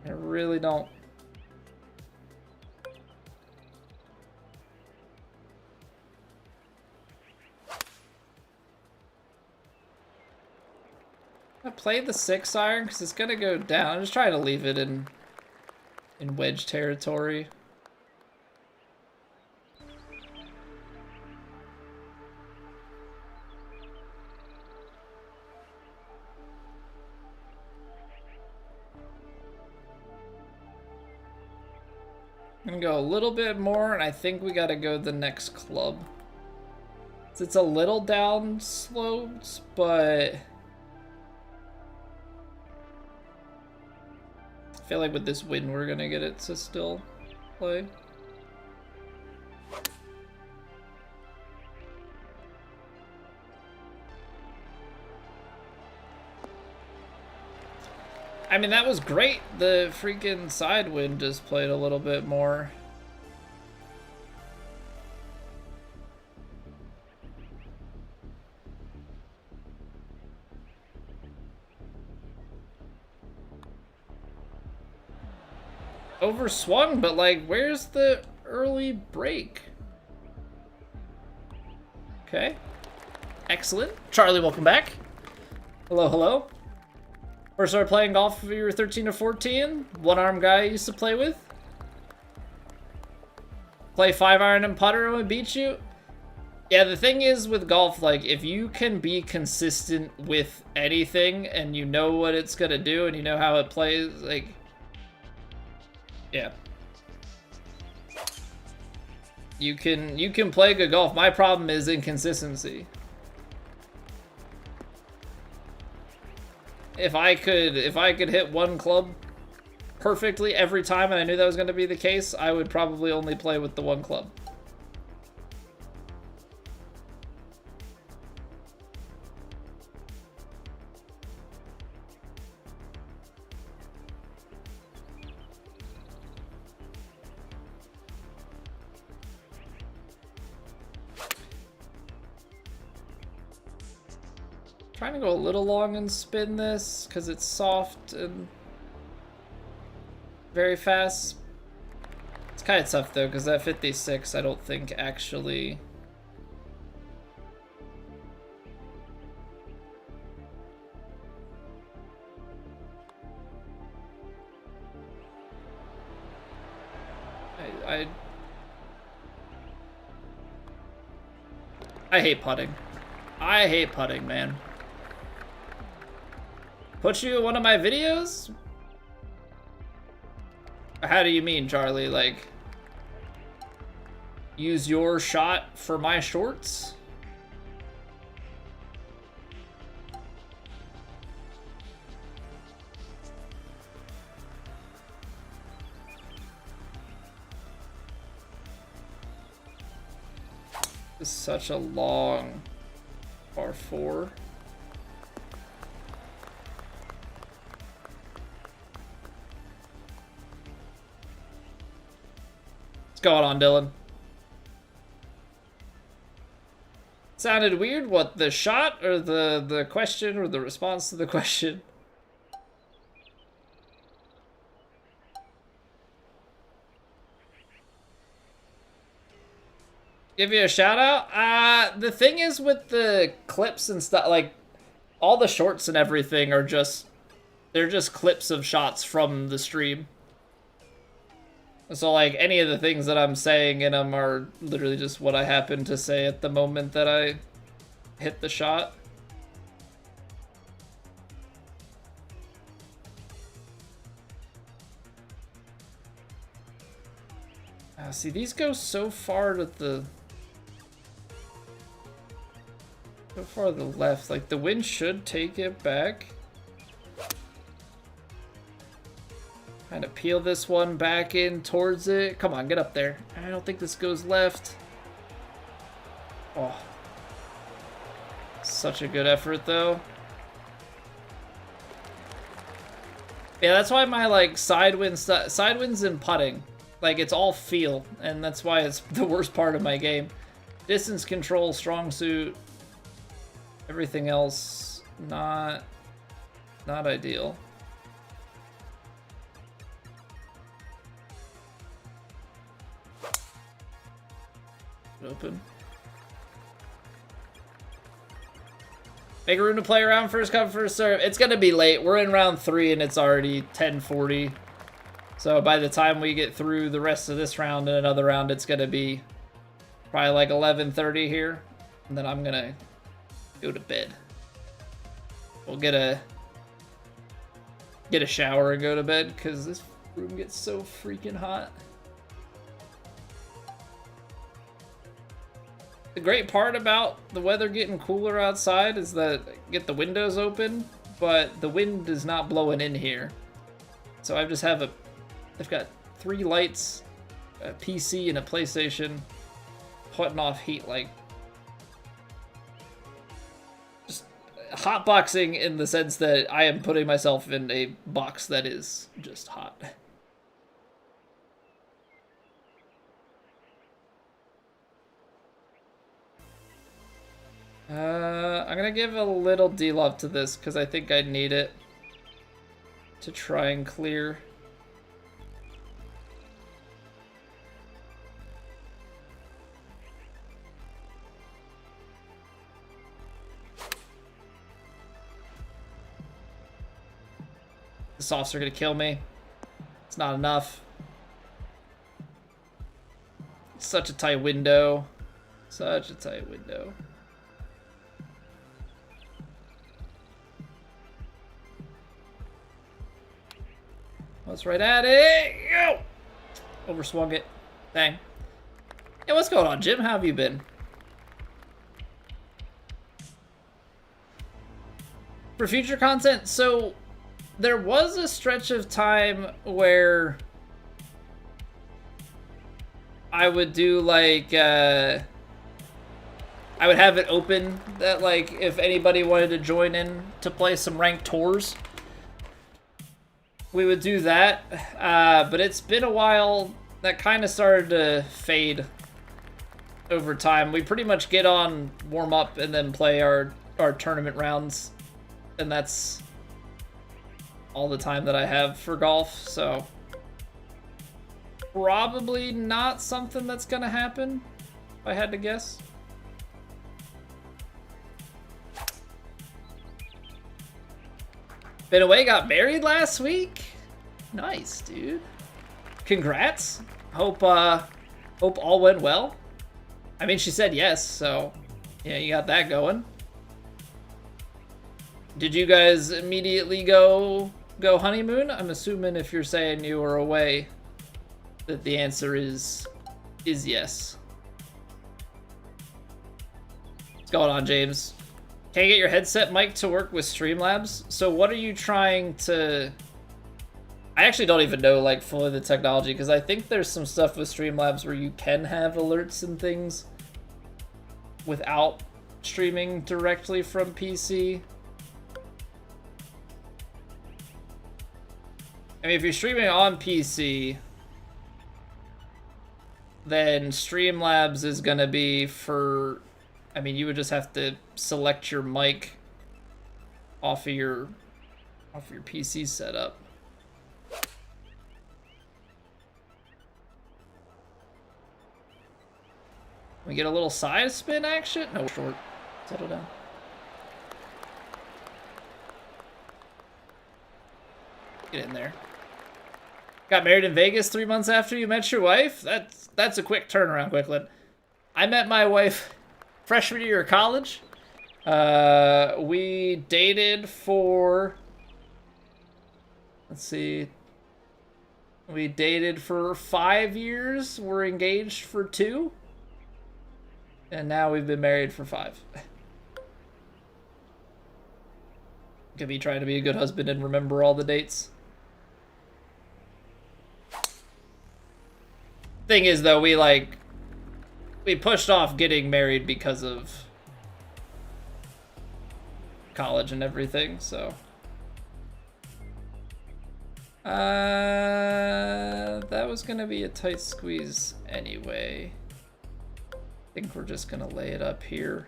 I really don't. I played the 6-iron because it's gonna go down. I'm just trying to leave it in wedge territory. I'm gonna go a little bit more, and I think we gotta go the next club. It's a little down sloped, but I feel like with this wind, we're gonna get it to still play. I mean, that was great. The freaking side wind just played a little bit more. Overswung, but like, where's the early break? Okay. Excellent. Charlie, welcome back. Hello, hello. First started playing golf when you were 13 or 14. One-arm guy I used to play with. Play 5-iron and putter and would beat you. Yeah, the thing is with golf, like, if you can be consistent with anything and you know what it's gonna do and you know how it plays, like, yeah. You can play good golf. My problem is inconsistency. If I could hit one club perfectly every time and I knew that was going to be the case, I would probably only play with the one club. Trying to go a little long and spin this because it's soft and very fast. It's kind of tough though because that 56 I don't think actually I hate putting. I hate putting, man. Put you in one of my videos? How do you mean, Charlie? Like, use your shot for my shorts. This is such a long par 4. What's going on, Dylan? Sounded weird. What, the shot or the question or the response to the question? Give you a shout out? The thing is with the clips and stuff, like all the shorts and everything are just, they're just clips of shots from the stream. So like any of the things that I'm saying in them are literally just what I happen to say at the moment that I hit the shot. See, these go so far to the... So far to the left. Like, the wind should take it back. Kind of peel this one back in towards it. Come on, get up there. I don't think this goes left. Oh. Such a good effort, though. Yeah, that's why my, like, side winds and putting, like, it's all feel, and that's why it's the worst part of my game. Distance control, strong suit, everything else, not ideal. Open. Make a room to play around, first come, first serve. It's gonna be late. We're in round 3 and it's already 10:40. So by the time we get through the rest of this round and another round, it's gonna be probably like 11:30 here. And then I'm gonna go to bed. We'll get a shower and go to bed because this room gets so freaking hot. The great part about the weather getting cooler outside is that I get the windows open, but the wind is not blowing in here. So I just have I've got 3 lights, a PC and a PlayStation, putting off heat, like just hotboxing in the sense that I am putting myself in a box that is just hot. I'm gonna give a little D-love to this because I think I need it to try and clear. The softs are gonna kill me. It's not enough. Such a tight window. Such a tight window. Let's right at it. Yo! Overswung it. Dang. Hey, what's going on, Jim? How have you been? For future content, so there was a stretch of time where I would do like I would have it open that like if anybody wanted to join in to play some ranked tours, we would do that, but it's been a while. That kind of started to fade over time. We pretty much get on, warm up, and then play our tournament rounds, and that's all the time that I have for golf, so probably not something that's gonna happen, if I had to guess. Been away, got married last week. Nice, dude. Congrats. Hope all went well. I mean, she said yes, so yeah, you got that going. Did you guys immediately go honeymoon? I'm assuming if you're saying you were away, that the answer is yes. going on, James? Can't get your headset mic to work with Streamlabs? So what are you trying to... I actually don't even know, like, fully the technology, because I think there's some stuff with Streamlabs where you can have alerts and things without streaming directly from PC. I mean, if you're streaming on PC, then Streamlabs is gonna be for... I mean, you would just have to select your mic off of your PC setup. We get a little side spin action? No, short. Settle down. Get in there. Got married in Vegas 3 months after you met your wife? That's a quick turnaround, Quicklin. I met my wife freshman year of college. We dated for... Let's see. We dated for 5 years. We're engaged for 2. And now we've been married for 5. Could be trying to be a good husband and remember all the dates. Thing is, though, we pushed off getting married because of college and everything, so. That was gonna be a tight squeeze anyway. I think we're just gonna lay it up here.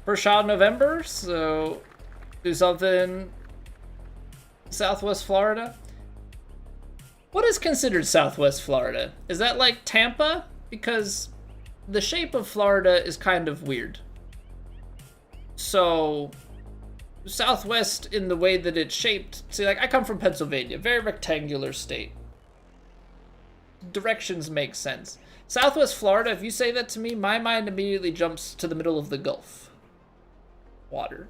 First shot in November, so do something Southwest Florida. What is considered Southwest Florida? Is that like Tampa? Because the shape of Florida is kind of weird. So Southwest in the way that it's shaped. See, like, I come from Pennsylvania, very rectangular state. Directions make sense. Southwest Florida, if you say that to me, my mind immediately jumps to the middle of the Gulf. Water.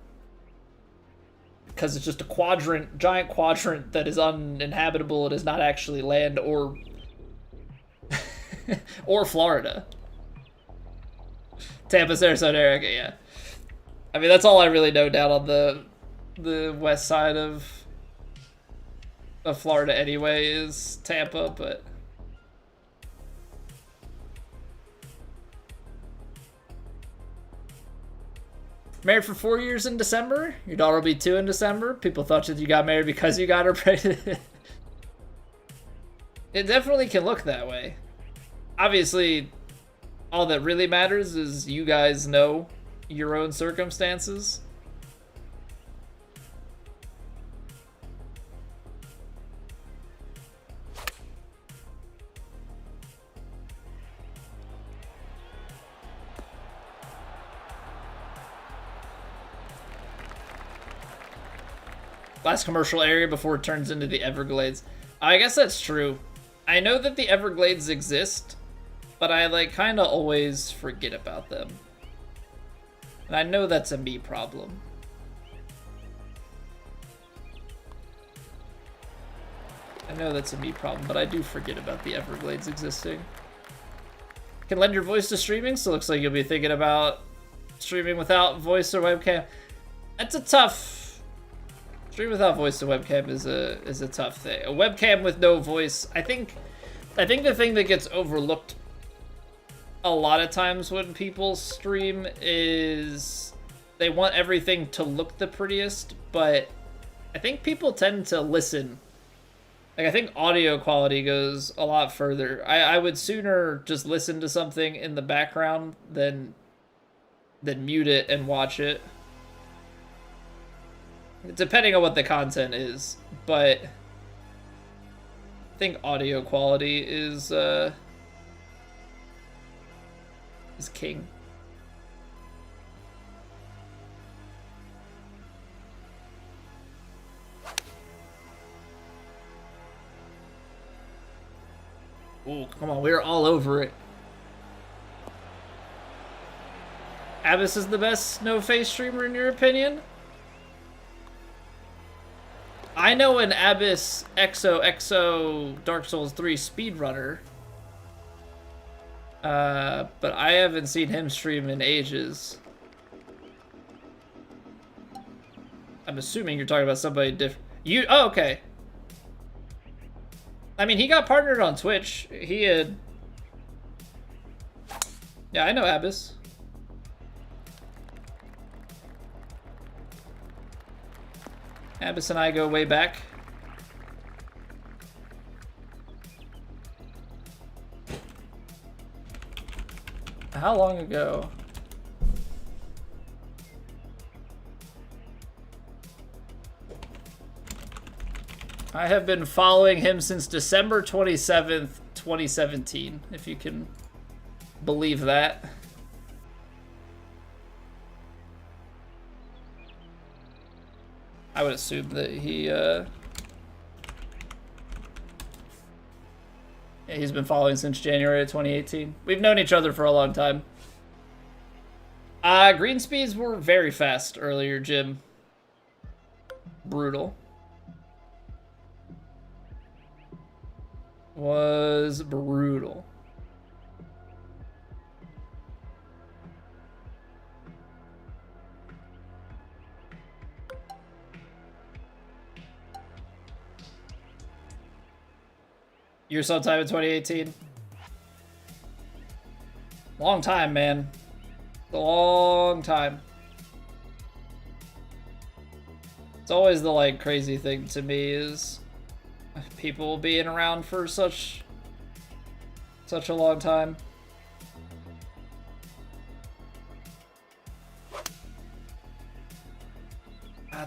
Because it's just a quadrant, giant quadrant that is uninhabitable. It is not actually land or or Florida. Tampa, Sarasota, Erica, yeah. I mean, that's all I really know down on the west side of Florida anyway, is Tampa, but... Married for 4 years in December. Your daughter will be 2 in December. People thought that you got married because you got her pregnant. It definitely can look that way. Obviously, all that really matters is you guys know your own circumstances. Last commercial area before it turns into the Everglades. I guess that's true. I know that the Everglades exist, but I like kind of always forget about them. And I know that's a me problem. I know that's a me problem, but I do forget about the Everglades existing. Can lend your voice to streaming, so it looks like you'll be thinking about streaming without voice or webcam. That's a tough... Stream without voice or webcam is a tough thing. A webcam with no voice, I think the thing that gets overlooked a lot of times when people stream is they want everything to look the prettiest, but I think people tend to listen. Like, I think audio quality goes a lot further. I would sooner just listen to something in the background than mute it and watch it. Depending on what the content is, but I think audio quality is king. Ooh, come on, we're all over it. Abyss is the best no-face streamer in your opinion? I know an Abyss XOXO Dark Souls 3 speedrunner. But I haven't seen him stream in ages. I'm assuming you're talking about somebody different. Oh, okay. I mean, he got partnered on Twitch. He had... Yeah, I know Abyss. Abyss and I go way back. How long ago? I have been following him since December 27th, 2017, if you can believe that. I would assume that yeah, he's been following since January of 2018. We've known each other for a long time. Green speeds were very fast earlier, Jim. Brutal. Was brutal. You're sometime in 2018. Long time, man. A long time. It's always the like crazy thing to me is people being around for such a long time.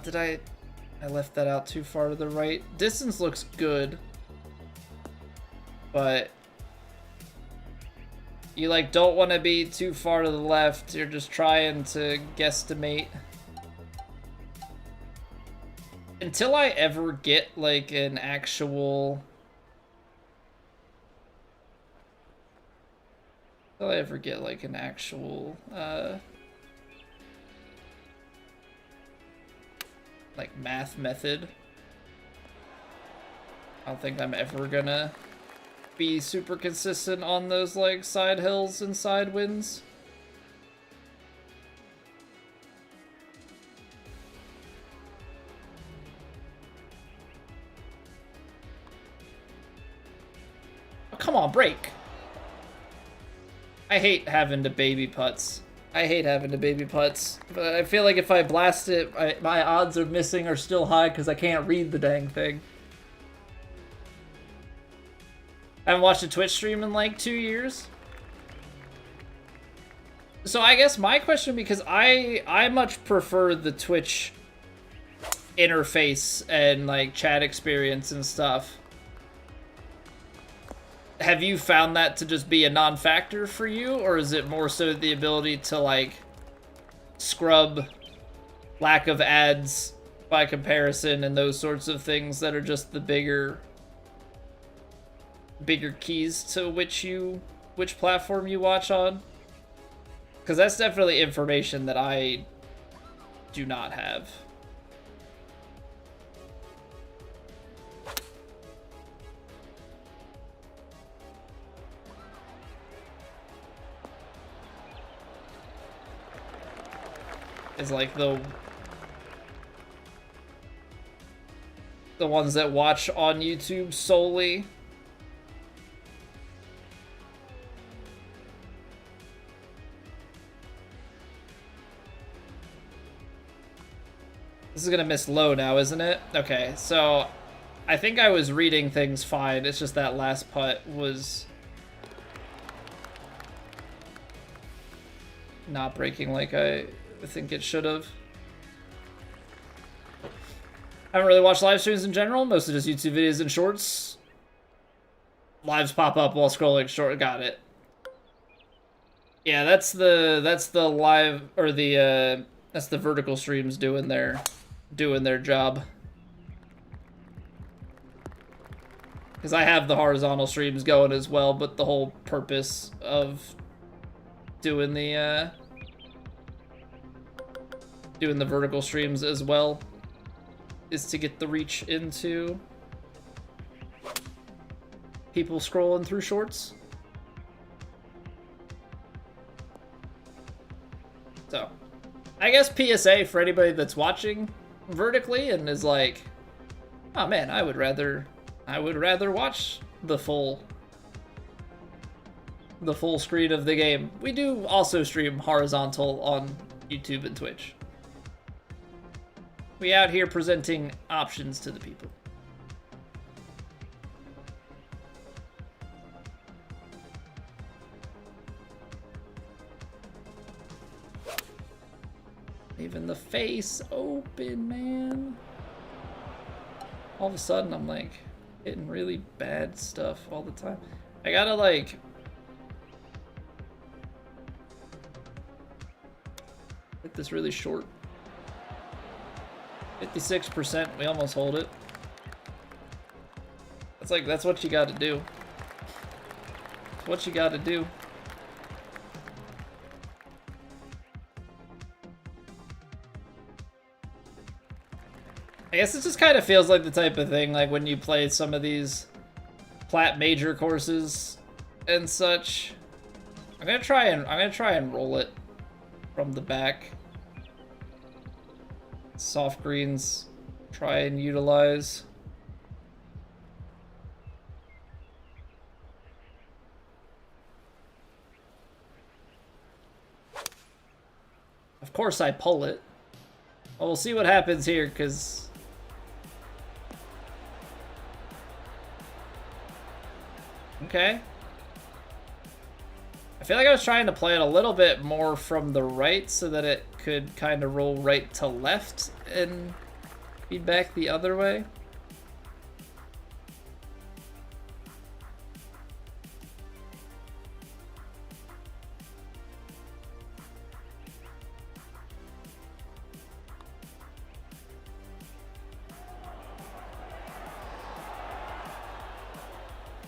Did I left that out too far to the right. Distance looks good, but you like don't want to be too far to the left. You're just trying to guesstimate. Until I ever get like an actual... Until I ever get like an actual like math method, I don't think I'm ever gonna be super consistent on those like side hills and side winds. Oh, come on, break. I hate having to baby putts. I hate having to baby putts, but I feel like if I blast it, my odds of missing are still high because I can't read the dang thing. I haven't watched a Twitch stream in like 2 years. So I guess my question, because I much prefer the Twitch interface and like chat experience and stuff. Have you found that to just be a non-factor for you, or is it more so the ability to like scrub lack of ads by comparison and those sorts of things that are just the bigger keys to which platform you watch on? Because that's definitely information that I do not have. Is like the ones that watch on YouTube solely. This is gonna miss low now, isn't it? Okay, so I think I was reading things fine. It's just that last putt was not breaking like I think it should have. I haven't really watched live streams in general, mostly just YouTube videos and shorts. Lives pop up while scrolling short. Got it. Yeah, that's the live, or the that's the vertical streams doing their job. Because I have the horizontal streams going as well, but the whole purpose of doing the vertical streams as well is to get the reach into people scrolling through shorts. I guess PSA for anybody that's watching vertically and is like, oh man, I would rather watch the full screen of the game. We do also stream horizontal on YouTube and Twitch. We out here presenting options to the people. Leaving the face open, man. All of a sudden, I'm like hitting really bad stuff all the time. I gotta like hit this really short. 56%, we almost hold it. That's what you gotta do. It's what you gotta do. I guess it just kind of feels like the type of thing like when you play some of these plat major courses and such. I'm gonna try and roll it from the back. Soft greens, try and utilize. Of course I pull it. Well, we'll see what happens here, because okay. I feel like I was trying to play it a little bit more from the right so that it could kind of roll right to left and feedback the other way.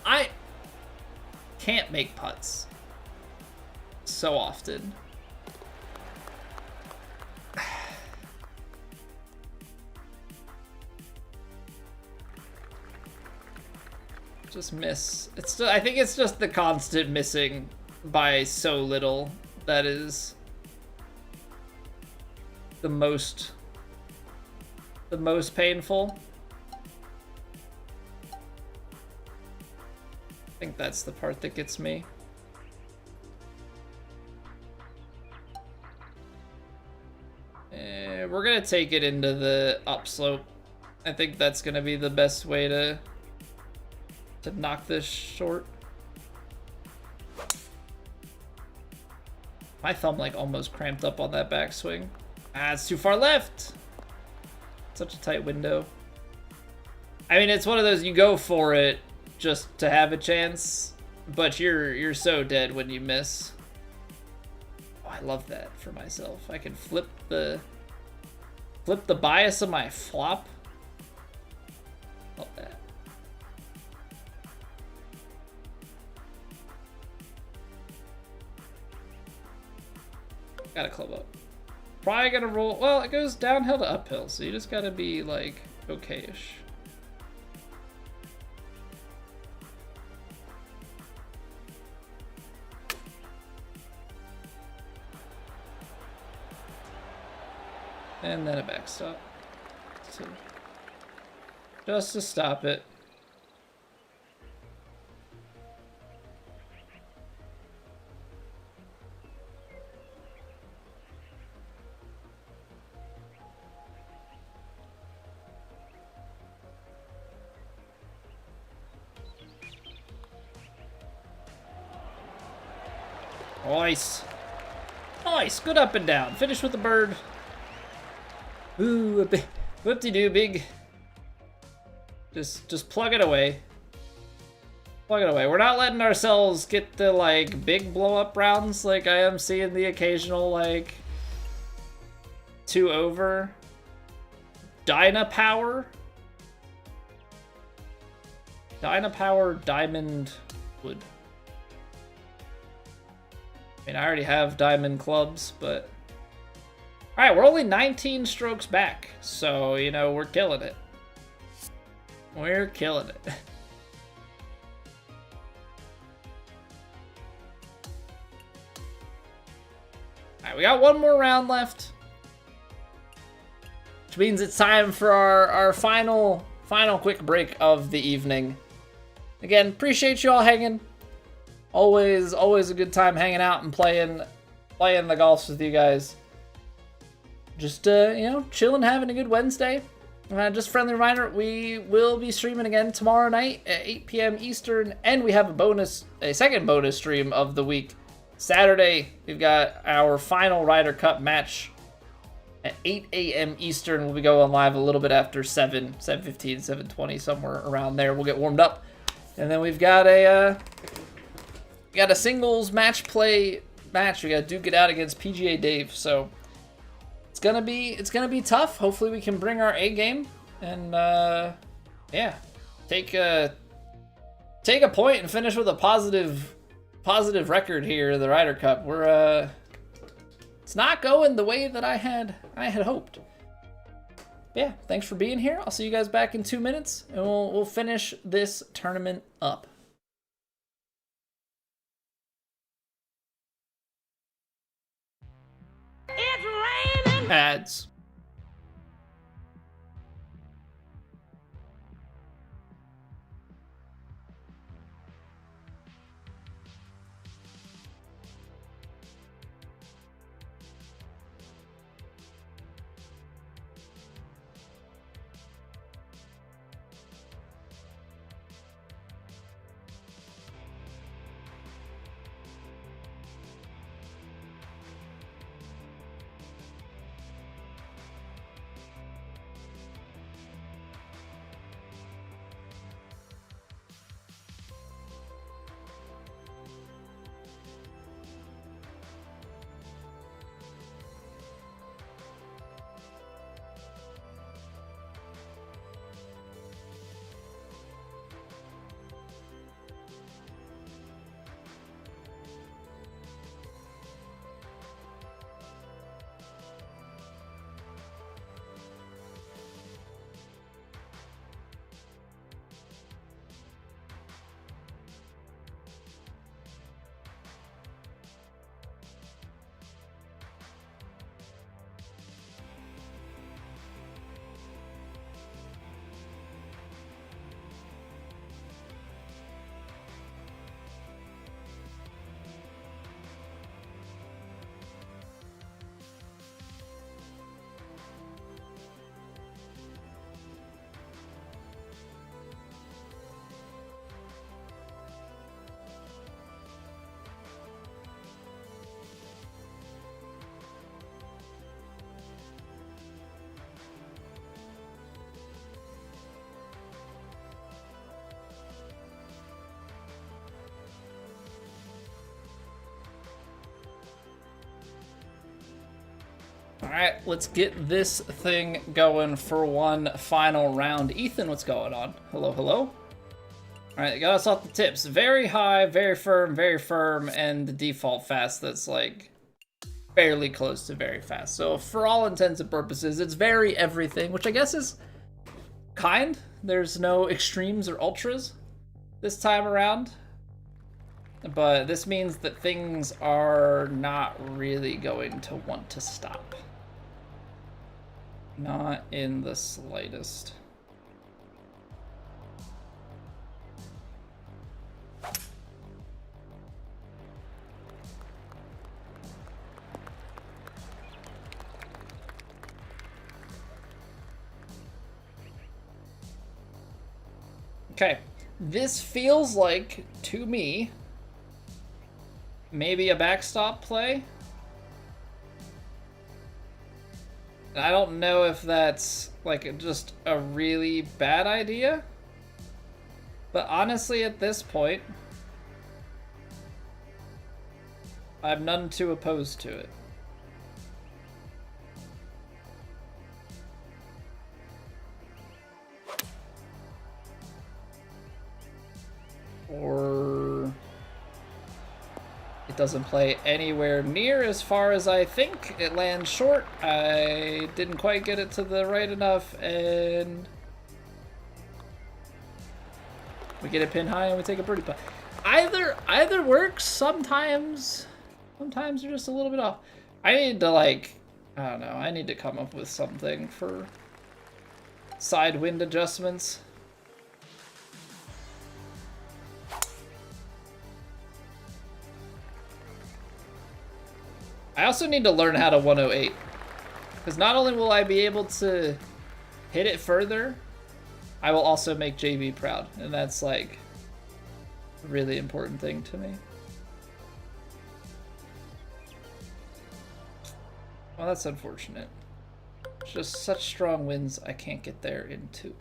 I can't make putts so often. Just miss. It's still, I think it's just the constant missing by so little that is the most painful. I think that's the part that gets me. We're gonna take it into the upslope. I think that's gonna be the best way to knock this short. My thumb like almost cramped up on that backswing. Ah, it's too far left. Such a tight window. I mean, it's one of those, you go for it just to have a chance, but you're so dead when you miss. Oh, I love that for myself. I can flip the bias of my flop. Love that. Gotta club up. Probably gonna roll. Well, it goes downhill to uphill, so you just gotta be like okay-ish. And then a backstop. So just to stop it. Nice. Nice. Good up and down. Finish with the bird. Ooh, a big whoop-de-doo, big. Just plug it away. Plug it away. We're not letting ourselves get the like big blow-up rounds like I am seeing the occasional like 2 over. Dyna Power. Dyna Power Diamond Wood. I mean, I already have diamond clubs, but alright, we're only 19 strokes back, so, you know, we're killing it. We're killing it. Alright, we got one more round left. which means it's time for our final quick break of the evening. Again, appreciate you all hanging. Always a good time hanging out and playing the golfs with you guys. Just, you know, chilling, having a good Wednesday. Just a friendly reminder, we will be streaming again tomorrow night at 8 p.m. Eastern, and we have a second bonus stream of the week. Saturday, we've got our final Ryder Cup match at 8 a.m. Eastern. We'll be going live a little bit after 7:15, 7:20, somewhere around there. We'll get warmed up. And then we've got a singles match. We got Duke it out against PGA Dave. So it's gonna be tough. Hopefully we can bring our A game and yeah, take a point and finish with a positive record here in the Ryder Cup. It's not going the way that I had hoped. Yeah, thanks for being here. I'll see you guys back in 2 minutes, and we'll finish this tournament up. It's raining. Ads. Alright, let's get this thing going for one final round. Ethan, what's going on? Hello, hello. Alright, got us off the tips. Very high, very firm, and the default fast that's like fairly close to very fast. So for all intents and purposes, it's very everything, which I guess is kind. There's no extremes or ultras this time around. But this means that things are not really going to want to stop. Not in the slightest. Okay, this feels like, to me, maybe a backstop play. I don't know if that's like just a really bad idea, but honestly at this point, I'm none too opposed to it. Or it doesn't play anywhere near as far as I think. It lands short. I didn't quite get it to the right enough, and we get a pin high and we take a birdie putt. Either works. Sometimes you're just a little bit off. I need to, like, I don't know, I need to come up with something for side wind adjustments. I also need to learn how to 108, because not only will I be able to hit it further, I will also make JB proud, and that's like a really important thing to me. Well, that's unfortunate. It's just such strong winds, I can't get there in 2.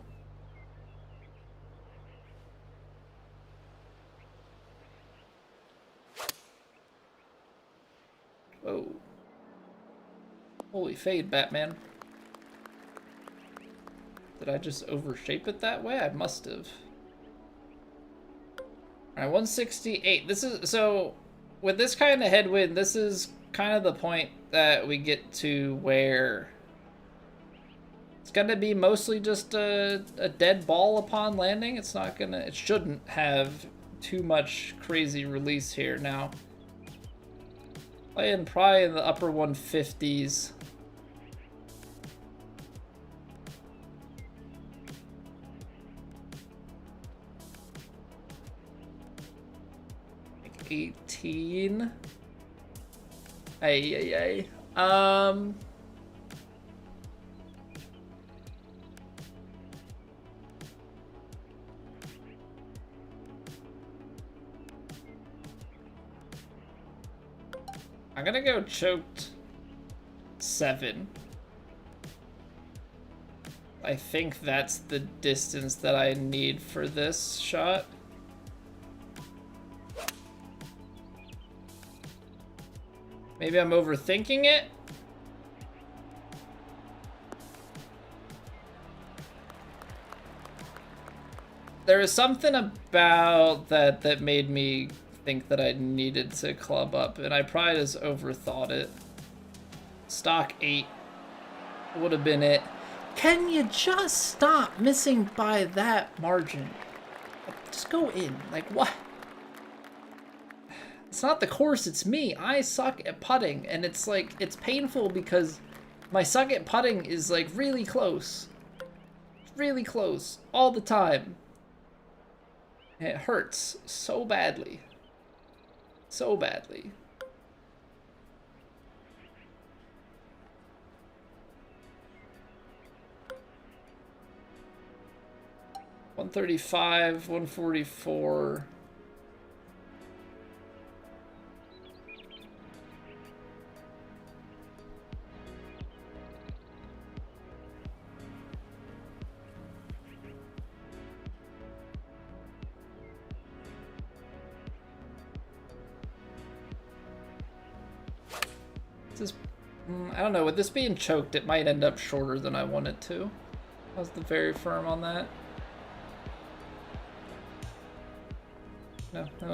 Whoa. Holy fade, Batman. Did I just overshape it that way? I must have. Alright, 168. This is, so, with this kind of headwind, this is kind of the point that we get to where it's gonna be mostly just a dead ball upon landing. It's not gonna, it shouldn't have too much crazy release here now. Playing probably in the upper 150s. Like 18. Ay. I'm gonna go choked 7. I think that's the distance that I need for this shot. Maybe I'm overthinking it. There was something about that made me think that I needed to club up, and I probably just overthought it. Stock 8 would have been it. Can you just stop missing by that margin? Just go in. Like, what? It's not the course, it's me. I suck at putting, and it's like, it's painful because my suck at putting is like really close. Really close all the time. And it hurts so badly. So badly. $135, 144. This, I don't know, with this being choked, it might end up shorter than I want it to. I was very firm on that. No, that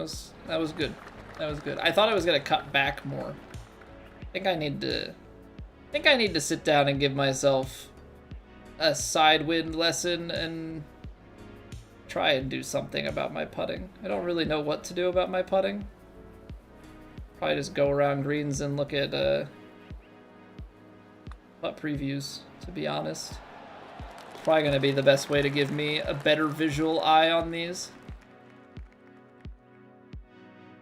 was good. That was good. I thought I was gonna cut back more. I think I need to sit down and give myself a side wind lesson and try and do something about my putting. I don't really know what to do about my putting. Probably just go around greens and look at putt previews, to be honest. Probably gonna be the best way to give me a better visual eye on these.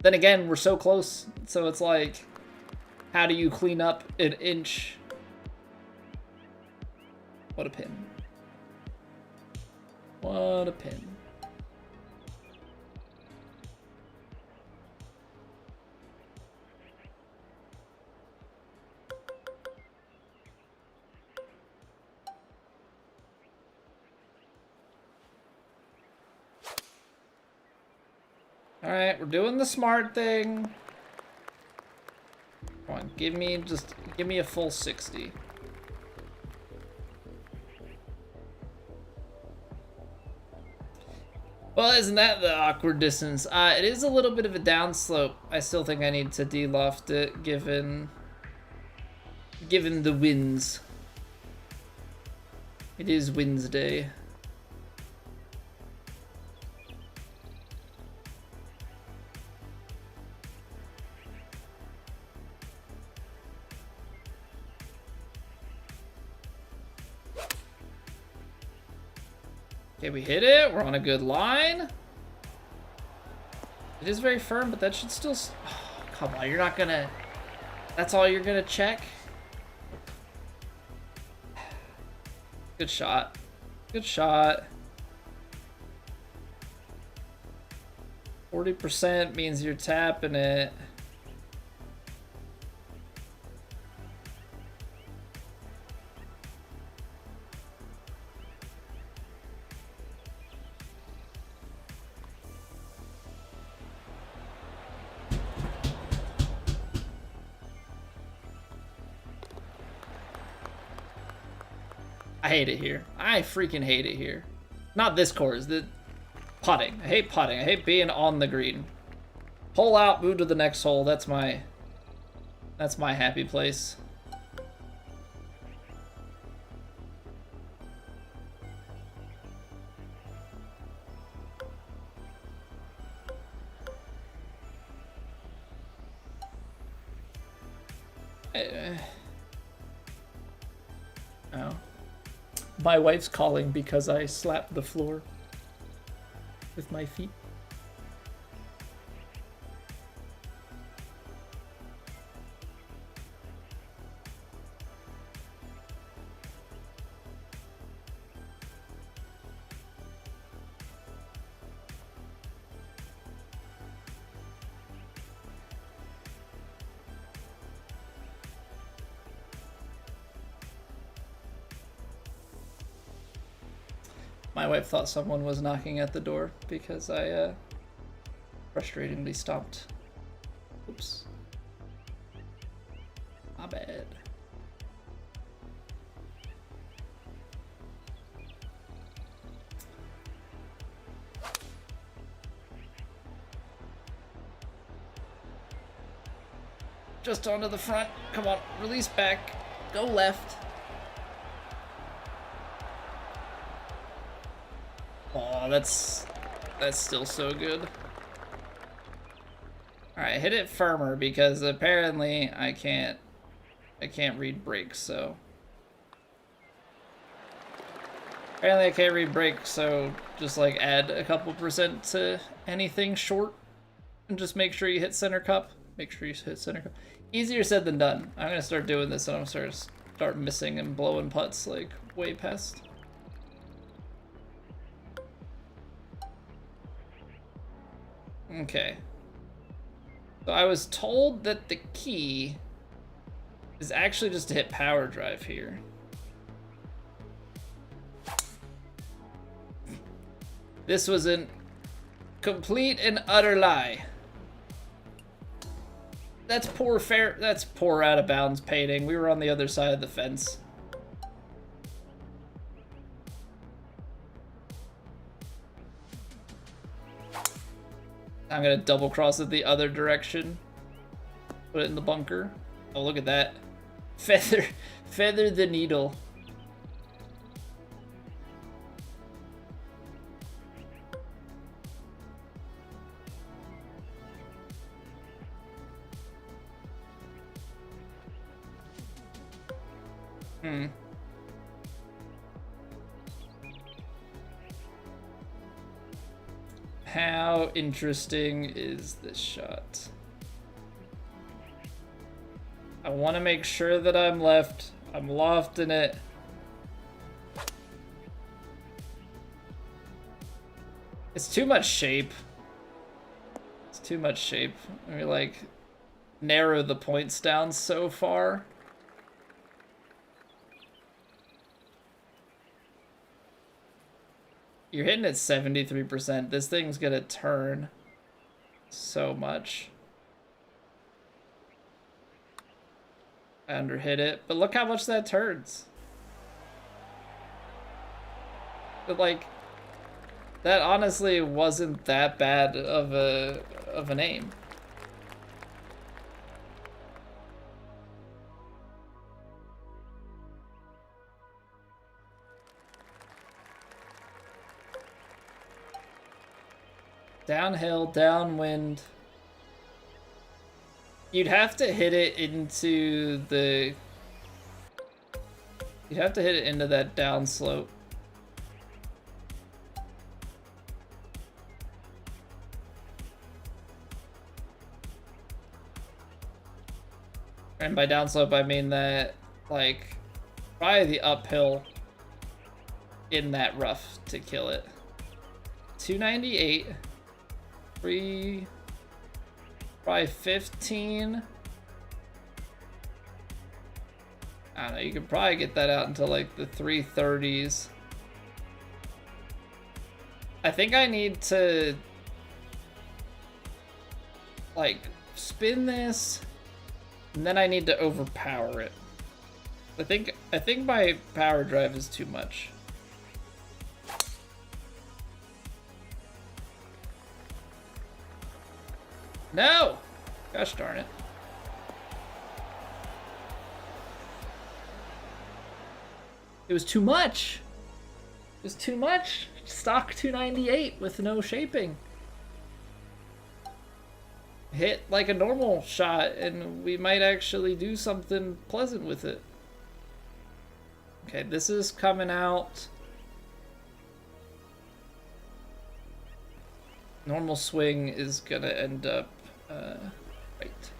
Then again, we're so close, so it's like, how do you clean up an inch? What a pin. What a pin. All right, we're doing the smart thing. Come on, give me a full 60. Well, isn't that the awkward distance? It is a little bit of a downslope. I still think I need to de-loft it, given the winds. It is Wednesday. Okay, we hit it. We're on a good line. It is very firm, but that should still... Oh, come on, you're not gonna... That's all you're gonna check? Good shot. Good shot. 40% means you're tapping it. I hate it here. I freaking hate it here. Not this course, the putting. I hate putting. I hate being on the green. Hole out, move to the next hole. That's my happy place. Oh. My wife's calling because I slapped the floor with my feet. My wife thought someone was knocking at the door because I frustratingly stopped. Oops. My bad. Just onto the front. Come on, release back. Go left. Oh, that's still so good. Alright, hit it firmer because apparently I can't read brakes, so. Apparently I can't read brakes, so just like add a couple percent to anything short and just make sure you hit center cup. Make sure you hit center cup. Easier said than done. I'm gonna start doing this and I'm gonna start missing and blowing putts like way past. Okay. So I was told that the key is actually just to hit power drive here. This was a complete and utter lie. That's poor out of bounds painting. We were on the other side of the fence. I'm gonna double cross it the other direction. Put it in the bunker. Oh, look at that. Feather the needle. How interesting is this shot? I want to make sure that I'm left. I'm lofting it. It's too much shape. It's too much shape. I mean, like, narrow the points down so far. You're hitting at 73%. This thing's gonna turn so much. I underhit it, but look how much that turns. But like, that honestly wasn't that bad of an aim. Downhill, downwind. You'd have to hit it into the... You'd have to hit it into that downslope. And by downslope, I mean that, like, probably the uphill in that rough to kill it. 298. Probably 15. I don't know, you could probably get that out into like the 330s. I think I need to like spin this, and then I need to overpower it. I think my power drive is too much. No! Gosh darn it. It was too much. It was too much. Stock 298 with no shaping. Hit like a normal shot and we might actually do something pleasant with it. Okay, this is coming out. Normal swing is gonna end up right.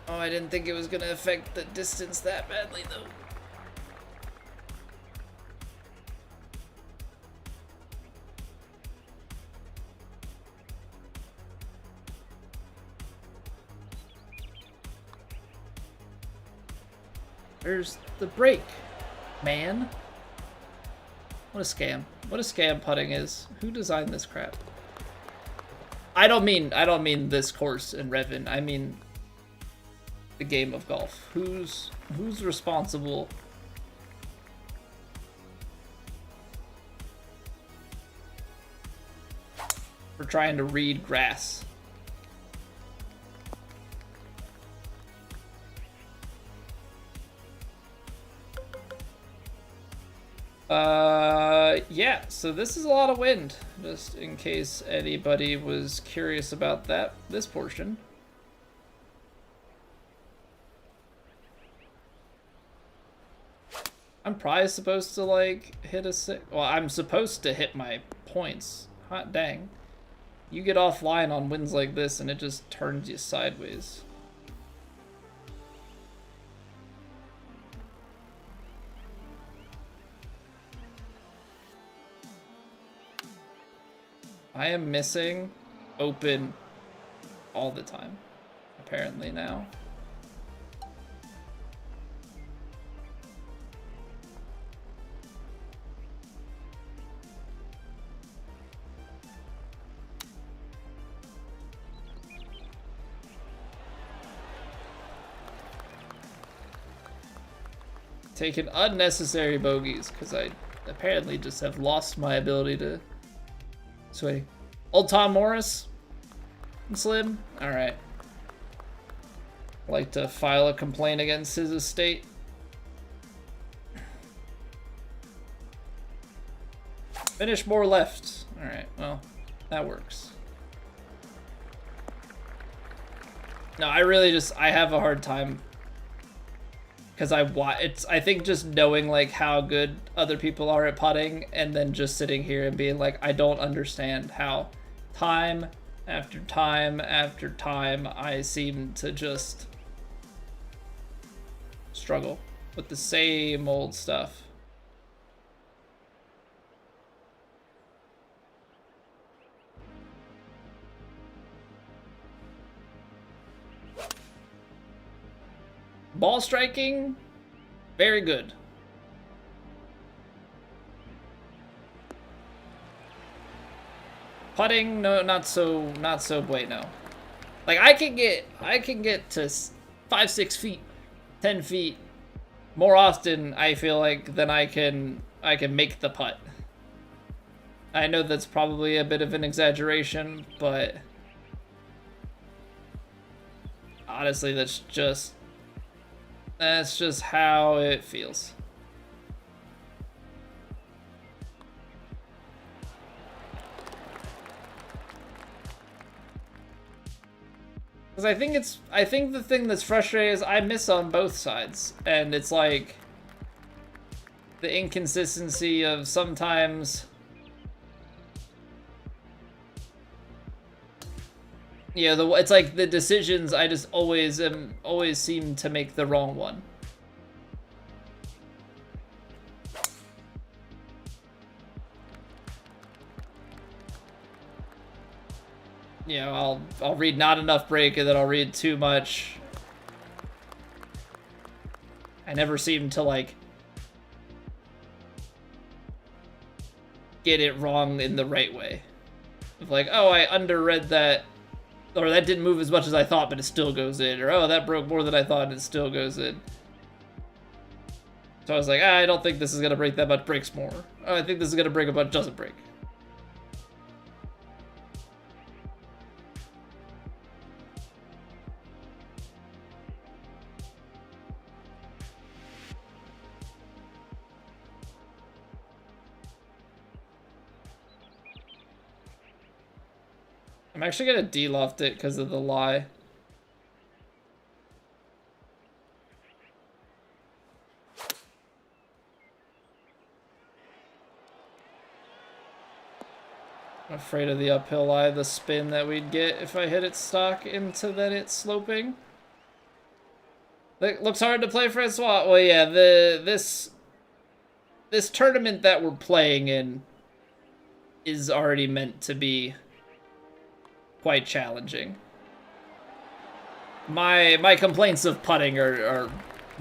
Oh, I didn't think it was gonna affect the distance that badly though. There's the break, man. What a scam. What a scam putting is. Who designed this crap? I don't mean this course in Revan. I mean the game of golf. Who's responsible for trying to read grass? Yeah, so this is a lot of wind, just in case anybody was curious about this portion. I'm probably supposed to, like, hit a six. Well, I'm supposed to hit my points. Hot dang. You get offline on winds like this and it just turns you sideways. I am missing open all the time, apparently now. Taking unnecessary bogeys because I apparently just have lost my ability to sway. Old Tom Morris and Slim? Alright. Like to file a complaint against his estate. Finish more left. Alright, well, that works. No, I have a hard time because I think just knowing like how good other people are at putting and then just sitting here and being like, I don't understand how time after time after time I seem to just struggle with the same old stuff. Ball striking, very good. Putting, no, not so bueno. Like I can get to 5-6 feet, 10 feet more often, I feel like, than I can make the putt. I know that's probably a bit of an exaggeration, but honestly, that's just how it feels. Because I think the thing that's frustrating is I miss on both sides, and it's like the inconsistency of sometimes Yeah, it's like the decisions I just always seem to make the wrong one. You know, I'll read not enough break and then I'll read too much. I never seem to like get it wrong in the right way. Of like, oh, I underread that, or that didn't move as much as I thought, but it still goes in, or oh, that broke more than I thought and it still goes in. So I was like, I don't think this is gonna break that much, breaks more. Oh, I think this is gonna break a bunch, doesn't break. I'm actually gonna de-loft it because of the lie. I'm afraid of the uphill lie, the spin that we'd get if I hit it stock into then it's sloping. It looks hard to play, Francois. Well, yeah, this tournament that we're playing in is already meant to be quite challenging. My complaints of putting are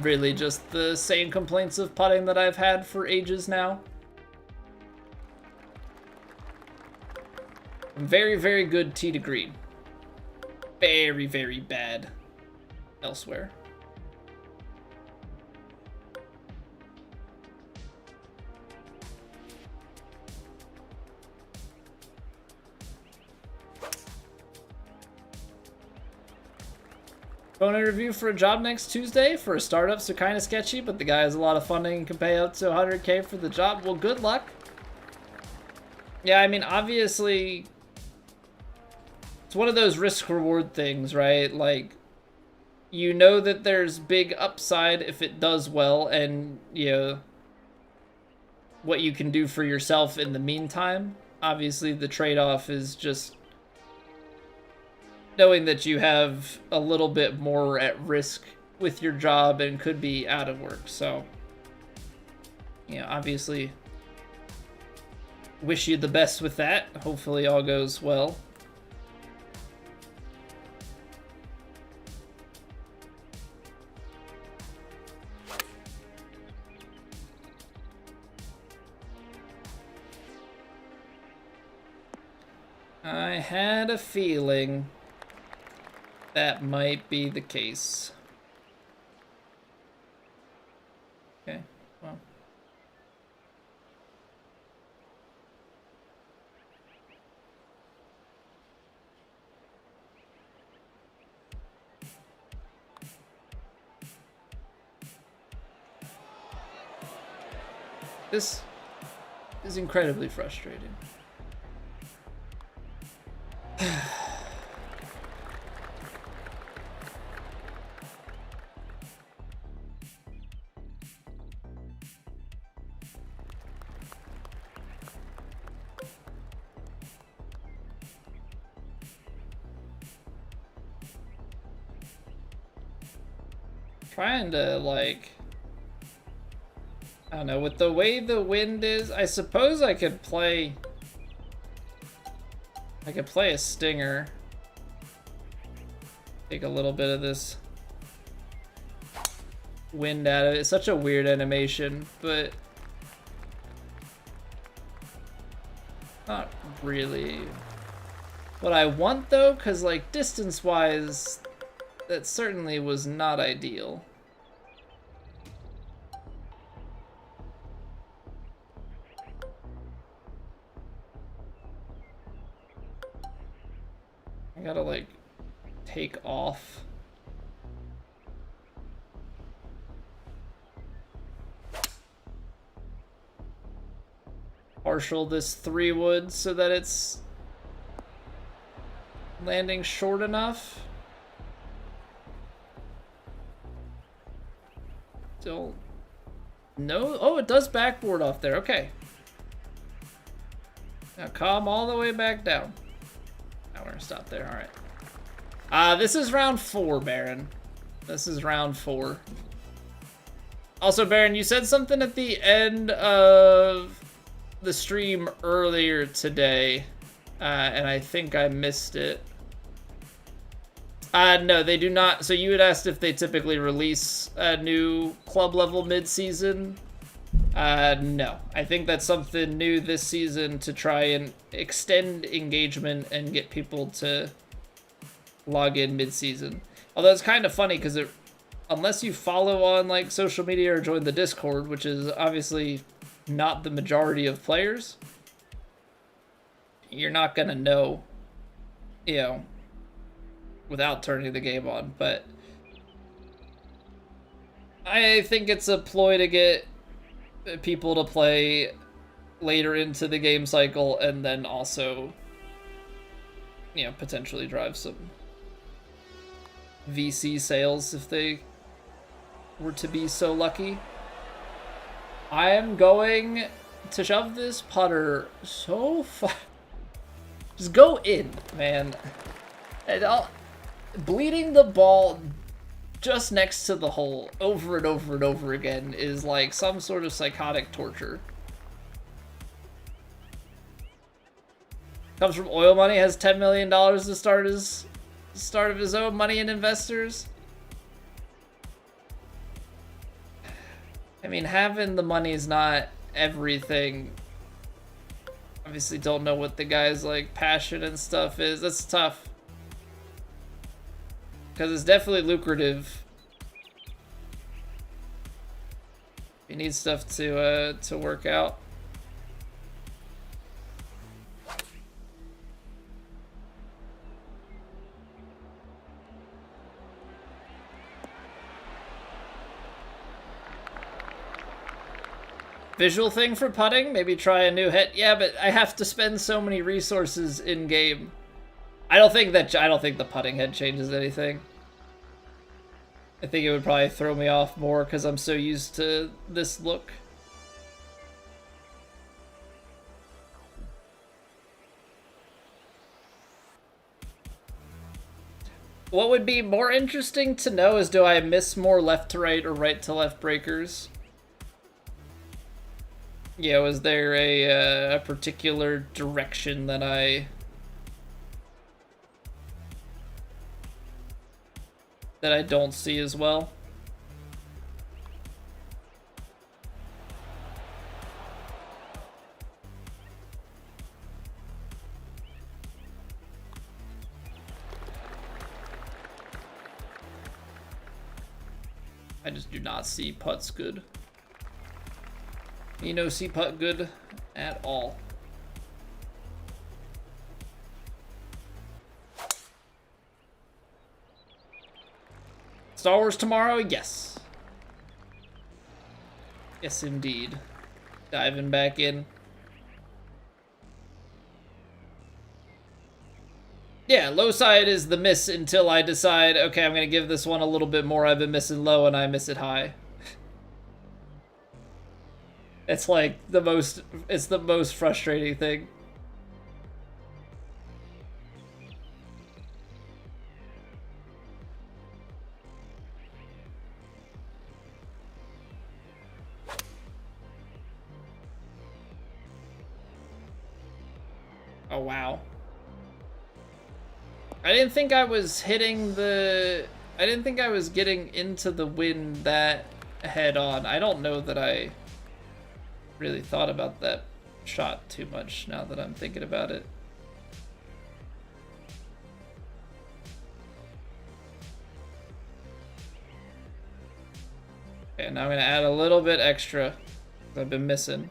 really just the same complaints of putting that I've had for ages now. I'm very, very good tee to green. Very, very bad elsewhere. Phone interview for a job next Tuesday for a startup, so kind of sketchy, but the guy has a lot of funding and can pay up to 100K for the job. Well, good luck. Yeah, I mean, obviously, it's one of those risk-reward things, right? Like, you know that there's big upside if it does well, and, you know, what you can do for yourself in the meantime. Obviously, the trade-off is just knowing that you have a little bit more at risk with your job and could be out of work. So, you know, obviously, wish you the best with that. Hopefully all goes well. I had a feeling that might be the case. Okay, well. This is incredibly frustrating. Trying to, like, I don't know, with the way the wind is, I suppose I could play a stinger. Take a little bit of this wind out of it. It's such a weird animation, but not really what I want though, because like distance-wise, that certainly was not ideal. I gotta like take off. Partial this 3-wood so that it's landing short enough. Don't no. Oh, it does backboard off there. Okay. Now calm all the way back down. Now we're gonna stop there. All right. This is round 4, Baron. This is round 4. Also, Baron, you said something at the end of the stream earlier today, and I think I missed it. No, they do not. So you had asked if they typically release a new club level mid-season. No. I think that's something new this season to try and extend engagement and get people to log in mid-season. Although it's kind of funny because unless you follow on like social media or join the Discord, which is obviously not the majority of players, you're not gonna know, you know, without turning the game on. But I think it's a ploy to get people to play later into the game cycle and then also, you know, potentially drive some VC sales if they were to be so lucky. I am going to shove this putter so far. Just go in, man. And bleeding the ball just next to the hole over and over and over again is like some sort of psychotic torture. Comes from oil money, has $10 million to start of his own money and investors. I mean, having the money is not everything. Obviously don't know what the guy's like passion and stuff is. That's tough. Because it's definitely lucrative. You need stuff to work out. Visual thing for putting? Maybe try a new hit. Yeah, but I have to spend so many resources in game. I don't think the putting head changes anything. I think it would probably throw me off more because I'm so used to this look. What would be more interesting to know is, do I miss more left to right or right to left breakers? Yeah, was there a particular direction that I don't see as well? I just do not see putts good. You know, see putt good at all. Star Wars tomorrow? Yes. Yes, indeed. Diving back in. Yeah, low side is the miss until I decide, okay, I'm going to give this one a little bit more. I've been missing low and I miss it high. It's like it's the most frustrating thing. Oh, wow. I didn't think I was hitting the... I didn't think I was getting into the wind that head on. I don't know that I really thought about that shot too much now that I'm thinking about it. Okay, now I'm gonna add a little bit extra. I've been missing.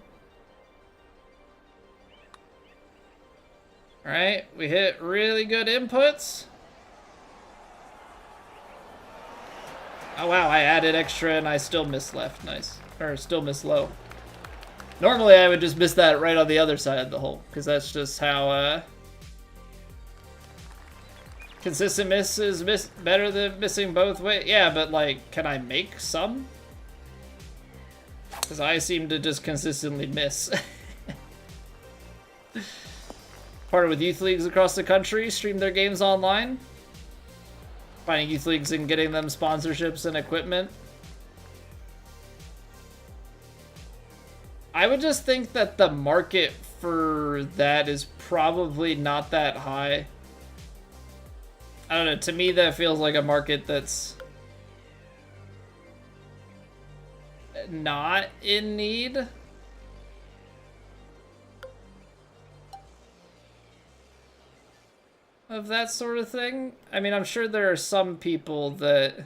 Alright, we hit really good inputs. Oh wow, I added extra and I still missed left. Nice. Or still missed low. Normally I would just miss that right on the other side of the hole, because that's just how consistent miss is better than missing both ways. Yeah, but like, can I make some? Because I seem to just consistently miss. Partner with youth leagues across the country, stream their games online. finding youth leagues and getting them sponsorships and equipment. I would just think that the market for that is probably not that high. I don't know, to me that feels like a market that's not in need. Of that sort of thing. I mean, I'm sure there are some people that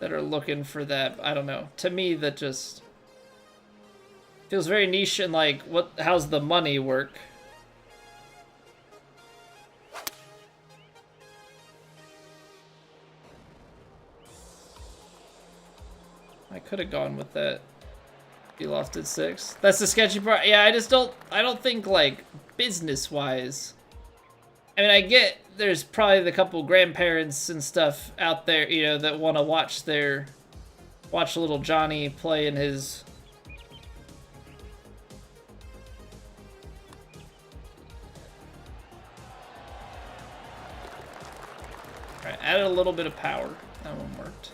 are looking for that. I don't know. To me, that just feels very niche and like, how's the money work? I could have gone with that. He lofted 6. That's the sketchy part. Yeah, I don't think, like, business-wise. I mean, I get there's probably the couple grandparents and stuff out there, you know, that want to watch little Johnny play in his... Alright, added a little bit of power. That one worked.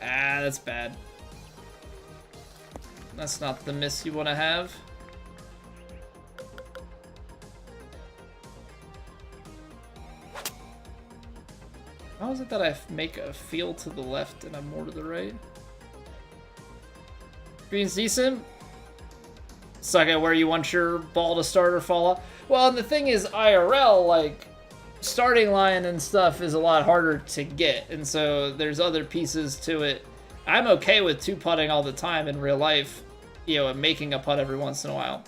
Ah, that's bad. That's not the miss you want to have. How is it that I make a feel to the left and I'm more to the right? Green's decent. Suck at where you want your ball to start or fall off. Well, and the thing is, IRL, like, starting line and stuff is a lot harder to get, and so there's other pieces to it. I'm okay with 2-putting all the time in real life, you know, and making a putt every once in a while.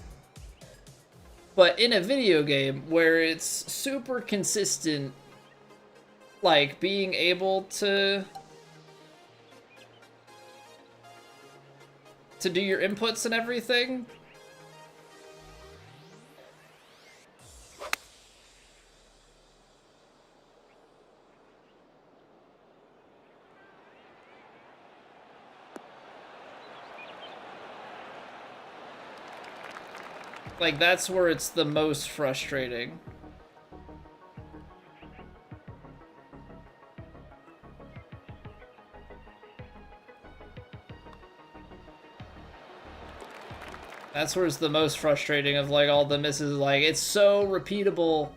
But in a video game where it's super consistent, like being able to do your inputs and everything, like, that's where it's the most frustrating. That's where it's the most frustrating of, like, all the misses. Like, it's so repeatable.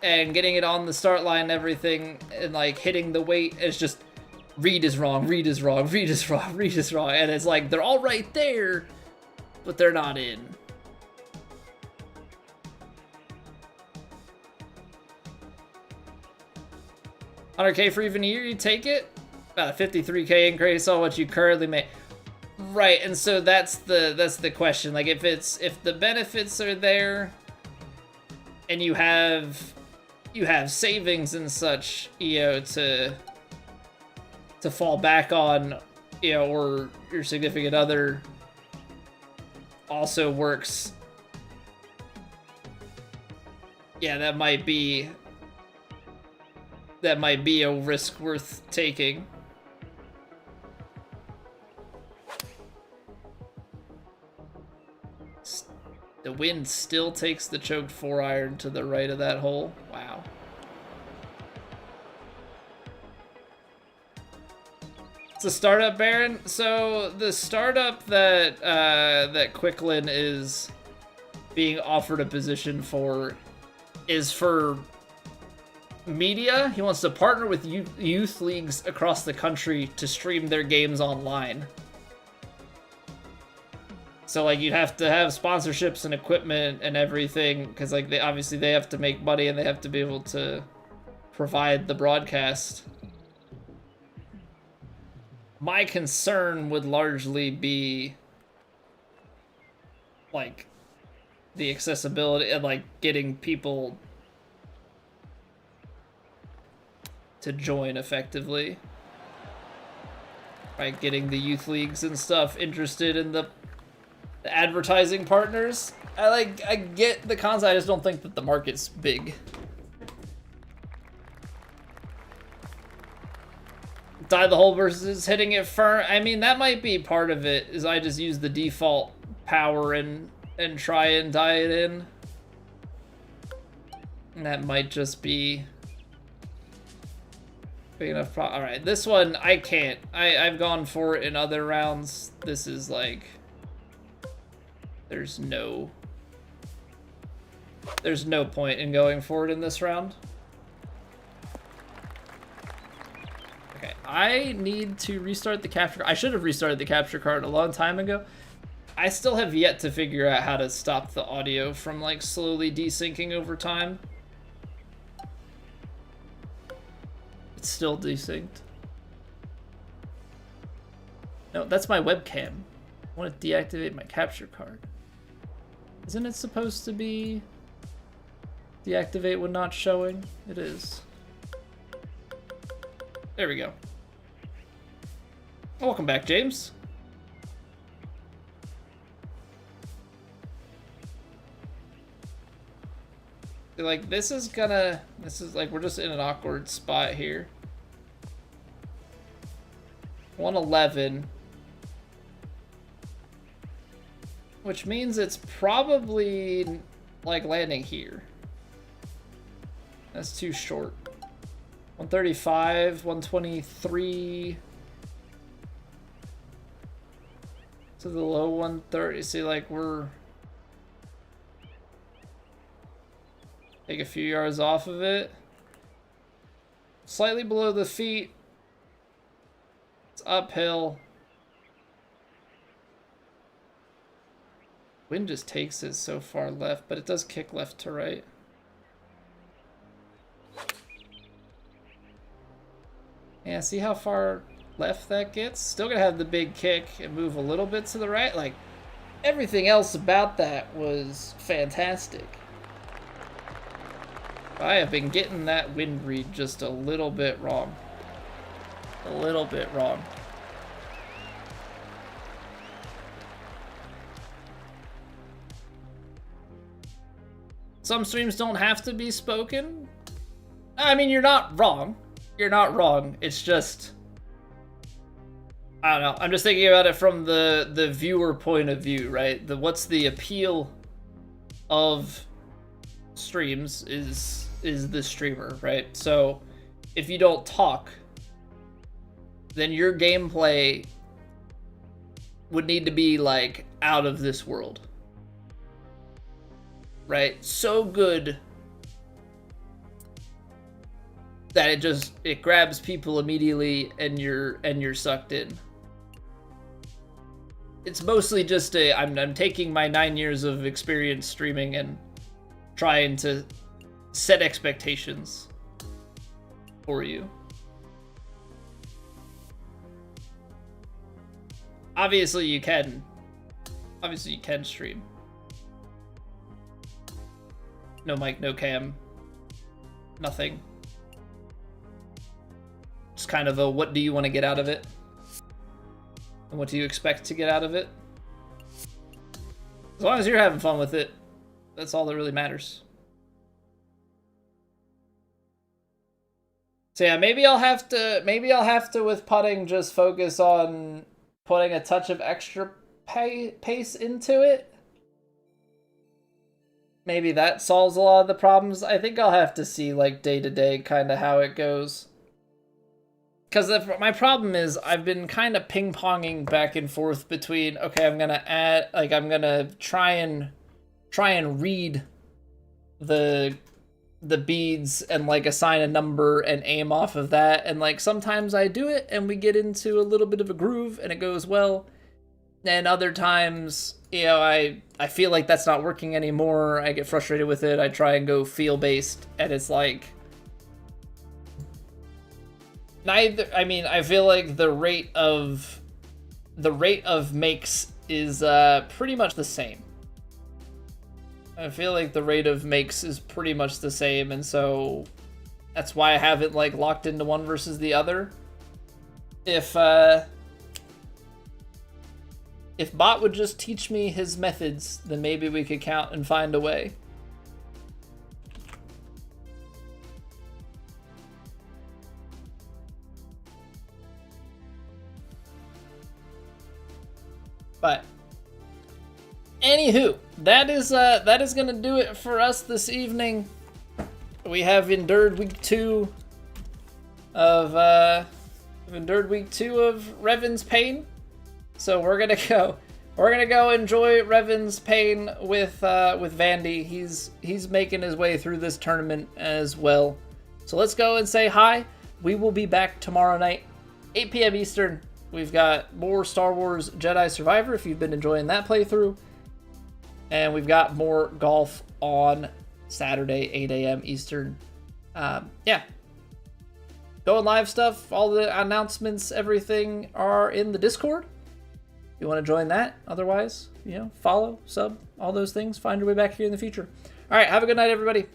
And getting it on the start line and everything, and, like, hitting the weight is just, read is wrong, read is wrong, read is wrong, read is wrong. And it's like, they're all right there, but they're not in. $100K for even a year, you take it? About a 53K increase on what you currently make. Right, and so that's the question. Like, if the benefits are there, and you have savings and such, you know, to fall back on, you know, or your significant other also works. Yeah, that might be a risk worth taking. The wind still takes the choked 4-iron to the right of that hole. Wow. It's a startup, Baron. So the startup that that Quicklin is being offered a position for is for media. He wants to partner with youth leagues across the country to stream their games online. So, like, you'd have to have sponsorships and equipment and everything, because, like, they have to make money and they have to be able to provide the broadcast. My concern would largely be, like, the accessibility and, like, getting people to join effectively. Right, getting the youth leagues and stuff interested in the advertising partners. I get the cons, I just don't think that the market's big. Die the hole versus hitting it firm. I mean, that might be part of it, is I just use the default power and try and die it in. And that might just be big enough. All right, this one I can't. I've gone for it in other rounds. This is like, there's no point in going for it in this round. Okay, I need to restart the capture. I should have restarted the capture card a long time ago. I still have yet to figure out how to stop the audio from like slowly desyncing over time. It's still desynced. No, that's my webcam. I want to deactivate my capture card. Isn't it supposed to be deactivate when not showing? It is. There we go. Welcome back, James. Like, this is like, we're just in an awkward spot here. 111. Which means it's probably, like, landing here. That's too short. 135, 123. To the low 130. See, like, we're... Take a few yards off of it. Slightly below the feet. It's uphill. Wind just takes it so far left, but it does kick left to right. Yeah, see how far left that gets? Still gonna have the big kick and move a little bit to the right. Like, everything else about that was fantastic. I have been getting that wind read just a little bit wrong. A little bit wrong. Some streams don't have to be spoken. I mean, you're not wrong. You're not wrong. It's just... I don't know. I'm just thinking about it from the viewer point of view, right? What's the appeal of streams is the streamer, right? So if you don't talk, then your gameplay would need to be like out of this world, right? So good that it grabs people immediately and you're sucked in. It's mostly just I'm taking my 9 years of experience streaming and trying to set expectations for you. Obviously you can stream. No mic, no cam, nothing. Just kind of a, what do you want to get out of it? And what do you expect to get out of it? As long as you're having fun with it, that's all that really matters. So yeah, maybe I'll have to with putting just focus on putting a touch of extra pace into it. Maybe that solves a lot of the problems. I think I'll have to see like day to day kind of how it goes. Because my problem is I've been kind of ping-ponging back and forth between, okay, I'm gonna add, like, I'm gonna try and read the beads and like assign a number and aim off of that, and like sometimes I do it and we get into a little bit of a groove and it goes well, and other times, you know, I feel like that's not working anymore. I get frustrated with it. I try and go feel-based, and it's like neither. I mean, I feel like the rate of makes is pretty much the same. I feel like the rate of makes is pretty much the same, and so that's why I haven't like locked into one versus the other. If If Bot would just teach me his methods, then maybe we could count and find a way. But anywho, that is gonna do it for us this evening. We have endured week 2 of Revan's pain. So we're gonna go enjoy Revan's pain with Vandy. He's making his way through this tournament as well. So let's go and say hi. We will be back tomorrow night, 8 p.m. Eastern. We've got more Star Wars Jedi Survivor if you've been enjoying that playthrough. And we've got more golf on Saturday, 8 a.m. Eastern. Yeah. Going live stuff, all the announcements, everything are in the Discord. If you want to join that. Otherwise, follow, sub, all those things. Find your way back here in the future. All right, have a good night, everybody.